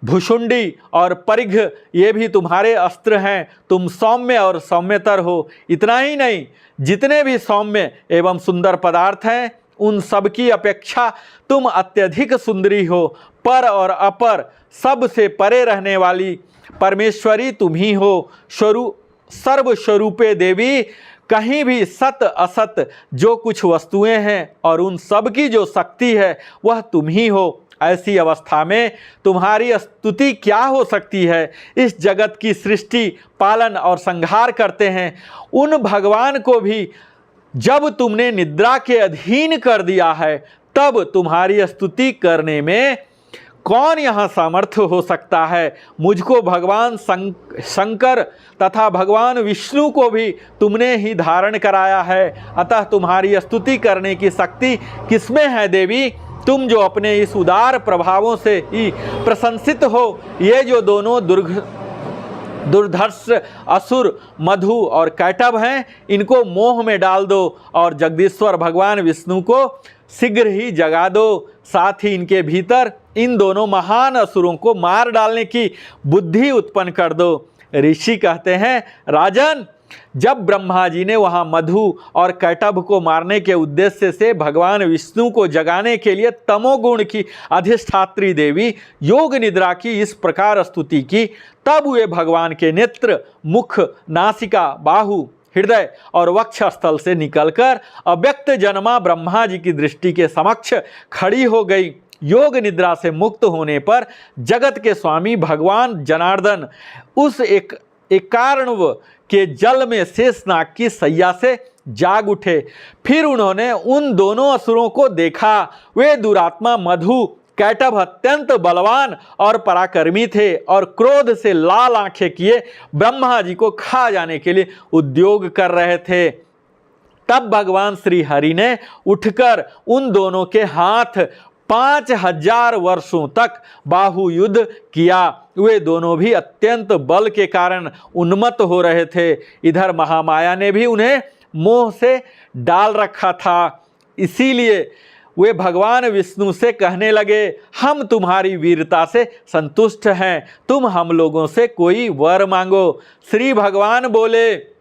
भुषुंडी और परिघ, ये भी तुम्हारे अस्त्र हैं। तुम सौम्य और सौम्यतर हो। इतना ही नहीं, जितने भी सौम्य एवं सुंदर पदार्थ हैं, उन सब की अपेक्षा तुम अत्यधिक सुंदरी हो। पर और अपर, सब से परे रहने वाली परमेश्वरी तुम ही हो। सर्वस्वरूपे देवी, कहीं भी सत असत जो कुछ वस्तुएं हैं और उन सब की जो शक्ति है, वह तुम ही हो। ऐसी अवस्था में तुम्हारी स्तुति क्या हो सकती है? इस जगत की सृष्टि, पालन और संहार करते हैं उन भगवान को भी जब तुमने निद्रा के अधीन कर दिया है, तब तुम्हारी स्तुति करने में कौन यहाँ सामर्थ्य हो सकता है। मुझको भगवान शंकर तथा भगवान विष्णु को भी तुमने ही धारण कराया है, अतः तुम्हारी स्तुति करने की शक्ति किसमें है देवी। तुम जो अपने इस उदार प्रभावों से ही प्रशंसित हो, ये जो दोनों दुर्धर्ष असुर मधु और कैटभ हैं, इनको मोह में डाल दो और जगदीश्वर भगवान विष्णु को शीघ्र ही जगा दो। साथ ही इनके भीतर इन दोनों महान असुरों को मार डालने की बुद्धि उत्पन्न कर दो। ऋषि कहते हैं, राजन, जब ब्रह्मा जी ने वहाँ मधु और कैटभ को मारने के उद्देश्य से भगवान विष्णु को जगाने के लिए तमोगुण की अधिष्ठात्री देवी योग निद्रा की इस प्रकार स्तुति की, तब वे भगवान के नेत्र, मुख, नासिका, बाहु, हृदय और वक्षस्थल से निकलकर अव्यक्त जन्मा ब्रह्मा जी की दृष्टि के समक्ष खड़ी हो गई। योग निद्रा से मुक्त होने पर जगत के स्वामी भगवान जनार्दन उस एकार्णव के जल में शेषनाग की सैया से जाग उठे। फिर उन्होंने उन दोनों असुरों को देखा। वे दुरात्मा मधु कैटभ अत्यंत बलवान और पराक्रमी थे और क्रोध से लाल आंखें किए ब्रह्मा जी को खा जाने के लिए उद्योग कर रहे थे। तब भगवान श्री हरि ने उठकर उन दोनों के हाथ 5000 वर्षों तक बाहु युद्ध किया। वे दोनों भी अत्यंत बल के कारण उन्मत्त हो रहे थे। इधर महामाया ने भी उन्हें मोह से डाल रखा था, इसीलिए वे भगवान विष्णु से कहने लगे, हम तुम्हारी वीरता से संतुष्ट हैं, तुम हम लोगों से कोई वर मांगो। श्री भगवान बोले,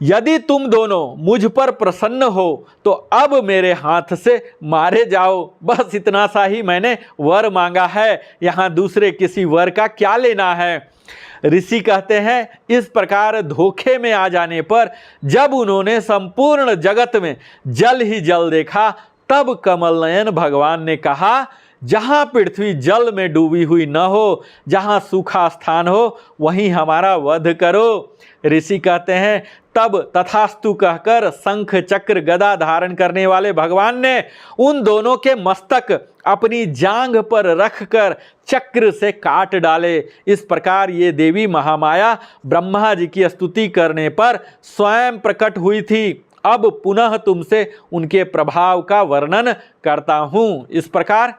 यदि तुम दोनों मुझ पर प्रसन्न हो तो अब मेरे हाथ से मारे जाओ। बस इतना सा ही मैंने वर मांगा है, यहाँ दूसरे किसी वर का क्या लेना है। ऋषि कहते हैं, इस प्रकार धोखे में आ जाने पर जब उन्होंने संपूर्ण जगत में जल ही जल देखा, तब कमल नयन भगवान ने कहा, जहाँ पृथ्वी जल में डूबी हुई न हो, जहाँ सूखा स्थान हो, वहीं हमारा वध करो। ऋषि कहते हैं, तब तथास्तु कहकर शंख चक्र गदा धारण करने वाले भगवान ने उन दोनों के मस्तक अपनी जांघ पर रखकर चक्र से काट डाले। इस प्रकार ये देवी महामाया ब्रह्मा जी की स्तुति करने पर स्वयं प्रकट हुई थी। अब पुनः तुमसे उनके प्रभाव का वर्णन करता हूँ। इस प्रकार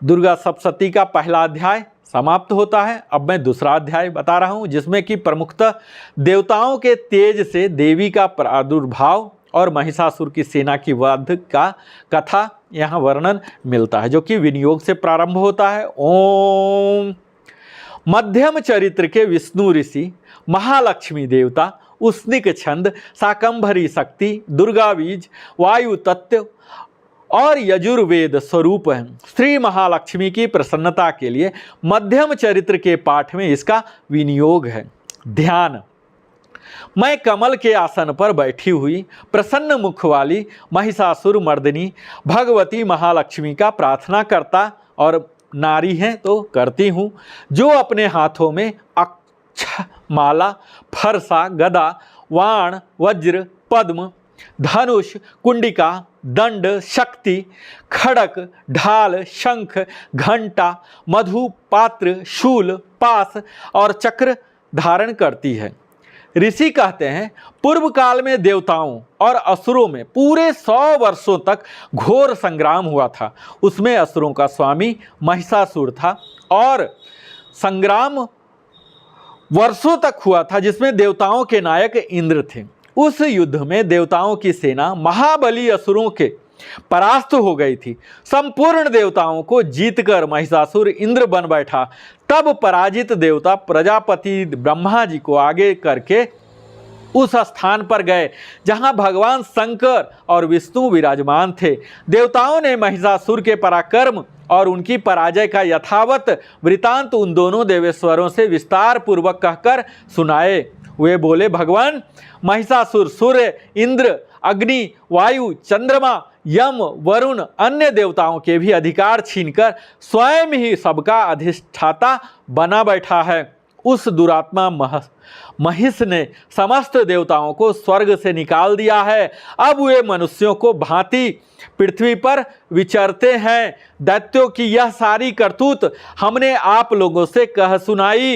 दुर्गा सप्तशती का पहला अध्याय समाप्त होता है। अब मैं दूसरा अध्याय बता रहा हूँ, जिसमें कि प्रमुखतः देवताओं के तेज से देवी का प्रादुर्भाव और महिषासुर की सेना की वध का कथा यहाँ वर्णन मिलता है, जो कि विनियोग से प्रारंभ होता है। ओम। मध्यम चरित्र के विष्णु ऋषि, महालक्ष्मी देवता, उष्णिक छंद, शाकंभरी शक्ति, दुर्गा बीज, वायु तत्व और यजुर्वेद स्वरूप है। श्री महालक्ष्मी की प्रसन्नता के लिए मध्यम चरित्र के पाठ में इसका विनियोग है। ध्यान। मैं कमल के आसन पर बैठी हुई प्रसन्न मुख वाली महिषासुर मर्दिनी भगवती महालक्ष्मी का प्रार्थना करता और नारी हैं तो करती हूँ, जो अपने हाथों में अक्ष, माला, फरसा, गदा, वाण, वज्र, पद्म, धनुष, कुंडिका, दंड, शक्ति, खड़क, ढाल, शंख, घंटा, मधु, पात्र, शूल, पास और चक्र धारण करती है। ऋषि कहते हैं, पूर्व काल में देवताओं और असुरों में पूरे 100 वर्षों तक घोर संग्राम हुआ था। उसमें असुरों का स्वामी महिषासुर था और संग्राम वर्षों तक हुआ था, जिसमें देवताओं के नायक इंद्र थे। उस युद्ध में देवताओं की सेना महाबली असुरों के परास्त हो गई थी। संपूर्ण देवताओं को जीतकर महिषासुर इंद्र बन बैठा। तब पराजित देवता प्रजापति ब्रह्मा जी को आगे करके उस स्थान पर गए जहां भगवान शंकर और विष्णु विराजमान थे। देवताओं ने महिषासुर के पराक्रम और उनकी पराजय का यथावत वृतांत उन दोनों देवेश्वरों से विस्तार पूर्वक कहकर सुनाए। वे बोले, भगवान, महिषासुर सूर्य, इंद्र, अग्नि, वायु, चंद्रमा, यम, वरुण, अन्य देवताओं के भी अधिकार छीनकर स्वयं ही सबका अधिष्ठाता बना बैठा है। उस दुरात्मा महिष ने समस्त देवताओं को स्वर्ग से निकाल दिया है। अब वे मनुष्यों को भांति पृथ्वी पर विचरते हैं। दैत्यों की यह सारी करतूत हमने आप लोगों से कह सुनाई।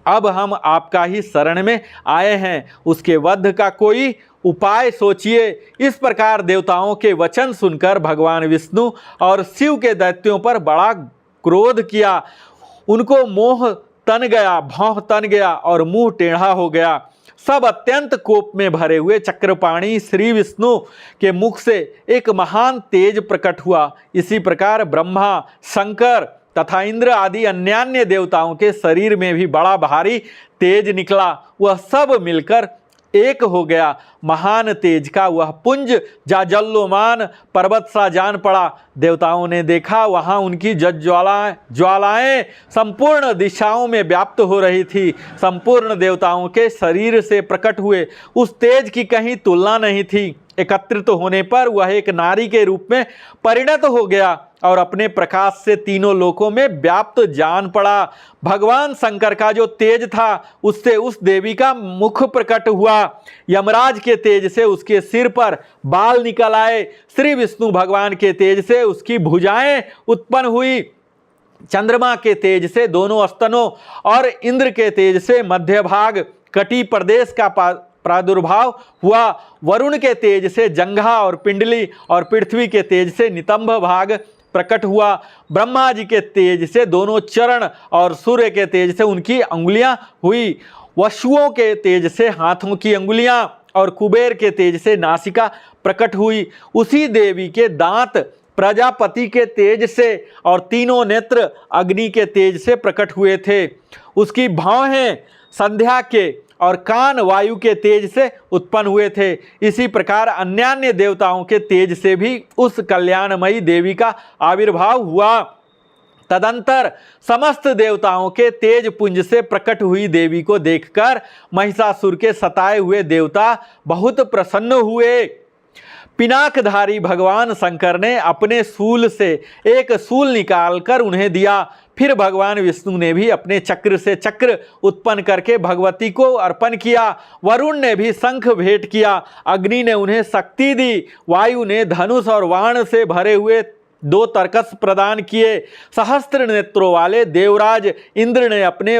अब हम आपका ही शरण में आए हैं, उसके वध का कोई उपाय सोचिए। इस प्रकार देवताओं के वचन सुनकर भगवान विष्णु और शिव के दैत्यों पर बड़ा क्रोध किया। उनको मोह तन गया, भौं तन गया और मुंह टेढ़ा हो गया। सब अत्यंत कोप में भरे हुए चक्रपाणी श्री विष्णु के मुख से एक महान तेज प्रकट हुआ। इसी प्रकार ब्रह्मा, शंकर तथा इंद्र आदि अन्यान्य देवताओं के शरीर में भी बड़ा भारी तेज निकला। वह सब मिलकर एक हो गया। महान तेज का वह पुंज जाजल्यमान पर्वत सा जान पड़ा। देवताओं ने देखा, वहां उनकी ज्वालाएं संपूर्ण दिशाओं में व्याप्त हो रही थी। संपूर्ण देवताओं के शरीर से प्रकट हुए उस तेज की कहीं तुलना नहीं थी। एकत्रित होने पर वह एक नारी के रूप में परिणत हो गया और अपने प्रकाश से तीनों लोकों में व्याप्त जान पड़ा। भगवान शंकर का जो तेज था उससे उस देवी का मुख प्रकट हुआ। यमराज के तेज से उसके सिर पर बाल निकल आए। श्री विष्णु भगवान के तेज से उसकी भुजाएं उत्पन्न हुई। चंद्रमा के तेज से दोनों स्तनों और इंद्र के तेज से मध्य भाग कटी प्रदेश का प्रादुर्भाव हुआ। वरुण के तेज से जंघा और पिंडली और पृथ्वी के तेज से नितंब भाग प्रकट हुआ। ब्रह्मा जी के तेज से दोनों चरण और सूर्य के तेज से उनकी अंगुलियां हुई। वसुओं के तेज से हाथों की अंगुलियां और कुबेर के तेज से नासिका प्रकट हुई। उसी देवी के दांत प्रजापति के तेज से और तीनों नेत्र अग्नि के तेज से प्रकट हुए थे। उसकी भौहें संध्या के और कान वायु के तेज से उत्पन्न हुए थे। इसी प्रकार अन्यान्य देवताओं के तेज से भी उस कल्याणमयी देवी का आविर्भाव हुआ। तदंतर समस्त देवताओं के तेज पुंज से प्रकट हुई देवी को देखकर महिषासुर के सताए हुए देवता बहुत प्रसन्न हुए। पिनाकधारी भगवान शंकर ने अपने शूल से एक शूल निकालकर उन्हें दिया। फिर भगवान विष्णु ने भी अपने चक्र से चक्र उत्पन्न करके भगवती को अर्पण किया। वरुण ने भी शंख भेंट किया। अग्नि ने उन्हें शक्ति दी। वायु ने धनुष और बाण से भरे हुए 2 तरकस प्रदान किए। सहस्त्र नेत्रों वाले देवराज इंद्र ने अपने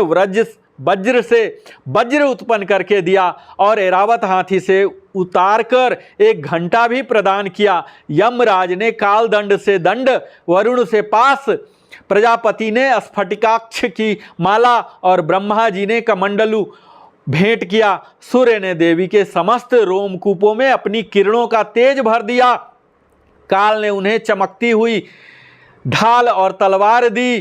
वज्र से वज्र उत्पन्न करके दिया और ऐरावत हाथी से उतारकर एक घंटा भी प्रदान किया। यमराज ने कालदंड से दंड, वरुण से पास, प्रजापति ने स्फटिकाक्ष की माला और ब्रह्मा जी ने कमंडलू भेंट किया। सूर्य ने देवी के समस्त रोमकूपों में अपनी किरणों का तेज भर दिया। काल ने उन्हें चमकती हुई ढाल और तलवार दी।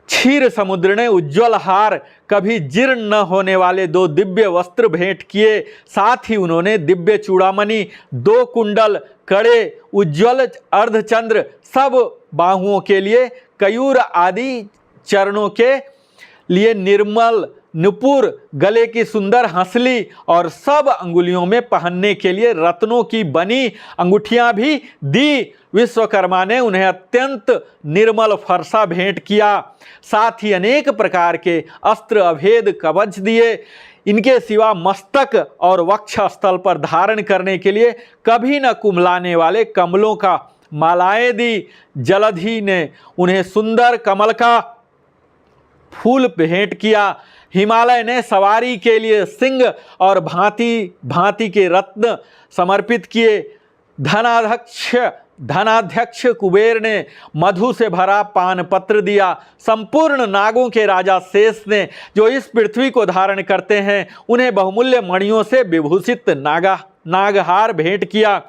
क्षीर समुद्र ने उज्ज्वल हार, कभी जीर्ण न होने वाले 2 दिव्य वस्त्र भेंट किए। साथ ही उन्होंने दिव्य चूड़ामणि, 2 कुंडल, कड़े, उज्ज्वल अर्धचंद्र, सब बाहुओं के लिए कयूर आदि, चरणों के लिए निर्मल नुपुर, गले की सुंदर हंसली और सब अंगुलियों में पहनने के लिए रत्नों की बनी अंगूठियां भी दी। विश्वकर्मा ने उन्हें अत्यंत निर्मल फरसा भेंट किया। साथ ही अनेक प्रकार के अस्त्र अभेद कवच दिए। इनके सिवा मस्तक और वक्ष स्थल पर धारण करने के लिए कभी न कुम्हलाने वाले कमलों का मालाएं दी। जलधि ने उन्हें सुंदर कमल का फूल भेंट किया। हिमालय ने सवारी के लिए सिंह और भांति भांति के रत्न समर्पित किए। धनाध्यक्ष कुबेर ने मधु से भरा पान पत्र दिया। संपूर्ण नागों के राजा शेष ने, जो इस पृथ्वी को धारण करते हैं, उन्हें बहुमूल्य मणियों से विभूषित नागहार भेंट किया।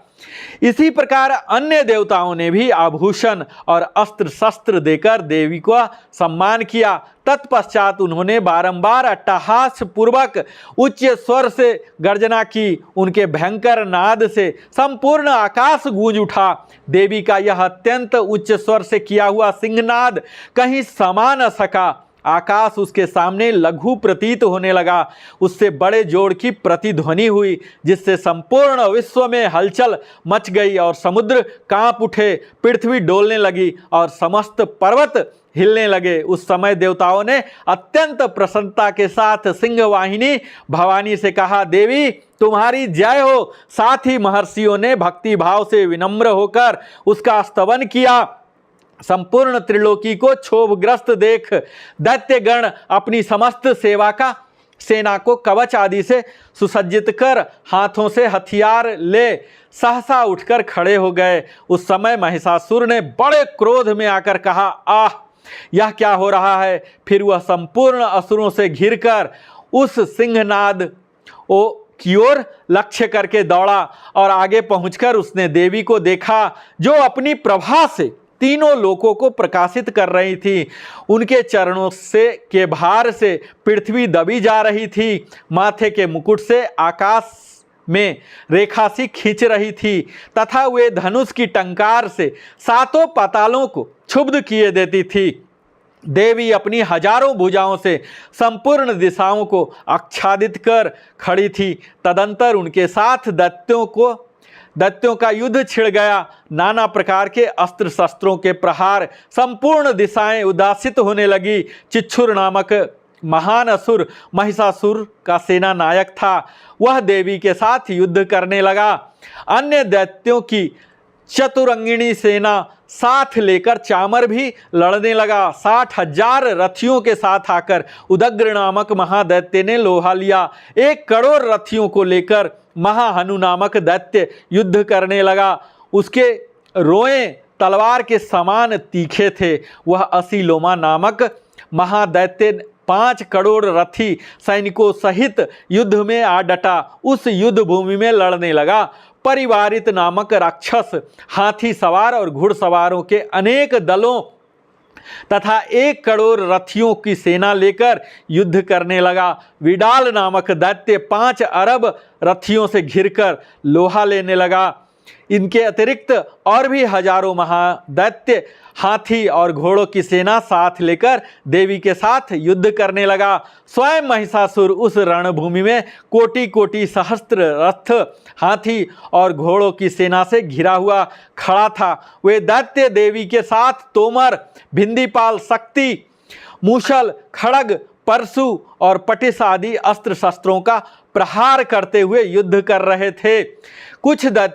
इसी प्रकार अन्य देवताओं ने भी आभूषण और अस्त्र शस्त्र देकर देवी का सम्मान किया। तत्पश्चात उन्होंने बारंबार अट्टहास पूर्वक उच्च स्वर से गर्जना की। उनके भयंकर नाद से संपूर्ण आकाश गूंज उठा। देवी का यह अत्यंत उच्च स्वर से किया हुआ सिंहनाद कहीं समा न सका आकाश उसके सामने लघु प्रतीत होने लगा। उससे बड़े जोर की प्रतिध्वनि हुई, जिससे संपूर्ण विश्व में हलचल मच गई और समुद्र कांप उठे, पृथ्वी डोलने लगी और समस्त पर्वत हिलने लगे। उस समय देवताओं ने अत्यंत प्रसन्नता के साथ सिंहवाहिनी भवानी से कहा, देवी तुम्हारी जय हो। साथ ही महर्षियों ने भक्ति भाव से विनम्र होकर उसका स्तवन किया। संपूर्ण त्रिलोकी को क्षोभग्रस्त देख दैत्यगण अपनी समस्त सेना को कवच आदि से सुसज्जित कर हाथों से हथियार ले सहसा उठकर खड़े हो गए। उस समय महिषासुर ने बड़े क्रोध में आकर कहा, आह यह क्या हो रहा है। फिर वह संपूर्ण असुरों से घिरकर उस सिंहनाद की ओर लक्ष्य करके दौड़ा और आगे पहुंचकर उसने देवी को देखा, जो अपनी प्रभा से तीनों लोकों को प्रकाशित कर रही थी। उनके चरणों से के भार से पृथ्वी दबी जा रही थी। माथे के मुकुट से आकाश में रेखा सी खींच रही थी तथा वे धनुष की टंकार से सातों पातालों को क्षुब्ध किए देती थी। देवी अपनी हजारों भुजाओं से संपूर्ण दिशाओं को आच्छादित कर खड़ी थी। तदंतर उनके साथ दैत्यों का युद्ध छिड़ गया। नाना प्रकार के अस्त्र शस्त्रों के प्रहार, संपूर्ण दिशाएं उदासित होने लगी। चिच्छुर नामक महान असुर महिषासुर का सेना नायक था। वह देवी के साथ युद्ध करने लगा। अन्य दैत्यों की चतुरंगिणी सेना साथ लेकर चामर भी लड़ने लगा। 60,000 रथियों के साथ आकर उदग्र नामक महादैत्य ने लोहा लिया। 1 करोड़ रथियों को लेकर महाहनु नामक दैत्य युद्ध करने लगा। उसके रोए तलवार के समान तीखे थे। वह असीलोमा नामक महादैत्य 5 करोड़ रथी सैनिकों सहित युद्ध में आ डटा। उस युद्ध भूमि में लड़ने लगा। परिवारित नामक राक्षस हाथी सवार और घुड़सवारों के अनेक दलों तथा 1 करोड़ रथियों की सेना लेकर युद्ध करने लगा। विडाल नामक दैत्य 5 अरब रथियों से घिरकर लोहा लेने लगा। इनके अतिरिक्त और भी हजारों महादैत्य हाथी और घोड़ों की सेना साथ लेकर देवी के साथ युद्ध करने लगा। स्वयं महिषासुर उस रणभूमि में कोटि कोटि सहस्त्र रथ हाथी और घोड़ों की सेना से घिरा हुआ खड़ा था। वे दैत्य देवी के साथ तोमर, भिंदीपाल, शक्ति, मूषल, खड़ग, परशु और पटिस आदि अस्त्र शस्त्रों का प्रहार करते हुए युद्ध कर रहे थे। कुछ दैत्य